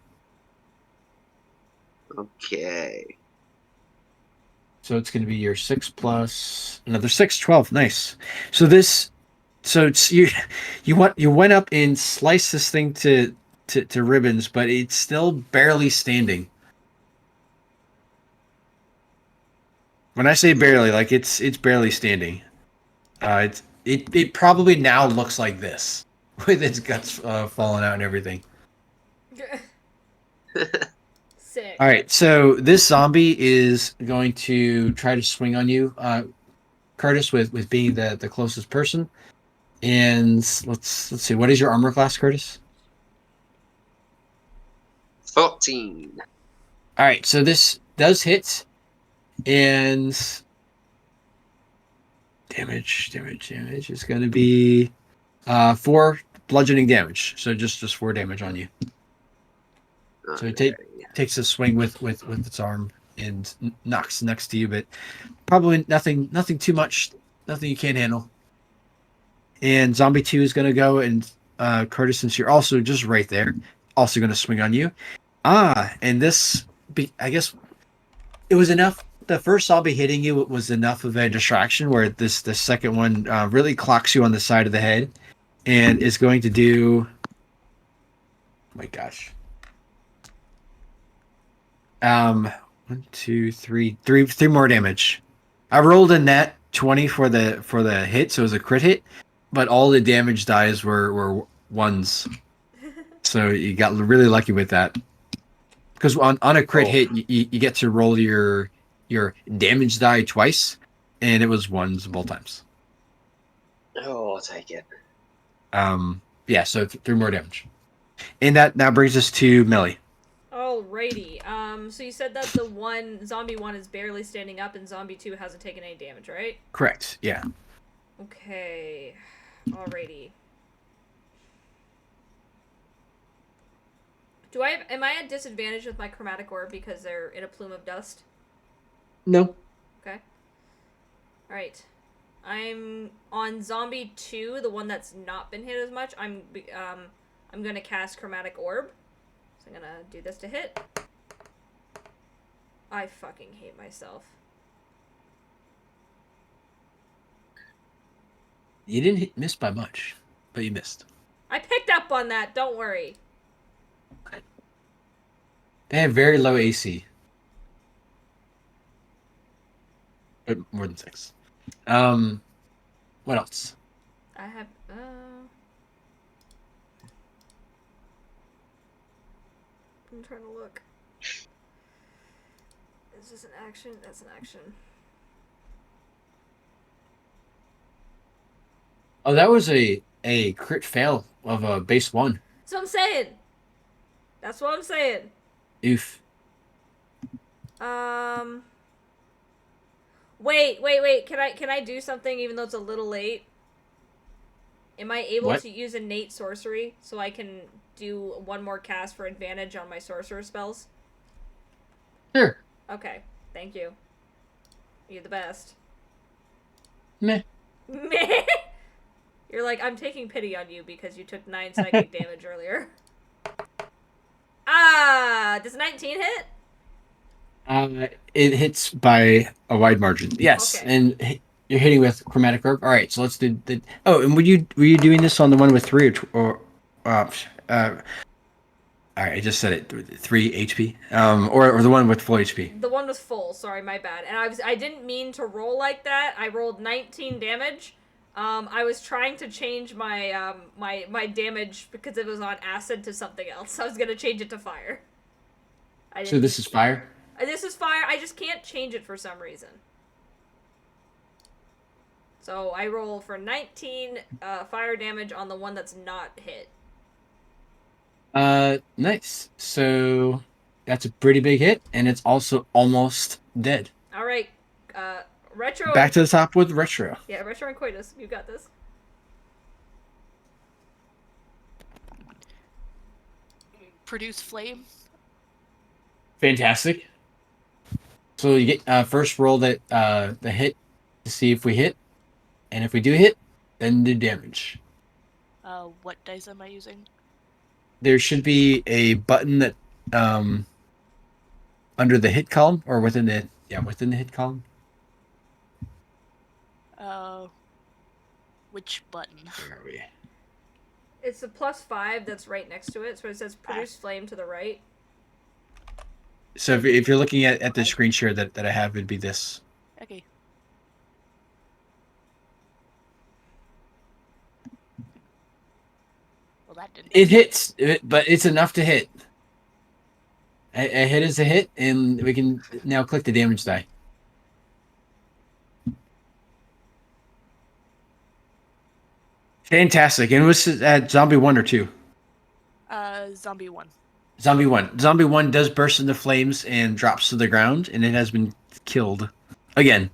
Okay. So it's going to be your 6 plus another 6, 12. Nice. So it's you went up and sliced this thing to ribbons, but it's still barely standing. When I say barely, like it's barely standing. It probably now looks like this with its guts falling out and everything. Sick. All right, so this zombie is going to try to swing on you, Curtis, with being the closest person. And let's see, what is your armor class, Curtis? 14. All right, so this does hit, and damage is going to be 4 bludgeoning damage. So just 4 damage on you. So it takes a swing with its arm and knocks next to you, but probably nothing too much, nothing you can't handle. And zombie 2 is going to go, and Curtis, since you're also just right there, also going to swing on you. And this, I guess, it was enough. The first zombie hitting you was enough of a distraction where the second one really clocks you on the side of the head, and is going to do. Oh my gosh. 1, 2, 3 more damage. I rolled a net 20 for the hit, so it was a crit hit, but all the damage dies were 1s. So you got really lucky with that. Because on a crit hit, you get to roll your damage die twice, and it was 1s both times. Oh, I'll take it. Yeah, so 3 more damage. And that now brings us to Millie. Alrighty. So you said that the zombie 1 is barely standing up and zombie 2 hasn't taken any damage, right? Correct, yeah. Okay. Alrighty. Am I at disadvantage with my chromatic orb because they're in a plume of dust? No. Okay. Alright. I'm on zombie 2, the one that's not been hit as much. I'm gonna cast chromatic orb. So I'm gonna do this to hit. I fucking hate myself. You didn't miss by much, but you missed. I picked up on that, don't worry. They have very low AC. But more than 6. What else? I have. I'm trying to look. Is this an action? That's an action. Oh, that was a crit fail of a base 1. That's what I'm saying. That's what I'm saying. Oof. Wait. Can I do something even though it's a little late? Am I able What? to use innate sorcery so I can do one more cast for advantage on my sorcerer spells? Sure. Okay, thank you. You're the best. Meh. Meh. You're like, I'm taking pity on you because you took 9 psychic damage earlier. Ah, does 19 hit? It hits by a wide margin. Yes, Okay. and you're hitting with chromatic orb. All right, so let's do the. Oh, and were you doing this on the one with 3 or all right, I just said it. 3 HP. Or the one with full HP. The one was full. Sorry, my bad. And I didn't mean to roll like that. I rolled 19 damage. I was trying to change my my damage because it was on acid to something else. I was gonna change it to fire. So this is fire. This is fire. I just can't change it for some reason. So I roll for 19 fire damage on the one that's not hit. Nice. So that's a pretty big hit, and it's also almost dead. All right, retro. Back to the top with retro. Yeah, retro and coitus. You got this. Produce flame. Fantastic. So you get first roll that the hit to see if we hit, and if we do hit, then do damage. What dice am I using? There should be a button that under the hit column or within the hit column. Which button? Where are we? It's the +5 that's right next to it. So it says produce flame to the right. So if you're looking at the screen share that I have, it'd be this. Okay. Well, that didn't. It hits, but it's enough to hit. A hit is a hit, and we can now click the damage die. Fantastic. And was it at zombie 1 or 2? Zombie 1. Zombie 1. Zombie 1 does burst into flames and drops to the ground, and it has been killed. Again.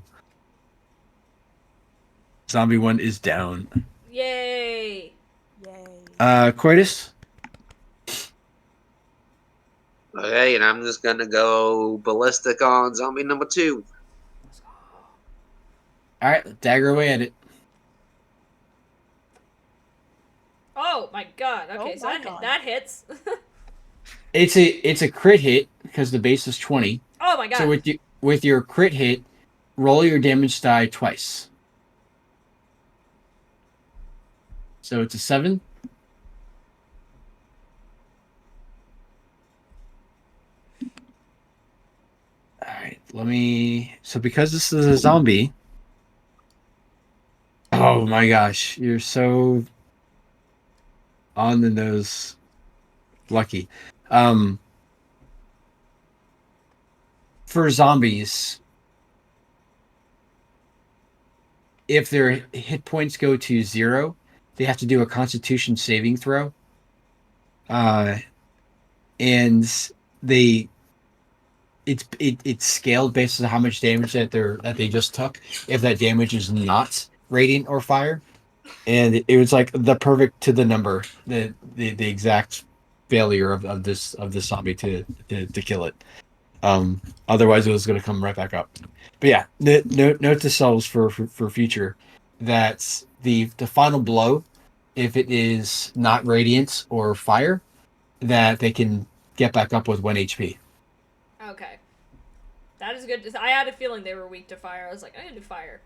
Zombie 1 is down. Yay! Yay. Coitus? Okay, and I'm just gonna go ballistic on zombie number 2. Alright, dagger away at it. Oh my god. Okay, Oh so my God. that hits. It's a crit hit because the base is 20. Oh my god. So with your crit hit, roll your damage die twice. So it's a 7. Alright, so because this is a zombie. Oh my gosh, you're so on the nose lucky. For zombies, if their hit points go to 0, they have to do a Constitution saving throw. And it's scaled based on how much damage that they just took. If that damage is not radiant or fire, and it was like the perfect to the number, the exact failure of this zombie to kill it. Otherwise it was going to come right back up. But yeah, note to selves for future that the final blow, if it is not radiant or fire, that they can get back up with 1 HP. Okay. That is good. I had a feeling they were weak to fire. I was like, I'm gonna do fire.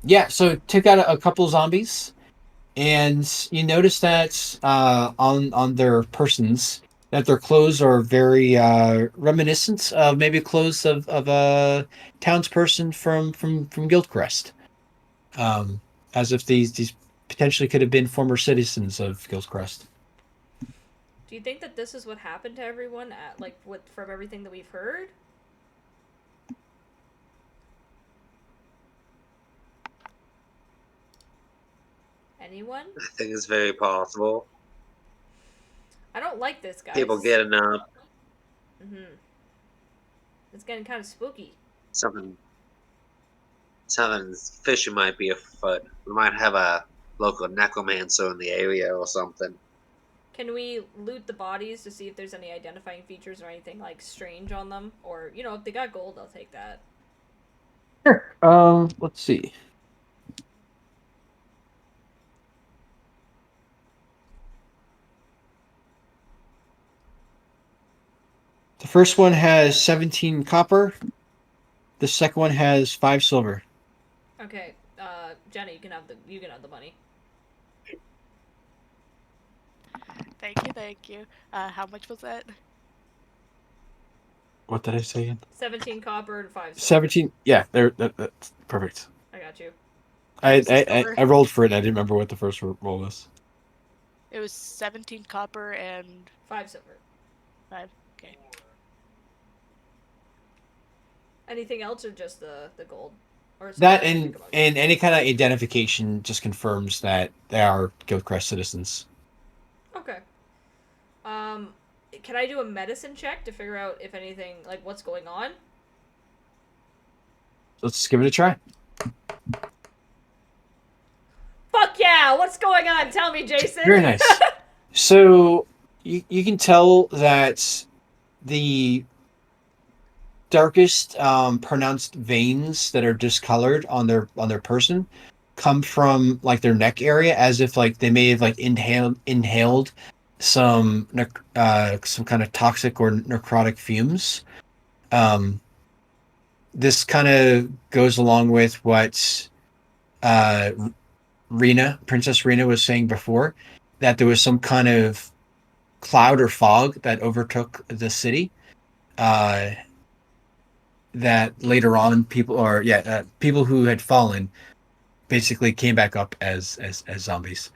Yeah, so took out a couple zombies, and you notice that on their persons that their clothes are very reminiscent of maybe clothes of a townsperson from Guildcrest. as if these potentially could have been former citizens of Gilcrest. Do you think that this is what happened to everyone at from everything that we've heard? Anyone? I think it's very possible. I don't like this, guys. People getting up, It's getting kind of spooky. something fishy might be afoot. We might have a local necromancer in the area or something. Can we loot the bodies to see if there's any identifying features or anything like strange on them? Or, if they got gold, I'll take that. Sure. Let's see. The first one has 17 copper. The second one has 5 silver. Okay, Jenny, you can have the money. Thank you. How much was that? What did I say again? 17 copper and 5 silver. 17. Yeah, that's perfect. I got you. I rolled for it. I didn't remember what the first roll was. It was 17 copper and 5 silver. 5. Okay. Anything else or just the gold? Or That and any kind of identification just confirms that they are Gilcrest citizens. Okay. Can I do a medicine check to figure out if anything, like, what's going on? Let's give it a try. Fuck yeah! What's going on? Tell me, Jason. Very nice. So you can tell that the darkest pronounced veins that are discolored on their person come from like their neck area, as if like they may have like inhaled some kind of toxic or necrotic fumes. This kind of goes along with what Princess Rena was saying before, that there was some kind of cloud or fog that overtook the city. That later on people who had fallen basically came back up as zombies.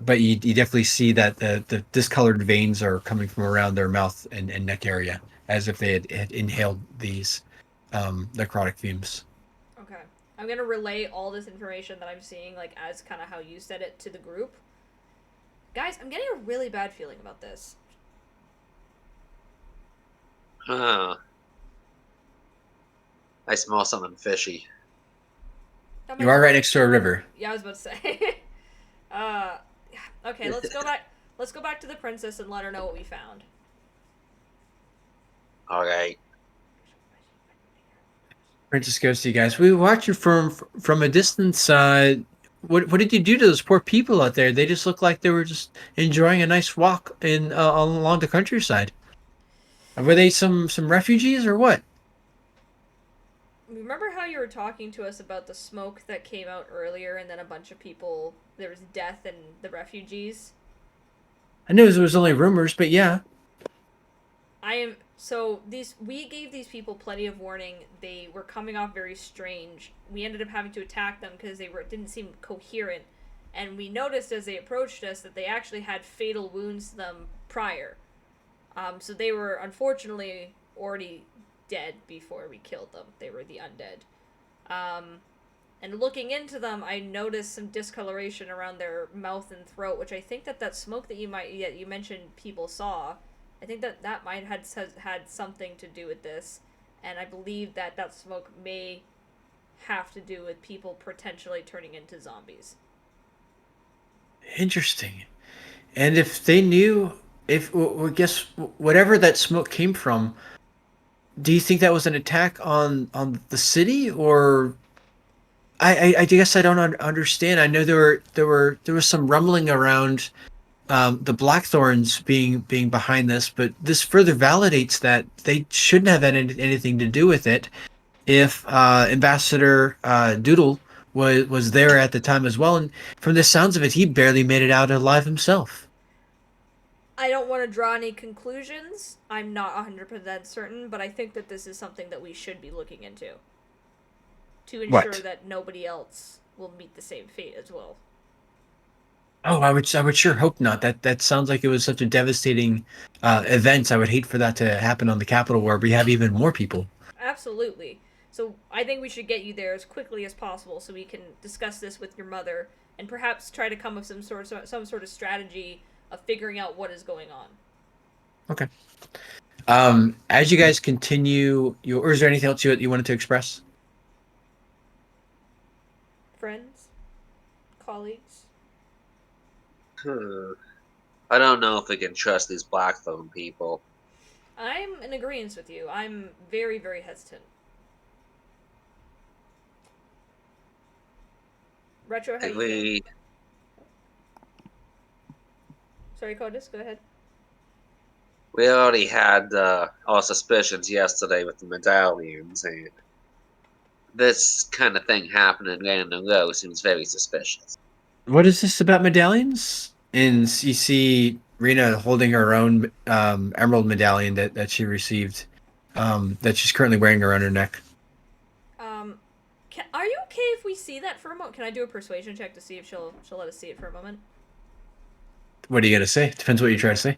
But you definitely see that the discolored veins are coming from around their mouth and neck area, as if they had inhaled these necrotic fumes. Okay. I'm gonna relay all this information that I'm seeing, like, as kind of how you said it to the group. Guys, I'm getting a really bad feeling about this. Huh. I smell something fishy. You are right next to a river. Yeah, I was about to say. Okay, let's go back. Let's go back to the princess and let her know what we found. All right. Princess goes to you guys. We watched you from a distance. What did you do to those poor people out there? They just looked like they were just enjoying a nice walk in along the countryside. Were they some refugees or what? Remember how you were talking to us about the smoke that came out earlier, and then a bunch of people, there was death and the refugees? I knew it was only rumors, but yeah. We gave these people plenty of warning. They were coming off very strange. We ended up having to attack them because didn't seem coherent, and we noticed as they approached us that they actually had fatal wounds to them prior. So they were unfortunately already dead before we killed them. They were the undead. And looking into them, I noticed some discoloration around their mouth and throat, which I think that smoke that you mentioned people saw, I think that might have had something to do with this, and I believe that smoke may have to do with people potentially turning into zombies. Interesting. And if they knew, I guess whatever that smoke came from, do you think that was an attack on the city, or I guess I don't understand. I know there was some rumbling around the Blackthorns being behind this, but this further validates that they shouldn't have had anything to do with it. If Ambassador Doodle was there at the time as well, and from the sounds of it, he barely made it out alive himself. I don't want to draw any conclusions. I'm not 100% certain, but I think that this is something that we should be looking into. to ensure What? that nobody else will meet the same fate as well. Oh, I would sure hope not. That sounds like it was such a devastating event. I would hate for that to happen on the Capitol, where we have even more people. Absolutely. So I think we should get you there as quickly as possible so we can discuss this with your mother and perhaps try to come up with some sort of strategy of figuring out what is going on. Okay. As you guys continue, or is there anything else you wanted to express? Friends, colleagues. I don't know if we can trust these Blackthorn people. I'm in agreement with you. I'm very, very hesitant. Retro, how If you feeling? we Sorry, Codis, go ahead. we already had our suspicions yesterday with the medallions, and this kind of thing happening in a row seems very suspicious. What is this about medallions? And you see Rena holding her own emerald medallion that she received, that she's currently wearing around her neck. Are you okay if we see that for a moment? Can I do a persuasion check to see if she'll let us see it for a moment? What are you gonna say? Depends what you try to say.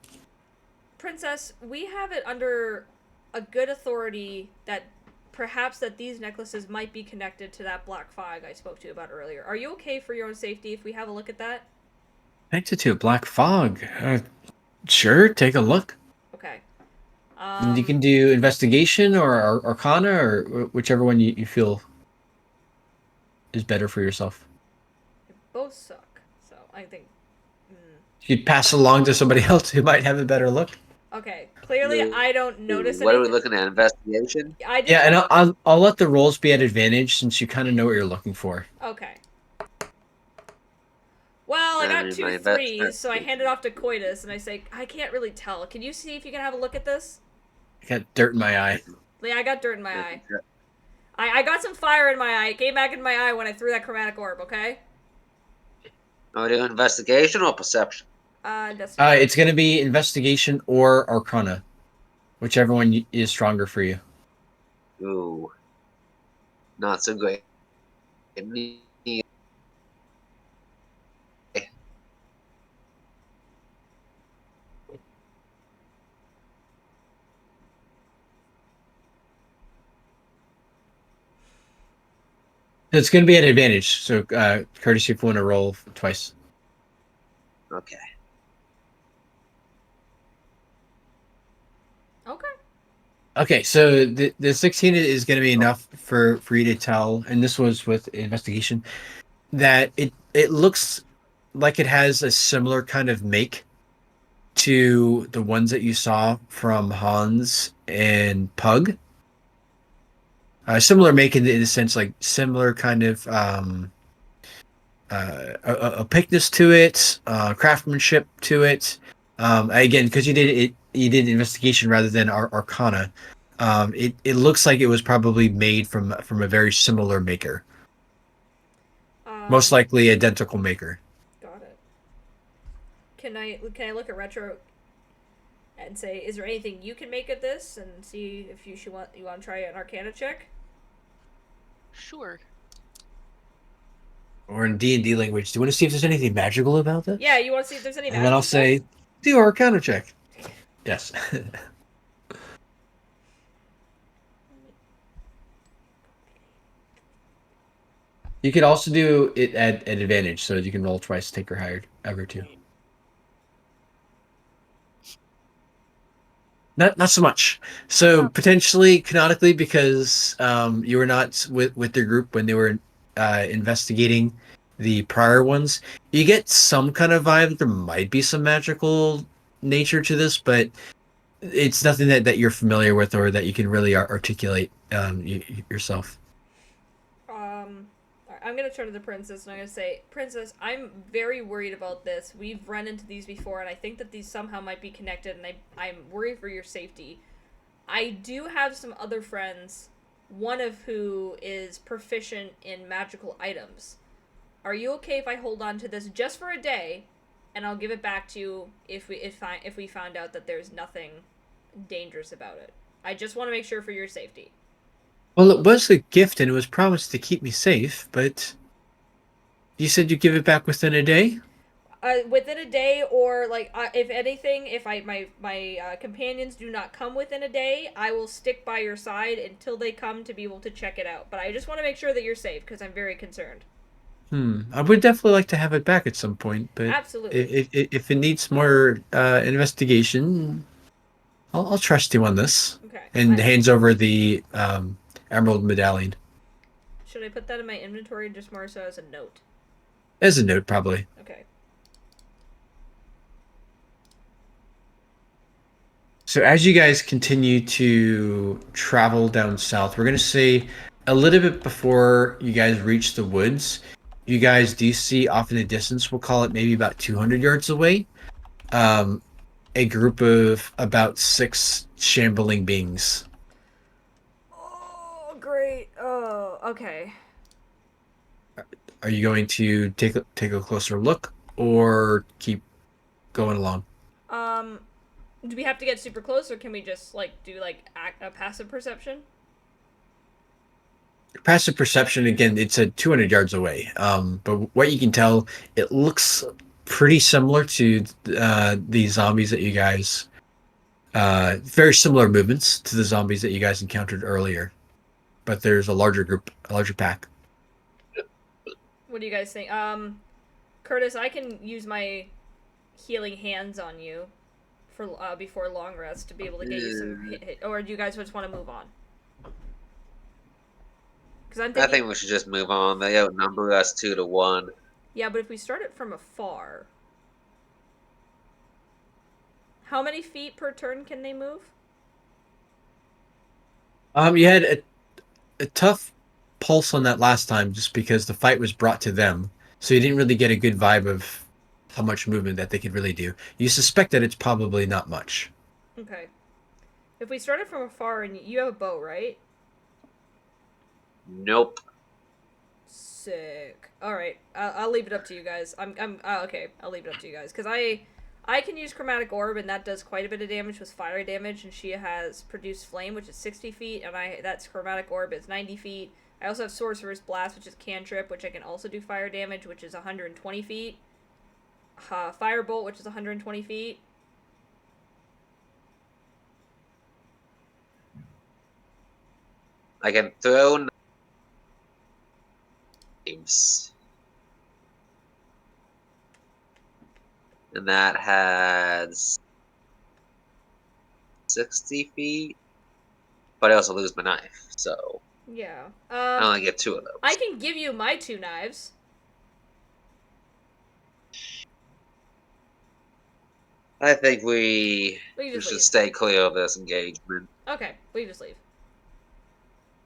Princess, we have it under a good authority that perhaps that these necklaces might be connected to that black fog I spoke to you about earlier. Are you okay for your own safety if we have a look at that? Connected to a black fog. Sure, take a look. Okay. You can do investigation or arcana or whichever one you feel is better for yourself. Both suck, so I think. You'd pass along to somebody else who might have a better look. Okay, clearly I don't notice What are we anything. looking at? Investigation? I just, Yeah, and I'll let the rolls be at advantage since you kind of know what you're looking for. Okay. Well, I got two threes, so I hand it off to Coitus, and I say, I can't really tell. Can you see if you can have a look at this? I got dirt in my eye. Yeah, I got dirt in my eye. I got some fire in my eye. It came back in my eye when I threw that chromatic orb, okay? Are we doing investigation or perception? It's going to be investigation or arcana, whichever one is stronger for you. Ooh, not so great. It's going to be at advantage, so courtesy if you want to roll twice. Okay. Okay. Okay, so the 16 is going to be enough for you to tell, and this was with investigation, that it looks like it has a similar kind of make to the ones that you saw from Hans and Pug. Similar make in the sense like similar kind of a pickness to it, craftsmanship to it. Again, because you did investigation rather than arcana. It looks like it was probably made from a very similar maker, most likely identical maker. Got it. Can I look at Retro and say, is there anything you can make of this, and see if you want to try an Arcana check? Sure. Or in D&D language, do you want to see if there's anything magical about this? Yeah, you want to see if there's any magic? And then I'll say, do Arcana check. Yes. You could also do it at advantage, so you can roll twice, take or higher, ever too. Not so much. So potentially, canonically, because you were not with the group when they were investigating the prior ones, you get some kind of vibe that there might be some magical nature to this, but it's nothing that you're familiar with or that you can really articulate yourself. I'm gonna turn to the princess and I'm gonna say, Princess, I'm very worried about this. We've run into these before, and I think that these somehow might be connected, and I'm worried for your safety. I do have some other friends, one of who is proficient in magical items. Are you okay if I hold on to this just for a day, and I'll give it back to you if we found out that there's nothing dangerous about it? I just want to make sure for your safety. Well, it was a gift and it was promised to keep me safe, but you said you'd give it back within a day? Within a day, or like if anything, if my companions do not come within a day, I will stick by your side until they come to be able to check it out. But I just want to make sure that you're safe because I'm very concerned. I would definitely like to have it back at some point, but Absolutely. if it needs more investigation, I'll trust you on this. Okay. And hands over the emerald medallion. Should I put that in my inventory just more so as a note? As a note, probably. Okay. So as you guys continue to travel down south, we're gonna say a little bit before you guys reach the woods, you guys do see off in the distance, we'll call it maybe about 200 yards away, um, a group of about 6 shambling beings. Oh, great. Oh, okay. Are you going to take a closer look or keep going along? Um, do we have to get super close, or can we just like do like a passive perception? Passive perception, again, it's a 200 yards away. But what you can tell, it looks pretty similar to the zombies that you guys, very similar movements to the zombies that you guys encountered earlier. But there's a larger group, a larger pack. What do you guys think? Curtis, I can use my healing hands on you for before long rest to be able to get you some hit. Or do you guys just want to move on? Because I'm I thinking. think we should just move on. They outnumber us 2-1. Yeah, but if we start it from afar, how many feet per turn can they move? You had a tough pulse on that last time just because the fight was brought to them. So you didn't really get a good vibe of how much movement that they could really do. You suspect that it's probably not much. Okay. If we start it from afar, and you have a bow, right? Nope. Sick. All right, I'll leave it up to you guys. I'm okay. I'll leave it up to you guys because I can use chromatic orb, and that does quite a bit of damage with fire damage. And she has produce flame, which is 60 feet, and that's chromatic orb is 90 feet. I also have sorcerer's blast, which is cantrip, which I can also do fire damage, which is 120 feet. Firebolt, which is 120 feet. I can throw knives. And that has 60 feet. But I also lose my knife, so Yeah. I only get 2 of those. I can give you my 2 knives. I think we just should leave. stay clear of this engagement. Okay, we just leave.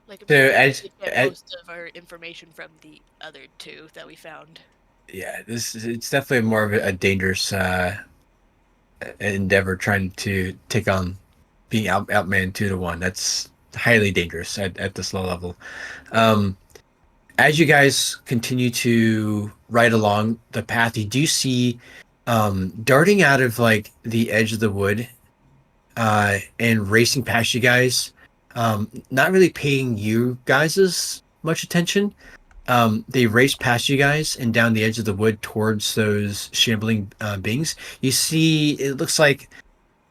Like, So we get most of our information from the other 2 that we found. Yeah, it's definitely more of a dangerous endeavor trying to take on being outmanned 2-1. That's highly dangerous at this low level. As you guys continue to ride along the path, you do see darting out of like the edge of the wood and racing past you guys, not really paying you guys as much attention. They race past you guys and down the edge of the wood towards those shambling beings. You see, it looks like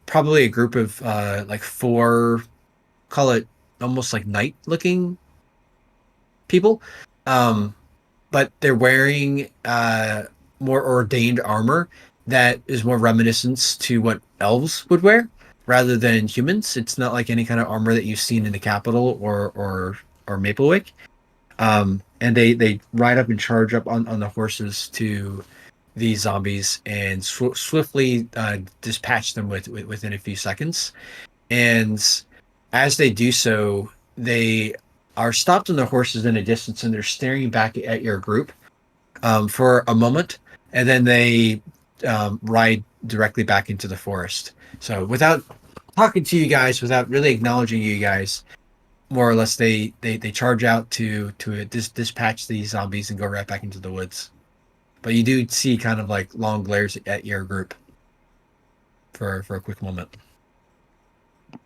probably a group of like 4, call it almost like knight-looking people, but they're wearing more ordained armor that is more reminiscent to what elves would wear rather than humans. It's not like any kind of armor that you've seen in the capital or Maplewick. And they ride up and charge up on the horses to these zombies and swiftly dispatch them within a few seconds. And as they do so, they are stopped on their horses in a distance and they're staring back at your group for a moment, and then they ride directly back into the forest. So without talking to you guys, without really acknowledging you guys, more or less they charge out to dispatch these zombies and go right back into the woods. But you do see kind of like long glares at your group for a quick moment.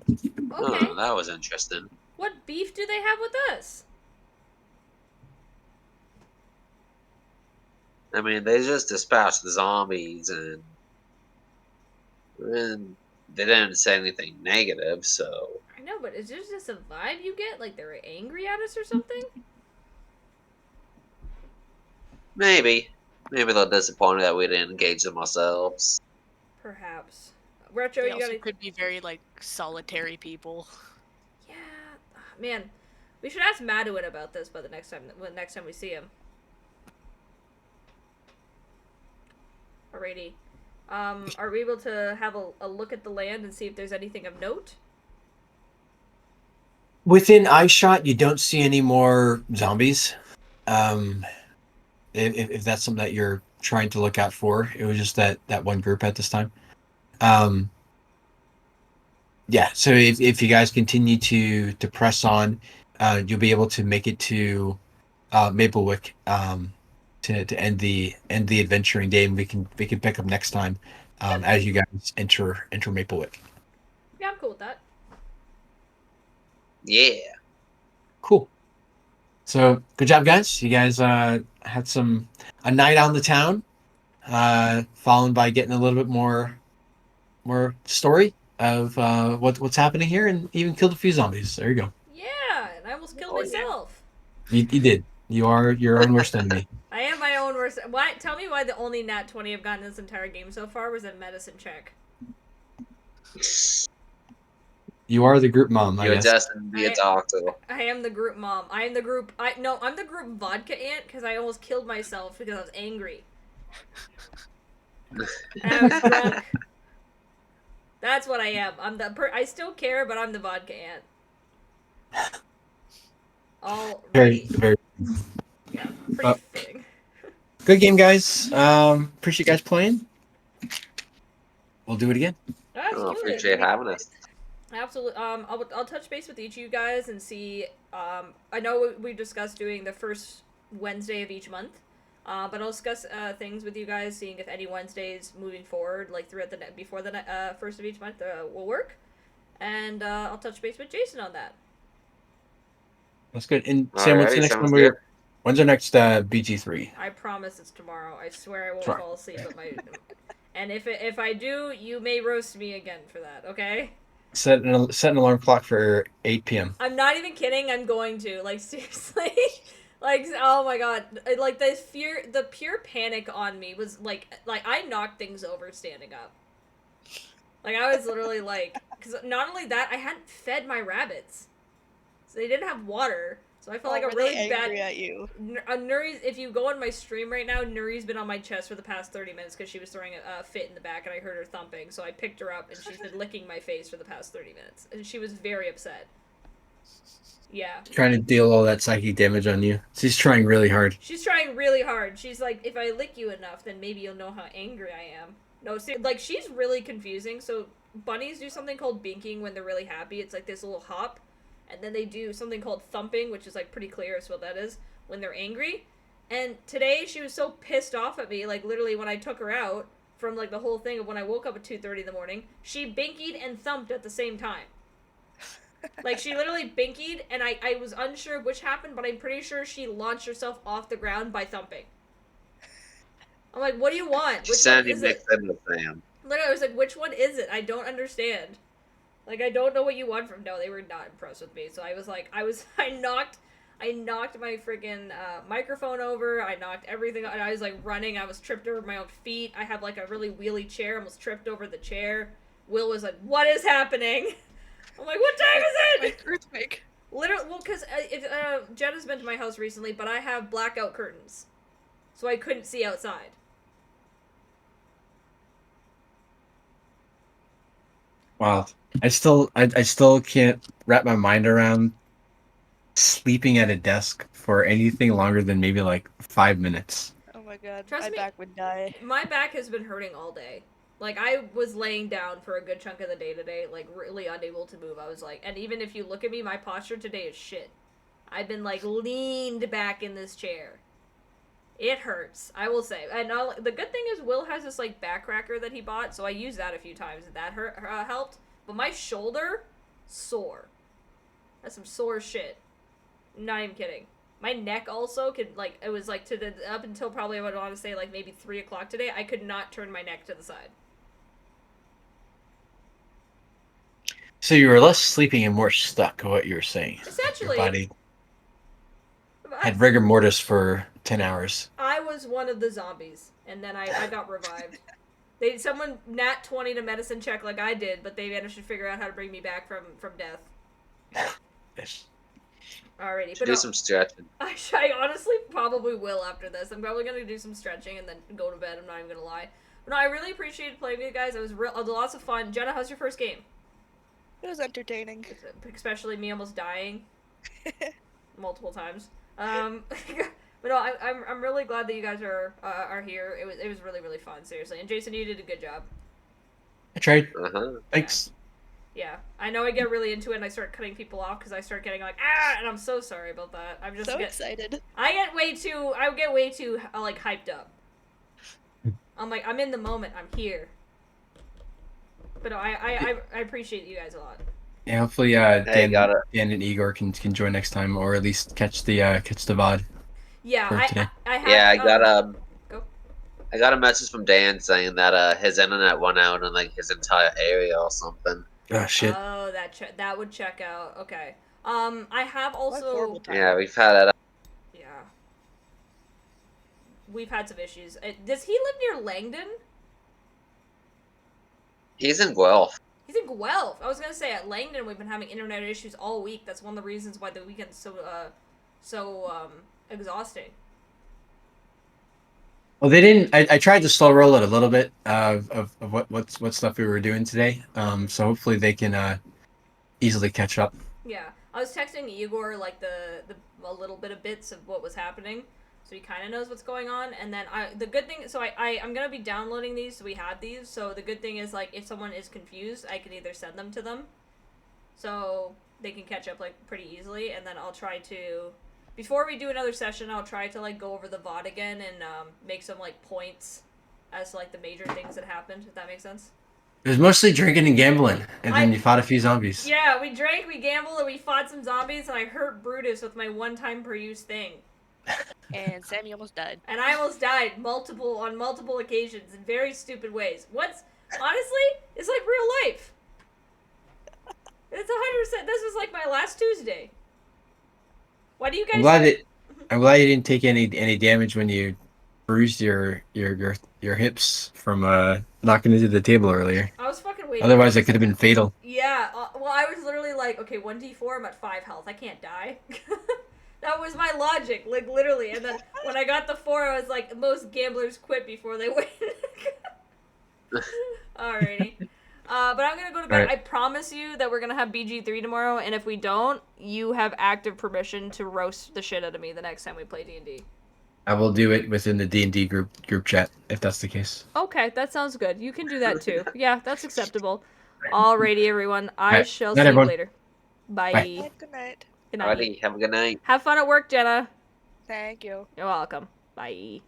Okay. Oh, that was interesting. What beef do they have with us? I mean, they just dispatched the zombies, and they didn't say anything negative, so I know, but is this just a vibe you get? Like they're angry at us or something? maybe they're disappointed that we didn't engage them ourselves. Perhaps. Retro, They you also gotta. could be very like solitary people. Yeah, man. We should ask Maduin about this by the next time we see him. Alrighty. Are we able to have a look at the land and see if there's anything of note? Within eyeshot, you don't see any more zombies. If that's something that you're trying to look out for, it was just that one group at this time. Yeah. So if you guys continue to press on, you'll be able to make it to Maplewick to end the adventuring day, and we can pick up next time as you guys enter Maplewick. Yeah, I'm cool with that. Yeah. Cool. So good job, guys. You guys had a night on the town, followed by getting a little bit more story of what's happening here, and even killed a few zombies. There you go. Yeah, and I almost killed Oh, yeah. myself. You did. You are your own worst enemy. I am my own worst. Why? Tell me why the only nat 20 I've gotten this entire game so far was a medicine check. You are the group mom, I You're guess. destined to be a doctor. I am the group mom. I am the group. I'm the group vodka aunt because I almost killed myself because I was angry. And I was drunk. That's what I am. I still care, but I'm the vodka aunt. All Very, right. very Yeah, pretty fitting. good game, guys. Appreciate you guys playing. We'll do it again. Oh, appreciate having us. Absolutely. I'll touch base with each of you guys and see. I know we discussed doing the first Wednesday of each month, but I'll discuss things with you guys, seeing if any Wednesdays moving forward, like throughout before the first of each month, will work. And I'll touch base with Jason on that. That's good. And Sam, what's the Alrighty, next sounds one? good. When's our next BG3? I promise it's tomorrow. I swear I won't Tomorrow. fall asleep at my. And if I do, you may roast me again for that. Okay. Set an alarm clock for 8 p.m. I'm not even kidding. I'm going to, like, seriously. Like, oh my god, like the pure panic on me was like I knocked things over standing up. Like I was literally like, because not only that, I hadn't fed my rabbits, so they didn't have water. So I felt like a really angry bad. at you. Nuri's, if you go on my stream right now, Nuri's been on my chest for the past 30 minutes because she was throwing a fit in the back and I heard her thumping. So I picked her up and she's been licking my face for the past 30 minutes. And she was very upset. Yeah. Trying to deal all that psychic damage on you. She's trying really hard. She's trying really hard. She's like, if I lick you enough, then maybe you'll know how angry I am. No, like, she's really confusing. So bunnies do something called binking when they're really happy. It's like this little hop. And then they do something called thumping, which is like pretty clear as what that is, when they're angry. And today she was so pissed off at me, like literally when I took her out from like the whole thing of when I woke up at 2:30 in the morning, she binkied and thumped at the same time. Like she literally binkied and I was unsure of which happened, but I'm pretty sure she launched herself off the ground by thumping. I'm like, what do you want? Which one is it? Literally, I was like, which one is it? I don't understand. Like, I don't know what you want from. No, they were not impressed with me. So I was like, I knocked my freaking microphone over. I knocked everything. And I was like running. I was tripped over my own feet. I have like a really wheelie chair. Almost tripped over the chair. Will was like, what is happening? I'm like, what time is it? Earthquake. Literally, well, because Jenna's been to my house recently, but I have blackout curtains, so I couldn't see outside. Wow. I still can't wrap my mind around sleeping at a desk for anything longer than maybe like 5 minutes. Oh my god, Trust my me, back would die. My back has been hurting all day. Like, I was laying down for a good chunk of the day today, like, really unable to move. I was like, and even if you look at me, my posture today is shit. I've been, like, leaned back in this chair. It hurts, I will say. And the good thing is Will has this, like, back cracker that he bought, so I used that a few times, and that helped. But my shoulder, sore. That's some sore shit. Not even kidding. My neck also could, like, it was like up until probably I would want to say like maybe 3 o'clock today. I could not turn my neck to the side. So you were less sleeping and more stuck. What you were saying? Essentially, Your body had rigor mortis for 10 hours. I was one of the zombies, and then I got revived. Someone nat 20 to medicine check like I did, but they managed to figure out how to bring me back from death. Yes. Alrighty, Should but do no, some stretching. I honestly probably will after this. I'm probably gonna do some stretching and then go to bed. I'm not even gonna lie. But no, I really appreciated playing with you guys. It was lots of fun. Jenna, how's your first game? It was entertaining. Especially me almost dying multiple times. But no, I'm really glad that you guys are here. It was really really fun, seriously. And Jason, you did a good job. I tried. Uh-huh. Thanks. Yeah, I know I get really into it and I start cutting people off because I start getting like and I'm so sorry about that. I'm just So excited. I get way too like hyped up. I'm like I'm in the moment. I'm here. But no, I appreciate you guys a lot. Yeah, hopefully Dan and Igor can join next time, or at least catch the VOD. Yeah, for today. I have. Yeah, I got Go. I got a message from Dan saying that his internet went out in like his entire area or something. Oh shit. Oh, that would check out. Okay. I have What also. horrible time. Yeah, we've had it. Yeah. We've had some issues. Does he live near Langdon? He's in Guelph. He's in Guelph. I was gonna say at Langdon we've been having internet issues all week. That's one of the reasons why the weekend's so exhausting. Well, they didn't. I tried to slow roll it a little bit of what stuff we were doing today. So hopefully they can easily catch up. Yeah, I was texting Igor like a little bit of bits of what was happening, so he kind of knows what's going on. And then the good thing, so I'm gonna be downloading these, so we have these. So the good thing is like if someone is confused, I can either send them to them, so they can catch up like pretty easily. And then I'll try to, before we do another session, I'll try to like go over the VOD again and make some like points as to like the major things that happened. If that makes sense. It was mostly drinking and gambling, and then you fought a few zombies. Yeah, we drank, we gambled, and we fought some zombies, and I hurt Brutus with my one-time per use thing. And Sammy almost died. And I almost died on multiple occasions in very stupid ways. Honestly, it's like real life. It's 100%. This was like my last Tuesday. Why do you guys? I'm glad you didn't take any damage when you bruised your hips from knocking into the table earlier. I was fucking waiting. Otherwise, it could have been fatal. Yeah. Well, I was literally like, okay, 1d4. I'm at 5 health. I can't die. That was my logic, like literally. And then when I got the 4, I was like, most gamblers quit before they win. Alrighty. But I'm gonna go to bed. Right. I promise you that we're gonna have BG3 tomorrow, and if we don't, you have active permission to roast the shit out of me the next time we play D&D. I will do it within the D&D group chat if that's the case. Okay, that sounds good. You can do that too. Yeah, that's acceptable. Alrighty, everyone. I Right. shall Night, see you everyone. later. Bye. Bye. Good night. Good night. Alrighty, have a good night. Have fun at work, Jenna. Thank you. You're welcome. Bye.